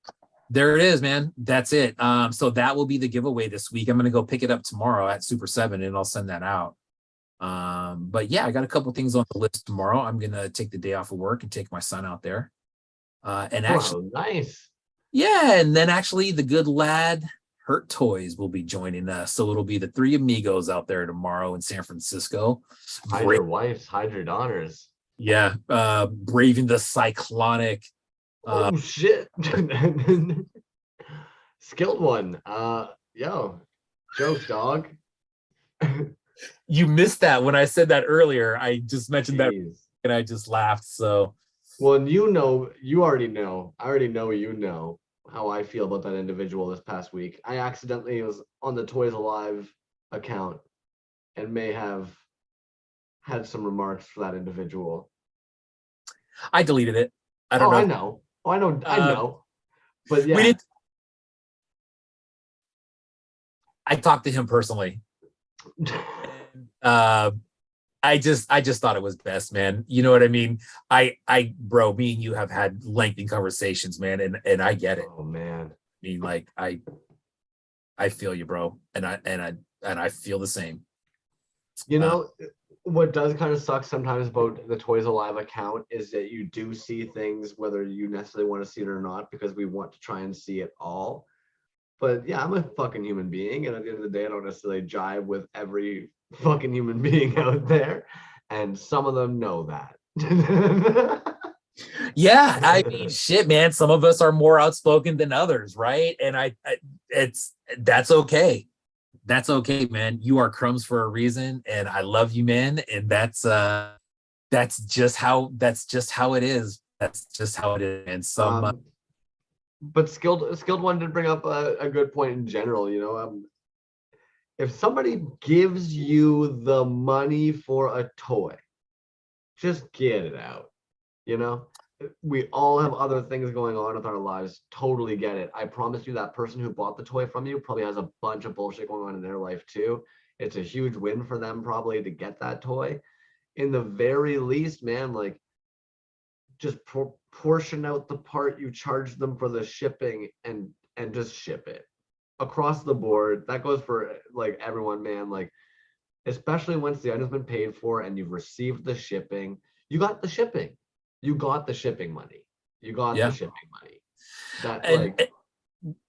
There it is, man. That's it. So that will be the giveaway this week. I'm gonna go pick it up tomorrow at Super 7 and I'll send that out. But yeah, I got a couple things on the list tomorrow. I'm gonna take the day off of work and take my son out there. And actually, nice. Yeah, and then actually the good lad Hurt Toys will be joining us. So it'll be the 3 amigos out there tomorrow in San Francisco. Hide your wives, hide your daughters. Yeah, braving the cyclonic. Oh shit. Skilled One. Yo, jokes, dog. You missed that when I said that earlier. I just mentioned that and I just laughed. So well, and you already know. I already know you know how I feel about that individual this past week. I accidentally was on the Toys Alive account and may have had some remarks for that individual. I deleted it. I don't know. I know. But yeah. I talked to him personally. I just thought it was best, man. You know what I mean? Bro, me and you have had lengthy conversations, man, and I get it. Oh man. I mean, like I feel you, bro. And I feel the same. You know, what does kind of suck sometimes about the Toys Alive account is that you do see things whether you necessarily want to see it or not, because we want to try and see it all. But yeah, I'm a fucking human being, and at the end of the day, I don't necessarily jive with every fucking human being out there, and some of them know that. Yeah, I mean, shit, man. Some of us are more outspoken than others, right? And that's okay. That's okay, man. You are crumbs for a reason, and I love you, man. And that's just how it is. That's just how it is. And But skilled one did bring up a good point in general. You know, if somebody gives you the money for a toy, just get it out. You know, we all have other things going on with our lives. Totally get it. I promise you, that person who bought the toy from you probably has a bunch of bullshit going on in their life too. It's a huge win for them probably to get that toy. In the very least, man, like, just portion out the part you charge them for the shipping, and just ship it across the board. That goes for like everyone, man. Like, especially once the item's been paid for and you've received the shipping, you got the shipping. You got the shipping money. You got Yeah. the shipping money. That and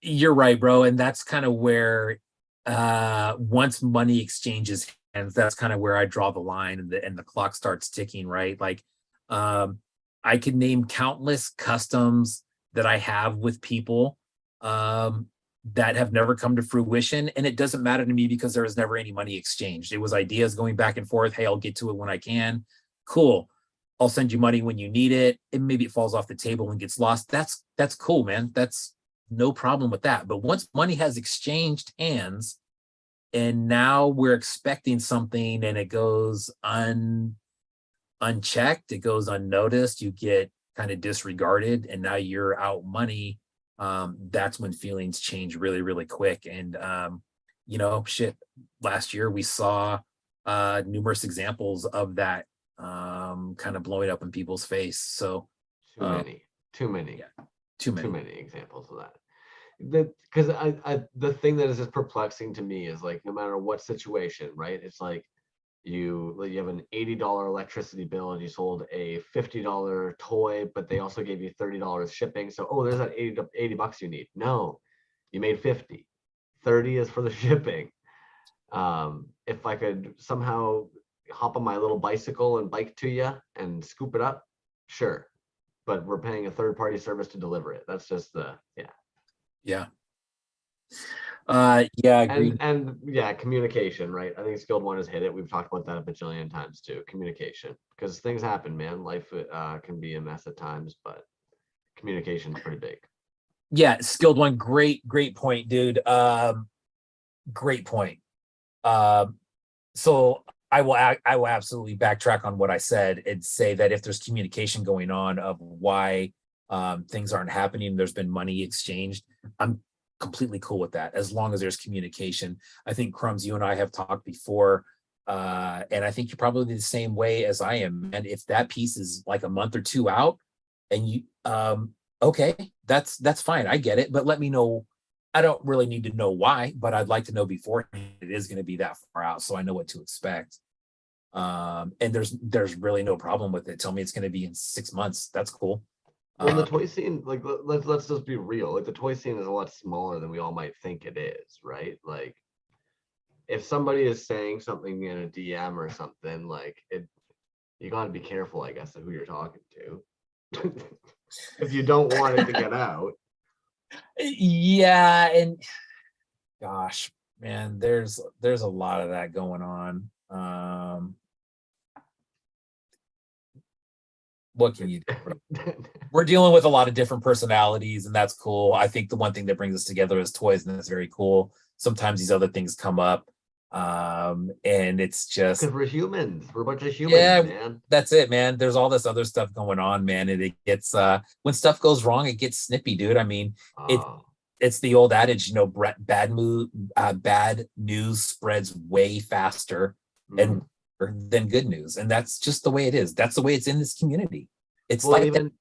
you're right, bro. And that's kind of where once money exchanges hands, that's kind of where I draw the line, and the clock starts ticking, right? Like I could name countless customs that I have with people that have never come to fruition. And it doesn't matter to me because there was never any money exchanged. It was ideas going back and forth. Hey, I'll get to it when I can. Cool. I'll send you money when you need it. And maybe it falls off the table and gets lost. That's cool, man. That's no problem with that. But once money has exchanged hands and now we're expecting something and it goes unchecked, it goes unnoticed, you get kind of disregarded, and now you're out money. That's when feelings change really, really quick. And shit, last year we saw numerous examples of that kind of blowing up in people's face. So too many examples of that. Because the thing that is just perplexing to me is, like, no matter what situation, right? It's like you have an $80 electricity bill and you sold a $50 toy, but they also gave you $30 shipping. So, oh, there's that 80 bucks you need. No, you made 50. 30 is for the shipping. If I could somehow hop on my little bicycle and bike to you and scoop it up, sure. But we're paying a third-party service to deliver it. That's just yeah. Agreed. And yeah, communication, right? I think Skilled One has hit it. We've talked about that a bajillion times too. Communication, because things happen, man. Life can be a mess at times, but communication is pretty big. Yeah, Skilled One, great point, dude. Great point. So I will absolutely backtrack on what I said and say that if there's communication going on of why things aren't happening, there's been money exchanged, I'm completely cool with that, as long as there's communication. I think, Crumbs, you and I have talked before, and I think you're probably the same way as I am. And if that piece is like a month or two out, and you okay, that's fine, I get it, but let me know. I don't really need to know why, but I'd like to know beforehand it is going to be that far out, so I know what to expect. And there's really no problem with it. Tell me it's going to be in 6 months. That's cool. Well, the toy scene, like, let's just be real. Like, the toy scene is a lot smaller than we all might think it is, right? Like, if somebody is saying something in a DM or something, like, you got to be careful, I guess, of who you're talking to. If you don't want it to get out. Yeah, and gosh, man, there's a lot of that going on. What can you do? We're dealing with a lot of different personalities, and that's cool. I think the one thing that brings us together is toys, and that's very cool. Sometimes these other things come up, and it's just because we're humans. We're a bunch of humans, man. That's it, man. There's all this other stuff going on, man, and it gets when stuff goes wrong, it gets snippy, dude. I mean, it's the old adage, bad news spreads way faster and than good news, and that's just the way it is. That's the way it's in this community. It's like even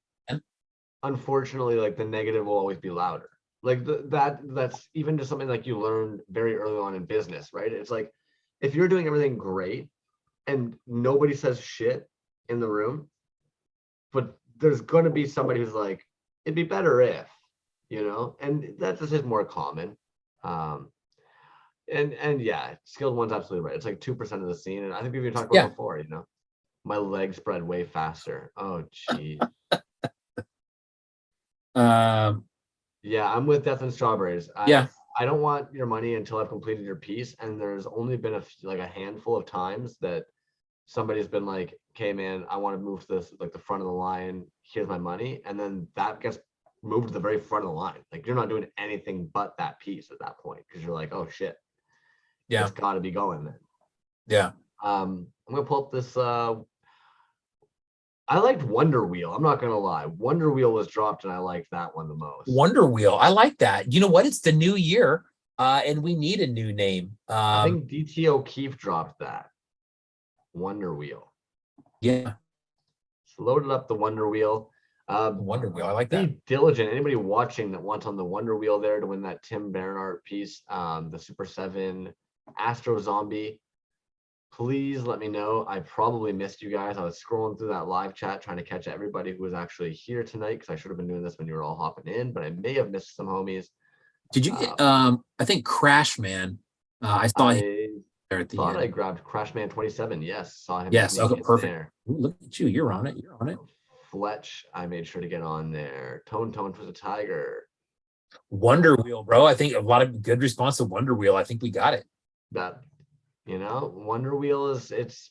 unfortunately, like, the negative will always be louder. Like, that's even just something like you learn very early on in business, right? It's like, if you're doing everything great and nobody says shit in the room, but there's going to be somebody who's like, it'd be better if, and that's just more common. And yeah, skilled one's absolutely right. It's like 2% of the scene, and I think we've even talked about it before. You know, my legs spread way faster. Oh, gee. Yeah, I'm with Death and Strawberries. I don't want your money until I've completed your piece. And there's only been like a handful of times that somebody's been like, "Okay, man, I want to move to this like the front of the line. Here's my money," and then that gets moved to the very front of the line. Like you're not doing anything but that piece at that point because you're like, "Oh shit, it's got to be going then." Yeah. I'm gonna pull up this. I liked Wonder Wheel. I'm not gonna lie. Wonder Wheel was dropped, and I liked that one the most. Wonder Wheel. I like that. You know what? It's the new year, and we need a new name. I think DT O'Keefe dropped that. Wonder Wheel. Yeah. Just loaded up the Wonder Wheel. Wonder Wheel. I like that. Be diligent. Anybody watching that wants on the Wonder Wheel there to win that Tim Barnard piece, the Super 7 Astro Zombie. Please let me know. I probably missed you guys. I was scrolling through that live chat trying to catch everybody who was actually here tonight because I should have been doing this when you were all hopping in, but I may have missed some homies. Did you get I think Crash Man? I saw him there at the end. I grabbed Crashman 27. Yes, saw him. Yes, okay, perfect. Ooh, look at you. You're on it. You're on it. Fletch, I made sure to get on there. Tone was a tiger. Wonder Wheel, bro. I think a lot of good response to Wonder Wheel. I think we got it. That, you know, Wonder Wheel is it's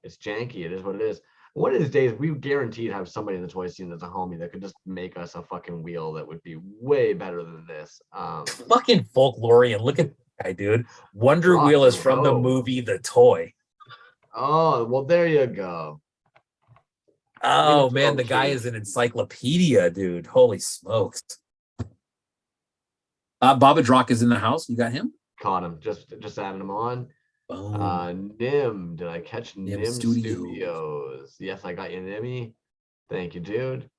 janky. It is what it is. One of these days, we guaranteed have somebody in the toy scene that's a homie that could just make us a fucking wheel that would be way better than this. Fucking folklorian. Look at that guy, dude. Wonder Wheel is from the movie The Toy. Oh, well, there you go. Oh man, the guy is an encyclopedia, dude. Holy smokes. Baba Drock is in the house. You got him? Caught him. Just adding him on. Boom. Nim. Did I catch Nim Studios? Studios? Yes, I got you, Nimmy. Thank you, dude.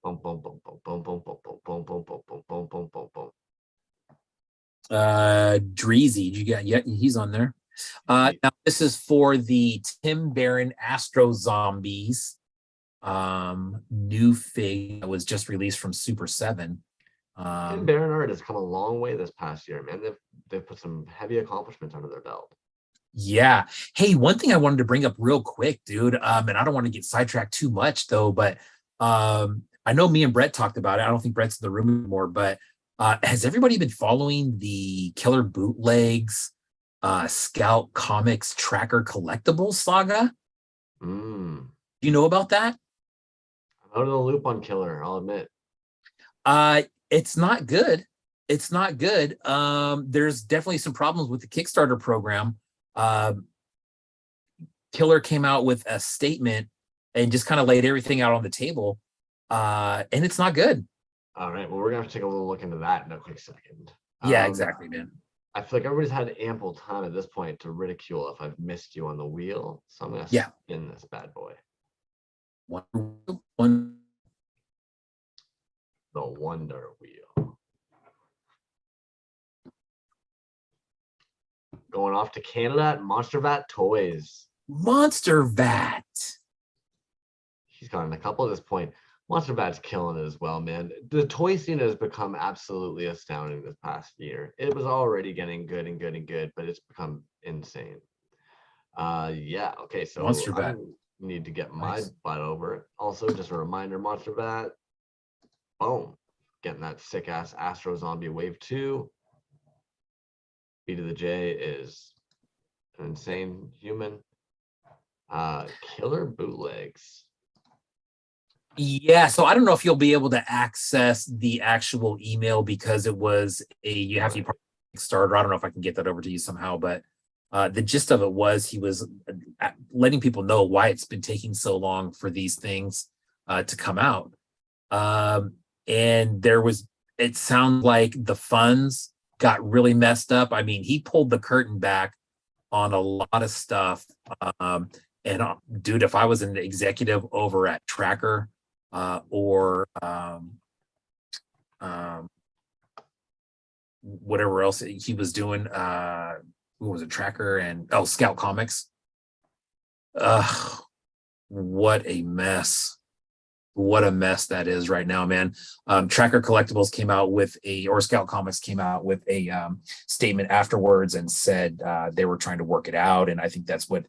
Boom, boom, boom, boom, boom, boom, boom, boom, boom, boom, boom, boom, boom, boom, boom, boom. Dreezy, you got? Yeah, he's on there. Now this is for the Tim Barron Astro Zombies new fig that was just released from Super 7. Tim Barnard has come a long way this past year, man. They've put some heavy accomplishments under their belt. Yeah. Hey, one thing I wanted to bring up real quick, dude. And I don't want to get sidetracked too much though, but I know me and Brett talked about it. I don't think Brett's in the room anymore, but has everybody been following the Killer Bootlegs Scout Comics Tracker Collectibles saga? Do you know about that? I'm out of the loop on Killer, I'll admit. It's not good. It's not good. There's definitely some problems with the Kickstarter program. Killer came out with a statement and just kind of laid everything out on the table. And it's not good. All right. Well, we're gonna have to take a little look into that in a quick second. Yeah, exactly, man. I feel like everybody's had ample time at this point to ridicule if I've missed you on the wheel. So I'm gonna spin this bad boy. The Wonder Wheel. Going off to Canada at Monster Vat Toys. Monster Vat. He's gotten a couple at this point. Monster Vat's killing it as well, man. The toy scene has become absolutely astounding this past year. It was already getting good and good and good, but it's become insane. Yeah, okay, so Monster Vat. I need to get my butt over it. Also, just a reminder, Monster Vat. Boom. Getting that sick ass Astro Zombie Wave 2. B to the J is an insane human. Killer Bootlegs. Yeah, so I don't know if you'll be able to access the actual email because it was you have to be Kickstarter. I don't know if I can get that over to you somehow, but the gist of it was he was letting people know why it's been taking so long for these things to come out. And it sounds like the funds got really messed up. I mean, he pulled the curtain back on a lot of stuff. Dude, if I was an executive over at Tracker or whatever else he was doing, who was it, Tracker and Scout Comics. What a mess. what a mess that is right now, man. Tracker Collectibles came out with or Scout Comics came out with a statement afterwards and said they were trying to work it out. And I think that's what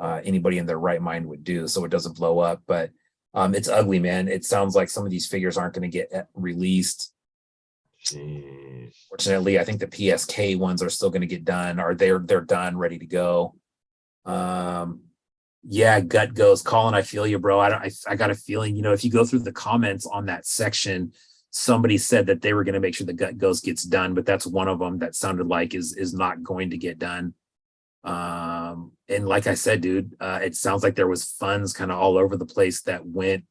anybody in their right mind would do, so it doesn't blow up. But it's ugly, man. It sounds like some of these figures aren't going to get released. Jeez. Fortunately, I think the PSK ones are still going to get done, or they're done, ready to go. Yeah, gut goes. Colin, I feel you, bro. I got a feeling, if you go through the comments on that section, somebody said that they were going to make sure the gut goes gets done, but that's one of them that sounded like is not going to get done. And like I said, dude, it sounds like there was funds kind of all over the place that went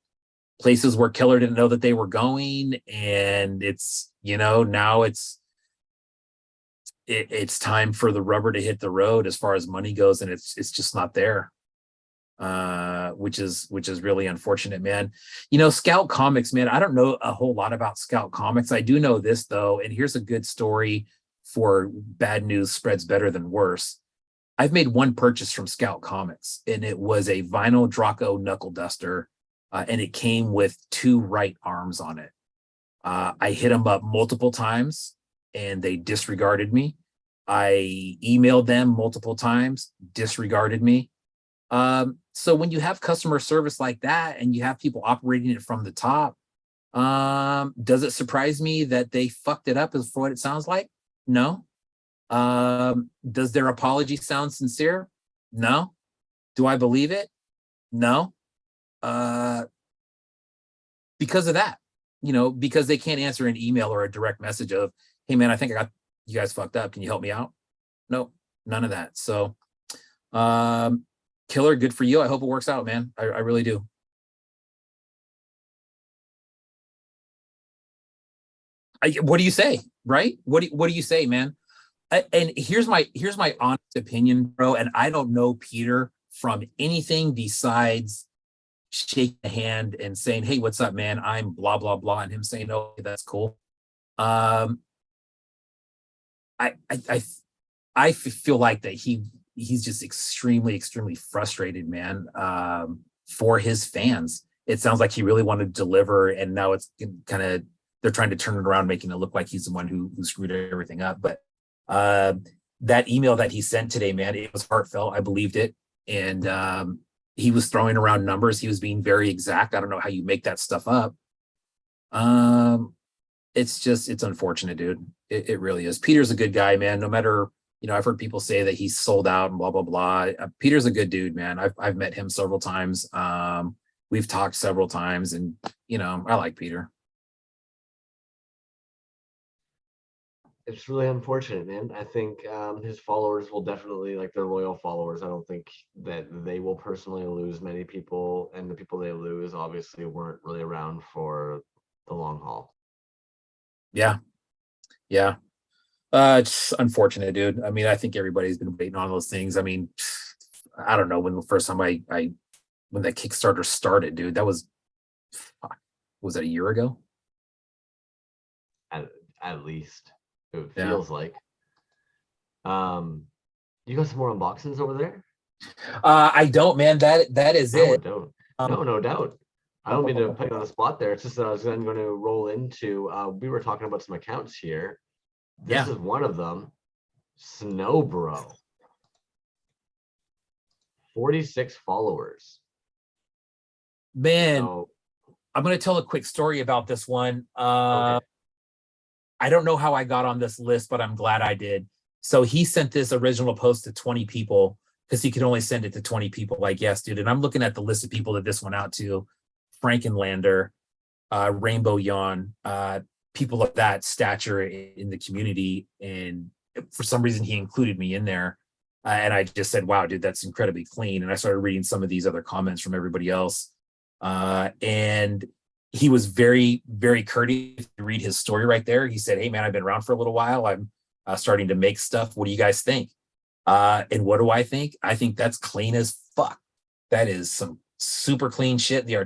places where Killer didn't know that they were going. And it's, now it's time for the rubber to hit the road as far as money goes. And it's just not there. Which is really unfortunate, man. Scout Comics, man, I don't know a whole lot about Scout Comics. I do know this though, and here's a good story for bad news spreads better than worse. I've made one purchase from Scout Comics, and it was a vinyl Draco knuckle duster, and it came with 2 right arms on it. I hit them up multiple times, and they disregarded me. I emailed them multiple times, disregarded me. So when you have customer service like that, and you have people operating it from the top, does it surprise me that they fucked it up as for what it sounds like? No. Does their apology sound sincere? No. Do I believe it? No. Because of that, because they can't answer an email or a direct message of, hey man, I think I got you guys fucked up. Can you help me out? No, none of that. So, Killer, good for you. I hope it works out, man. I really do. What do you say, right? What do you say, man? And here's my honest opinion, bro. And I don't know Peter from anything besides shaking a hand and saying, "Hey, what's up, man? I'm blah blah blah," and him saying, "Oh, that's cool." I feel like that he's just extremely frustrated, man. For his fans, it sounds like he really wanted to deliver, and now it's kind of they're trying to turn it around, making it look like he's the one who screwed everything up. But that email that he sent today, man, it was heartfelt. I believed it. And he was throwing around numbers. He was being very exact. I don't know how you make that stuff up. It's unfortunate, dude. It really is. Peter's a good guy, man. No matter, I've heard people say that he's sold out and blah, blah, blah. Peter's a good dude, man. I've met him several times. We've talked several times, and, I like Peter. It's really unfortunate, man. I think his followers will definitely, like their loyal followers, I don't think that they will personally lose many people, and the people they lose obviously weren't really around for the long haul. Yeah. It's unfortunate, dude. I mean, I think everybody's been waiting on those things. I mean, I don't know when the first time when that Kickstarter started, dude, that was that a year ago? At least. It feels like. You got some more unboxings over there? I don't, man. That is it. Don't. No doubt. I don't mean to put you on the spot there. It's just that I was then going to roll into. We were talking about some accounts here. This is one of them. Snow Bro. 46 followers. Man, I'm going to tell a quick story about this one. Okay. I don't know how I got on this list, but I'm glad I did. So he sent this original post to 20 people because he could only send it to 20 people. Like, yes, dude. And I'm looking at the list of people that this went out to: Frankenlander, Rainbow Yawn, people of that stature in the community. And for some reason, he included me in there. And I just said, wow, dude, that's incredibly clean. And I started reading some of these other comments from everybody else. And he was very, very courteous to read his story right there. He said, hey, man, I've been around for a little while. I'm starting to make stuff. What do you guys think? And what do I think? I think that's clean as fuck. That is some super clean shit. The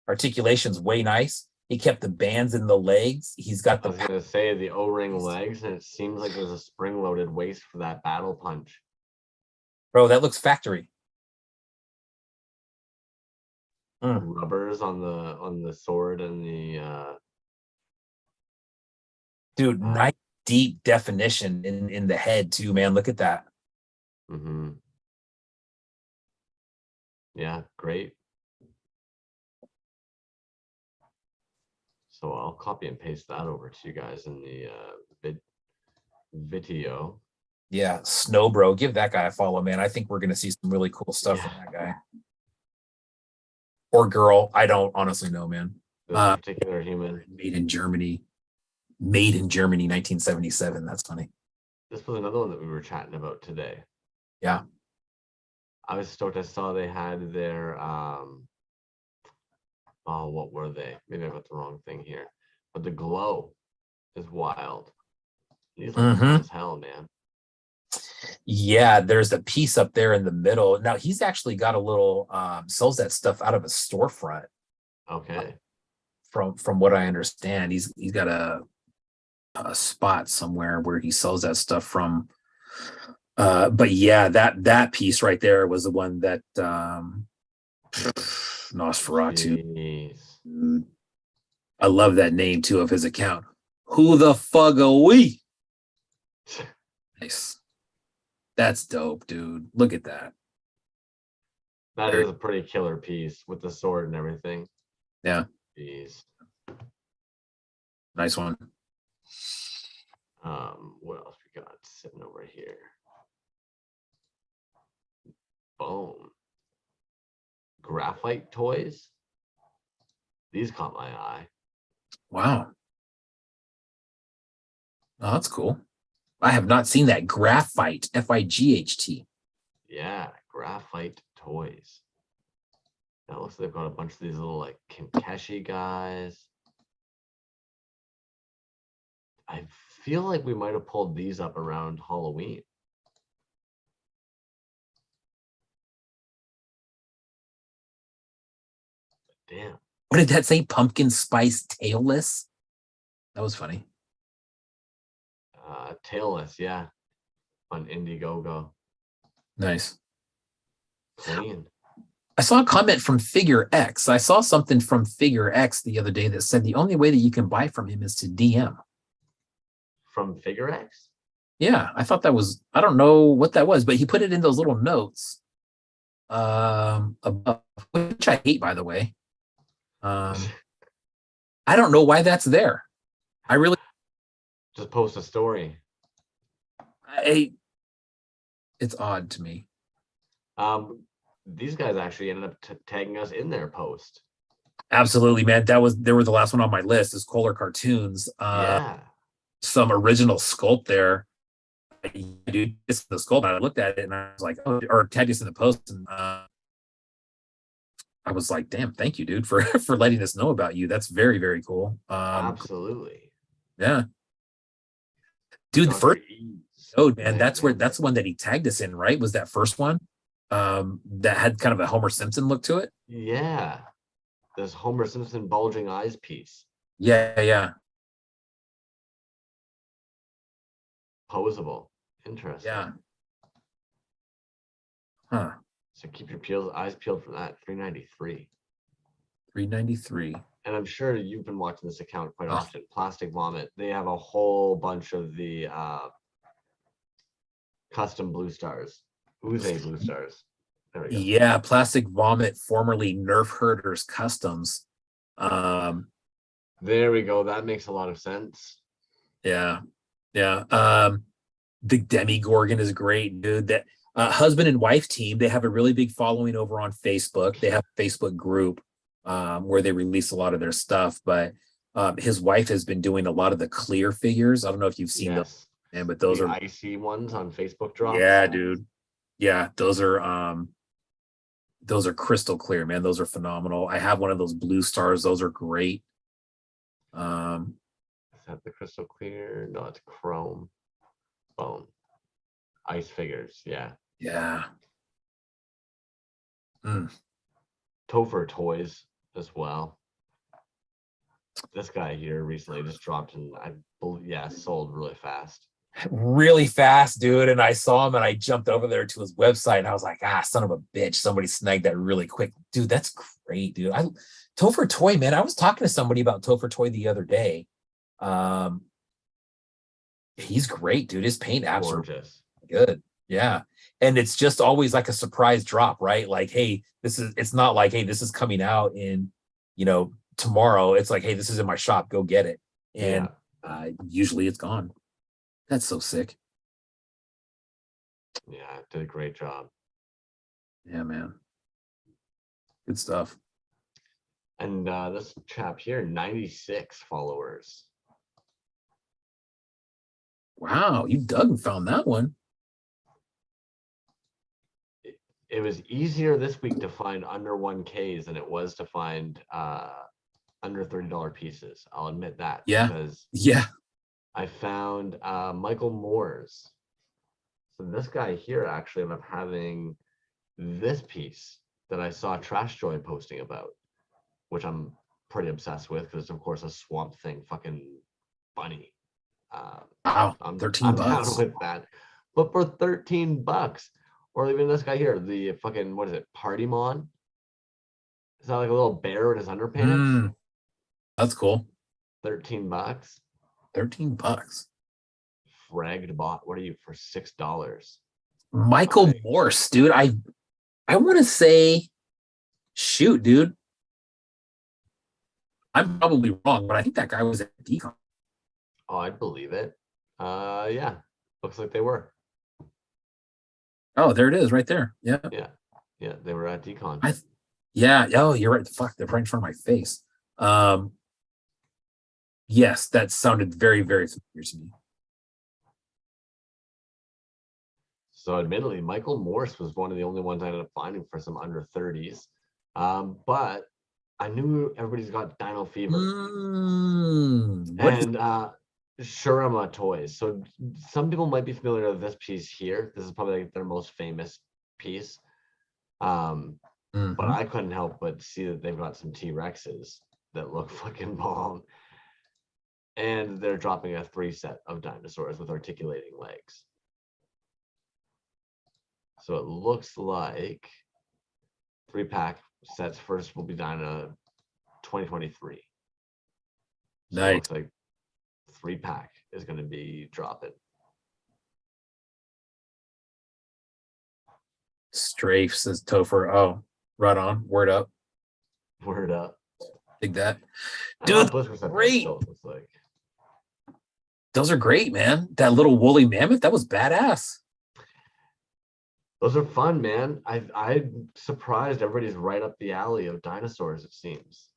articulation's way nice. He kept the bands in the legs. He's got I was going to say the O-ring legs, and it seems like there's a spring-loaded waist for that battle punch. Bro, that looks factory. rubbers on the sword and the Dude, nice deep definition in the head too, man. Look at that. Yeah, great. So I'll copy and paste that over to you guys in the video. Yeah, Snow Bro, give that guy a follow, man. I think we're gonna see some really cool stuff from Yeah. that guy. Or girl, I don't honestly know, man. This particular human. Made in Germany. Made in Germany, 1977. That's funny. This was another one that we were chatting about today. Yeah. I was stoked. I saw they had their oh, what were they? Maybe I got the wrong thing here. But the glow is wild. These look fun as hell, man. Yeah, there's a piece up there in the middle. Now he's actually got a little sells that stuff out of a storefront. Okay. From what I understand, he's got a spot somewhere where he sells that stuff from. But yeah, that piece right there was the one that Nosferatu. Jeez. I love that name too of his account. Who the fuck are we? Nice. That's dope, dude. Look at that. That is a pretty killer piece with the sword and everything. Yeah. Jeez. Nice one. What else we got sitting over here? Boom. Graphite toys. These caught my eye. Wow. Oh, that's cool. I have not seen that. Graphite, Fight. Yeah, graphite toys. Now looks like they've got a bunch of these little like Kenkeshi guys. I feel like we might have pulled these up around Halloween. Damn. What did that say? Pumpkin spice tailless? That was funny. Tailless, yeah. On Indiegogo. Nice. Clean. I saw a comment from Figure X. I saw something from Figure X the other day that said the only way that you can buy from him is to DM. From Figure X? Yeah, I thought that was, I don't know what that was, but he put it in those little notes. Above, which I hate, by the way. I don't know why that's there. I really just post a story. It's odd to me. These guys actually ended up tagging us in their post. Absolutely, man. They were the last one on my list is Kohler Cartoons. Yeah. Some original sculpt there. Dude, it's the sculpt. I looked at it and I was like, oh, or tagged us in the post, and I was like, damn, thank you, dude, for letting us know about you. That's very, very cool. Absolutely. Yeah. Dude, the first man, that's the one that he tagged us in, right? Was that first one? That had kind of a Homer Simpson look to it. Yeah. This Homer Simpson bulging eyes piece. Yeah. Posable. Interesting. Yeah. Huh. So keep your eyes peeled for that. 393. 393. And I'm sure you've been watching this account quite often. Plastic Vomit. They have a whole bunch of the custom blue stars. Oozing blue stars. There we go. Yeah, Plastic Vomit, formerly Nerf Herders Customs. There we go. That makes a lot of sense. Yeah. The Demigorgon is great, dude. That husband and wife team, they have a really big following over on Facebook. They have a Facebook group where they release a lot of their stuff, but his wife has been doing a lot of the clear figures. I don't know if you've seen those, man, but those are icy ones on Facebook drops. Yeah, dude. Yeah, those are crystal clear, man. Those are phenomenal. I have one of those blue stars. Those are great. Is that the crystal clear? No, it's chrome. Boom. Ice figures, yeah. Yeah. Topher toys as well. This guy here recently just dropped and sold really fast. really fast, dude. And I saw him and I jumped over there to his website and I was like, son of a bitch. Somebody snagged that really quick. Dude, that's great, dude. Topher Toy, man. I was talking to somebody about Topher Toy the other day. He's great, dude. His paint apps are good. Yeah. And it's just always like a surprise drop, right? Like, hey, it's not like, hey, this is coming out in, tomorrow. It's like, hey, this is in my shop. Go get it. And usually it's gone. That's so sick. Yeah, did a great job. Yeah, man. Good stuff. And this chap here, 96 followers. Wow, you dug and found that one. It was easier this week to find under 1Ks than it was to find under $30 pieces. I'll admit that. Yeah. Because I found Michael Moore's. So this guy here actually ended up having this piece that I saw Trash Joy posting about, which I'm pretty obsessed with because, of course, a Swamp Thing fucking bunny. Wow, I'm $13 down with that. But for $13, or even this guy here, the fucking, what is it, Party Mon? Is that like a little bear in his underpants? That's cool. $13. $13. Fragged bot. What are you for $6? Michael Morse, dude. I want to say, shoot, dude. I'm probably wrong, but I think that guy was at Decon. Oh, I'd believe it. Yeah. Looks like they were. Oh, there it is, right there. Yeah. Yeah, they were at Decon. Yeah. Oh, you're right. Fuck, they're right in front of my face. Yes, that sounded very, very familiar to me. So admittedly, Michael Morse was one of the only ones I ended up finding for some under 30s. But I knew everybody's got Dino Fever. And Shurima Toys. So some people might be familiar with this piece here. This is probably like their most famous piece. But I couldn't help but see that they've got some T-Rexes that look fucking bomb. And they're dropping a 3 set of dinosaurs with articulating legs. So it looks like 3-pack sets first will be done in 2023. So nice. It looks like 3-pack is going to be dropping. Strafe says Topher. Oh, right on. Word up. Word up. Dig that. Dude, great. Like. Those are great, man. That little woolly mammoth, that was badass. Those are fun, man. I'm surprised everybody's right up the alley of dinosaurs, it seems.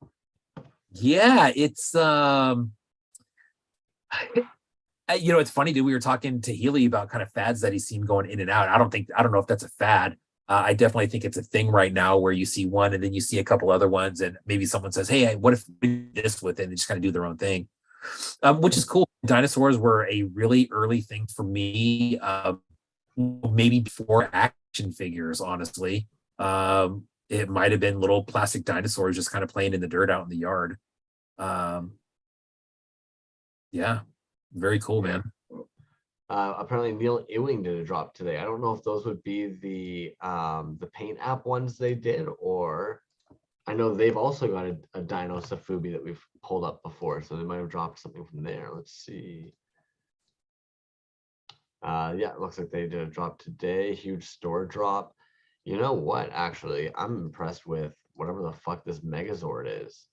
Yeah, it's it's funny, dude. We were talking to Healy about kind of fads that he's seen going in and out. I don't know if that's a fad. I definitely think it's a thing right now where you see one and then you see a couple other ones, and maybe someone says, "Hey, what if we did this with it?" And they just kind of do their own thing, which is cool. Dinosaurs were a really early thing for me, maybe before action figures. Honestly, it might have been little plastic dinosaurs just kind of playing in the dirt out in the yard. Yeah, very cool, man. Apparently Neil Ewing did a drop today. I don't know if those would be the paint app ones they did, or I know they've also got a Dino Safubi that we've pulled up before, so they might have dropped something from there. Let's see. Yeah, it looks like they did a drop today. Huge store drop. You know what? Actually, I'm impressed with whatever the fuck this Megazord is.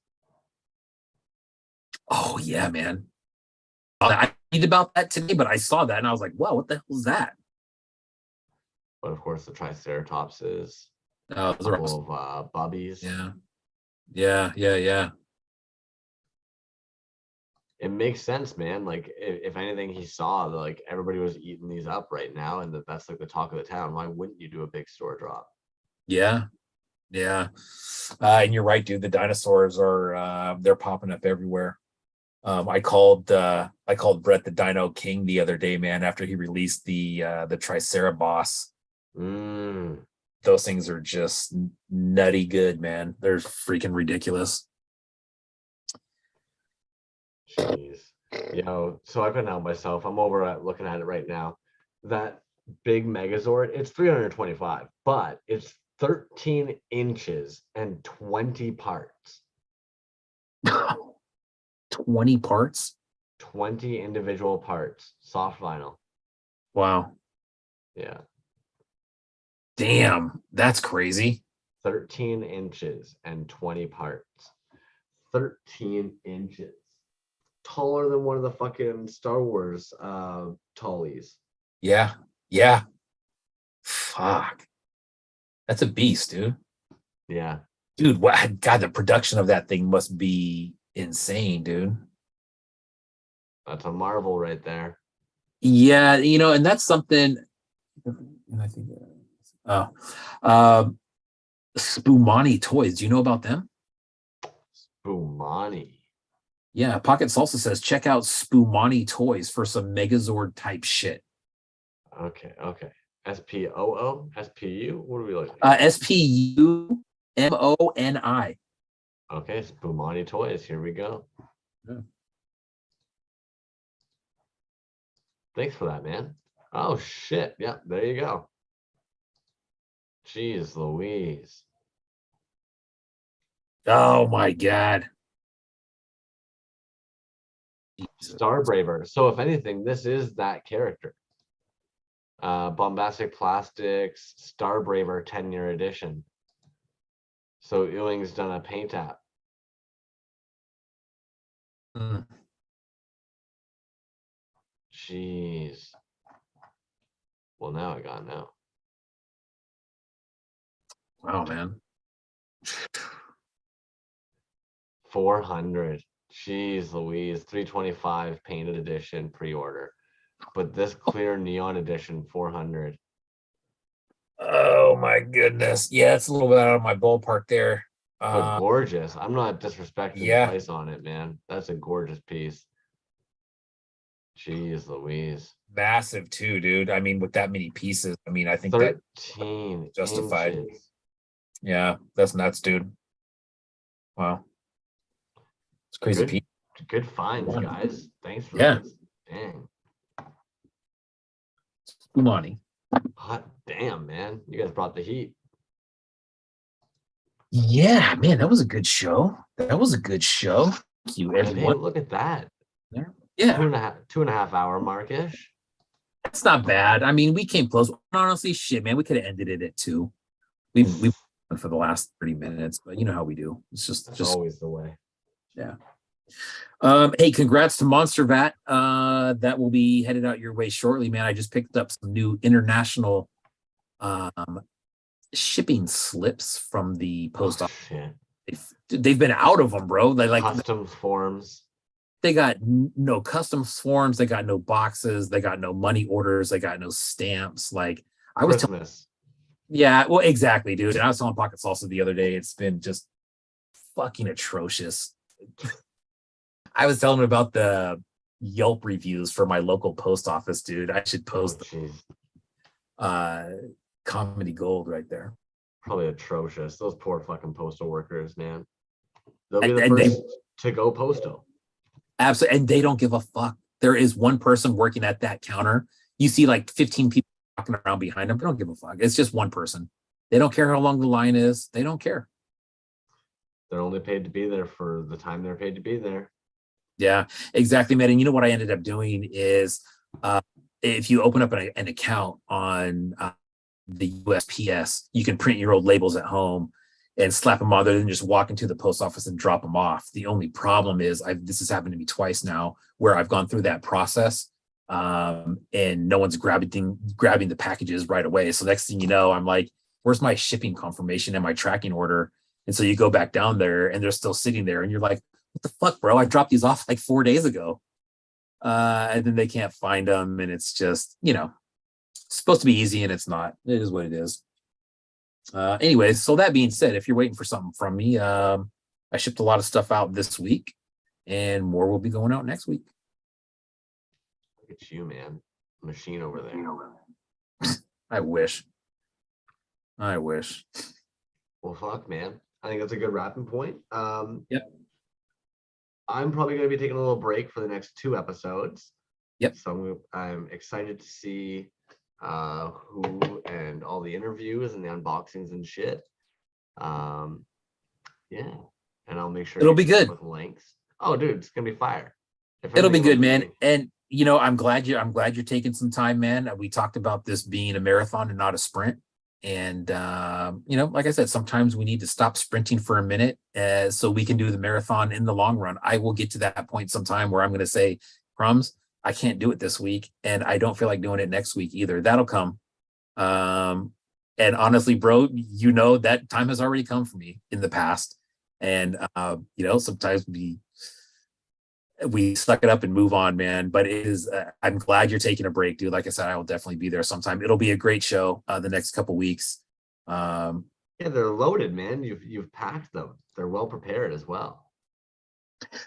Oh yeah, man. I read about that today, but I saw that and I was like, wow, what the hell is that? But of course, the Triceratopses. Oh, those are awesome. Of Bubbies. Yeah. It makes sense, man. Like, if anything, he saw that like everybody was eating these up right now, and that's like the talk of the town. Why wouldn't you do a big store drop? Yeah. And you're right, dude. The dinosaurs are they're popping up everywhere. I called Brett the Dino King the other day, man, after he released the Triceratops. Those things are just nutty good, man. They're freaking ridiculous. Jeez. So I couldn't help myself. I'm over at looking at it right now. That big Megazord, it's 325, but it's 13 inches and 20 parts. 20 parts? 20 individual parts, soft vinyl. Wow. Yeah. Damn, that's crazy. 13 inches and 20 parts. 13 inches. Taller than one of the fucking Star Wars tallies. Yeah. Yeah. Fuck. That's a beast, dude. Yeah. Dude, what? God, the production of that thing must be insane, dude. That's a marvel right there. Yeah, and that's something. And I think, Spumani Toys. Do you know about them? Spumani. Yeah, Pocket Salsa says check out Spumani Toys for some Megazord type shit. Okay. SPOO? SPU? What are we looking at? SPUMONI. Okay, Spumani Toys. Here we go. Yeah. Thanks for that, man. Oh shit. Yeah, there you go. Jeez Louise. Oh my god. Starbraver. So if anything, this is that character. Bombastic Plastics Starbraver 10-year edition. So Ewing's done a paint app. Jeez. Well, now I got now. Wow, man. 400. Jeez Louise. 325 painted edition pre-order. But this clear neon edition, 400. Oh my goodness. Yeah, it's a little bit out of my ballpark there. But gorgeous. I'm not disrespecting the price on it, man. That's a gorgeous piece. Jeez Louise. Massive too, dude. I mean, with that many pieces, I mean, I think 13 that justified. inches. Yeah, that's nuts, dude. Wow. It's crazy. Good finds, guys. Thanks for this. Dang. Spumani. Hot damn, man. You guys brought the heat. Yeah, man, that was a good show. Thank you, everyone. Hey, look at that. Yeah. 2.5 hour mark-ish. That's not bad. I mean, we came close. Honestly, shit, man, we could have ended it at 2. We for the last 30 minutes, but you know how we do. It's just always the way. Yeah. Hey, congrats to Monster Vat. That will be headed out your way shortly, man. I just picked up some new international shipping slips from the post office. They've been out of them, bro. They like customs forms. They got no customs forms. They got no boxes. They got no money orders. They got no stamps. Like I was telling. Yeah, well, exactly, dude. And I was telling Pocket Salsa the other day. It's been just fucking atrocious. I was telling him about the Yelp reviews for my local post office, dude. I should post Comedy Gold right there. Probably atrocious. Those poor fucking postal workers, man. They'll be the first to go postal. Absolutely. And they don't give a fuck. There is one person working at that counter. You see like 15 people walking around behind them. They don't give a fuck. It's just one person. They don't care how long the line is. They don't care. They're only paid to be there for the time they're paid to be there. Yeah, exactly, man. And you know what I ended up doing is if you open up an account on the USPS, you can print your old labels at home and slap them on there and just walk into the post office and drop them off. The only problem is this has happened to me twice now where I've gone through that process and no one's grabbing the packages right away. So next thing you know, I'm like, where's my shipping confirmation and my tracking order? And so you go back down there and they're still sitting there and you're like, what the fuck, bro? I dropped these off like 4 days ago. And then they can't find them. And it's just, supposed to be easy and it's not. It is what it is. Anyways, so that being said, if you're waiting for something from me, I shipped a lot of stuff out this week and more will be going out next week. Look at you, man. Machine over there. I wish. Well, fuck, man. I think that's a good wrapping point. Yep. I'm probably going to be taking a little break for the next 2 episodes. Yep. So I'm excited to see who and all the interviews and the unboxings and shit. Yeah, and I'll make sure It'll you be good. with links. Oh, dude, it's gonna be fire. If It'll be anything, good, man. And you know, I'm glad you're taking some time, man. We talked about this being a marathon and not a sprint. And you know, like I said, sometimes we need to stop sprinting for a minute so we can do the marathon in the long run. I will get to that point sometime where I'm going to say, Crumbs, I can't do it this week, and I don't feel like doing it next week either. That'll come. And honestly, bro, you know that time has already come for me in the past. And you know, sometimes we suck it up and move on, man. But it is, I'm glad you're taking a break, dude. Like I said, I will definitely be there sometime. It'll be a great show the next couple weeks. Yeah, they're loaded, man. You've packed them. They're well prepared as well.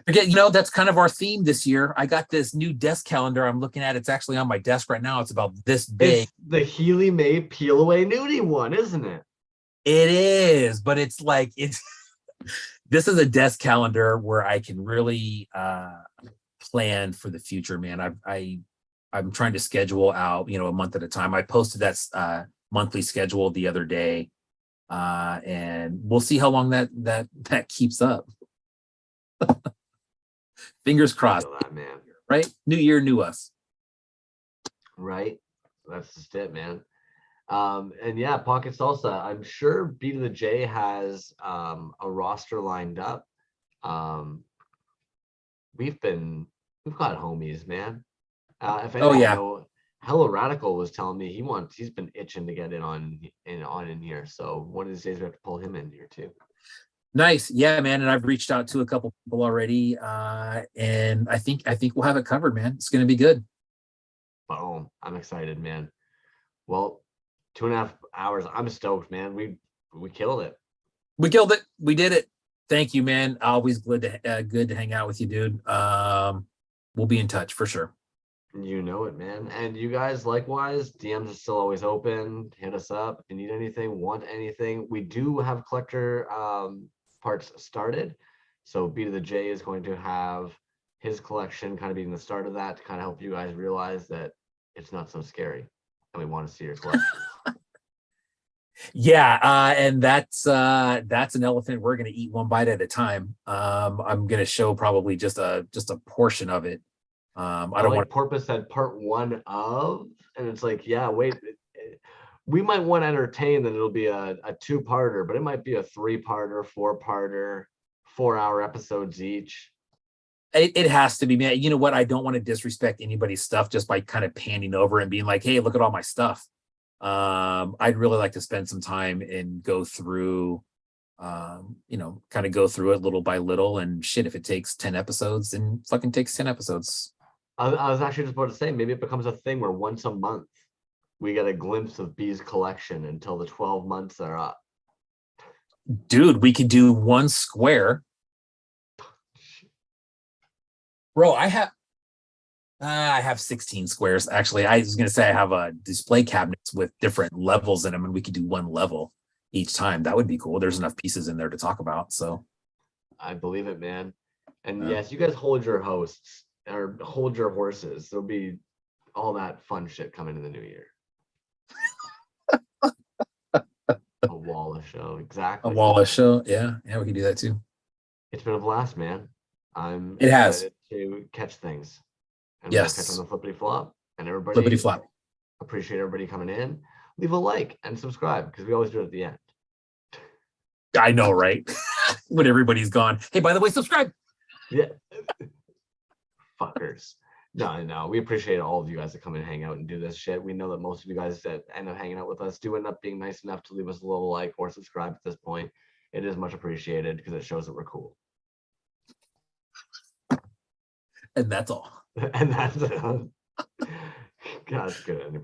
Again, you know, that's kind of our theme this year. I got this new desk calendar I'm looking at. It's actually on my desk right now. It's about this big. It's the Healy May Peel Away Nudie one, isn't it? It is, but it's like it's this is a desk calendar where I can really plan for the future, man. I'm trying to schedule out, you know, a month at a time. I posted that monthly schedule the other day, and we'll see how long that keeps up. Fingers crossed, that, man. Right? New year, new us. Right? That's just it, man. And yeah, Pocket Salsa, I'm sure B to the J has a roster lined up. We've got homies, man. If anything, yeah. I know Hello Radical was telling me he's been itching to get in here. So one of these days we have to pull him in here too. Nice. Yeah, man. And I've reached out to a couple people already. And I think we'll have it covered, man. It's gonna be good. Boom. I'm excited, man. Well, 2.5 hours. I'm stoked, man. We killed it. We killed it. We did it. Thank you, man. Always good to hang out with you, dude. We'll be in touch for sure. You know it, man. And you guys, likewise, DMs are still always open. Hit us up if you need anything, want anything. We do have collector parts started. So B to the J is going to have his collection kind of being the start of that to kind of help you guys realize that it's not so scary and we want to see your collection. Yeah, and that's an elephant we're gonna eat one bite at a time. I'm gonna show probably just a portion of it. I don't want Porpoise said part 1 of, and it's like, yeah, wait, we might want to entertain that it'll be a 2-parter, but it might be a 3-parter, 4-parter, 4-hour episodes each. It has to be, man. You know what? I don't want to disrespect anybody's stuff just by kind of panning over and being like, hey, look at all my stuff. I'd really like to spend some time and go through, you know, kind of go through it little by little. And shit, if it takes 10 episodes, then fucking takes 10 episodes. I was actually just about to say, maybe it becomes a thing where once a month we get a glimpse of B's collection until the 12 months are up. Dude, we could do one square. Bro, I have 16 squares. Actually, I was going to say I have display cabinets with different levels in them, and we could do one level each time. That would be cool. There's enough pieces in there to talk about. So I believe it, man. And yes, you guys hold your hosts or hold your horses. There'll be all that fun shit coming in the new year. A Wallace show, exactly. A Wallace show, yeah, we can do that too. It's been a blast, man. I'm it has to catch things. And yes, we'll catch on the flippity flop. And everybody flippity flop. Appreciate everybody coming in. Leave a like and subscribe because we always do it at the end. I know, right? When everybody's gone. Hey, by the way, subscribe. Yeah. Fuckers. No, we appreciate all of you guys that come and hang out and do this shit. We know that most of you guys that end up hanging out with us do end up being nice enough to leave us a little like or subscribe at this point. It is much appreciated because it shows that we're cool. And that's all. And that's it. God, it's good.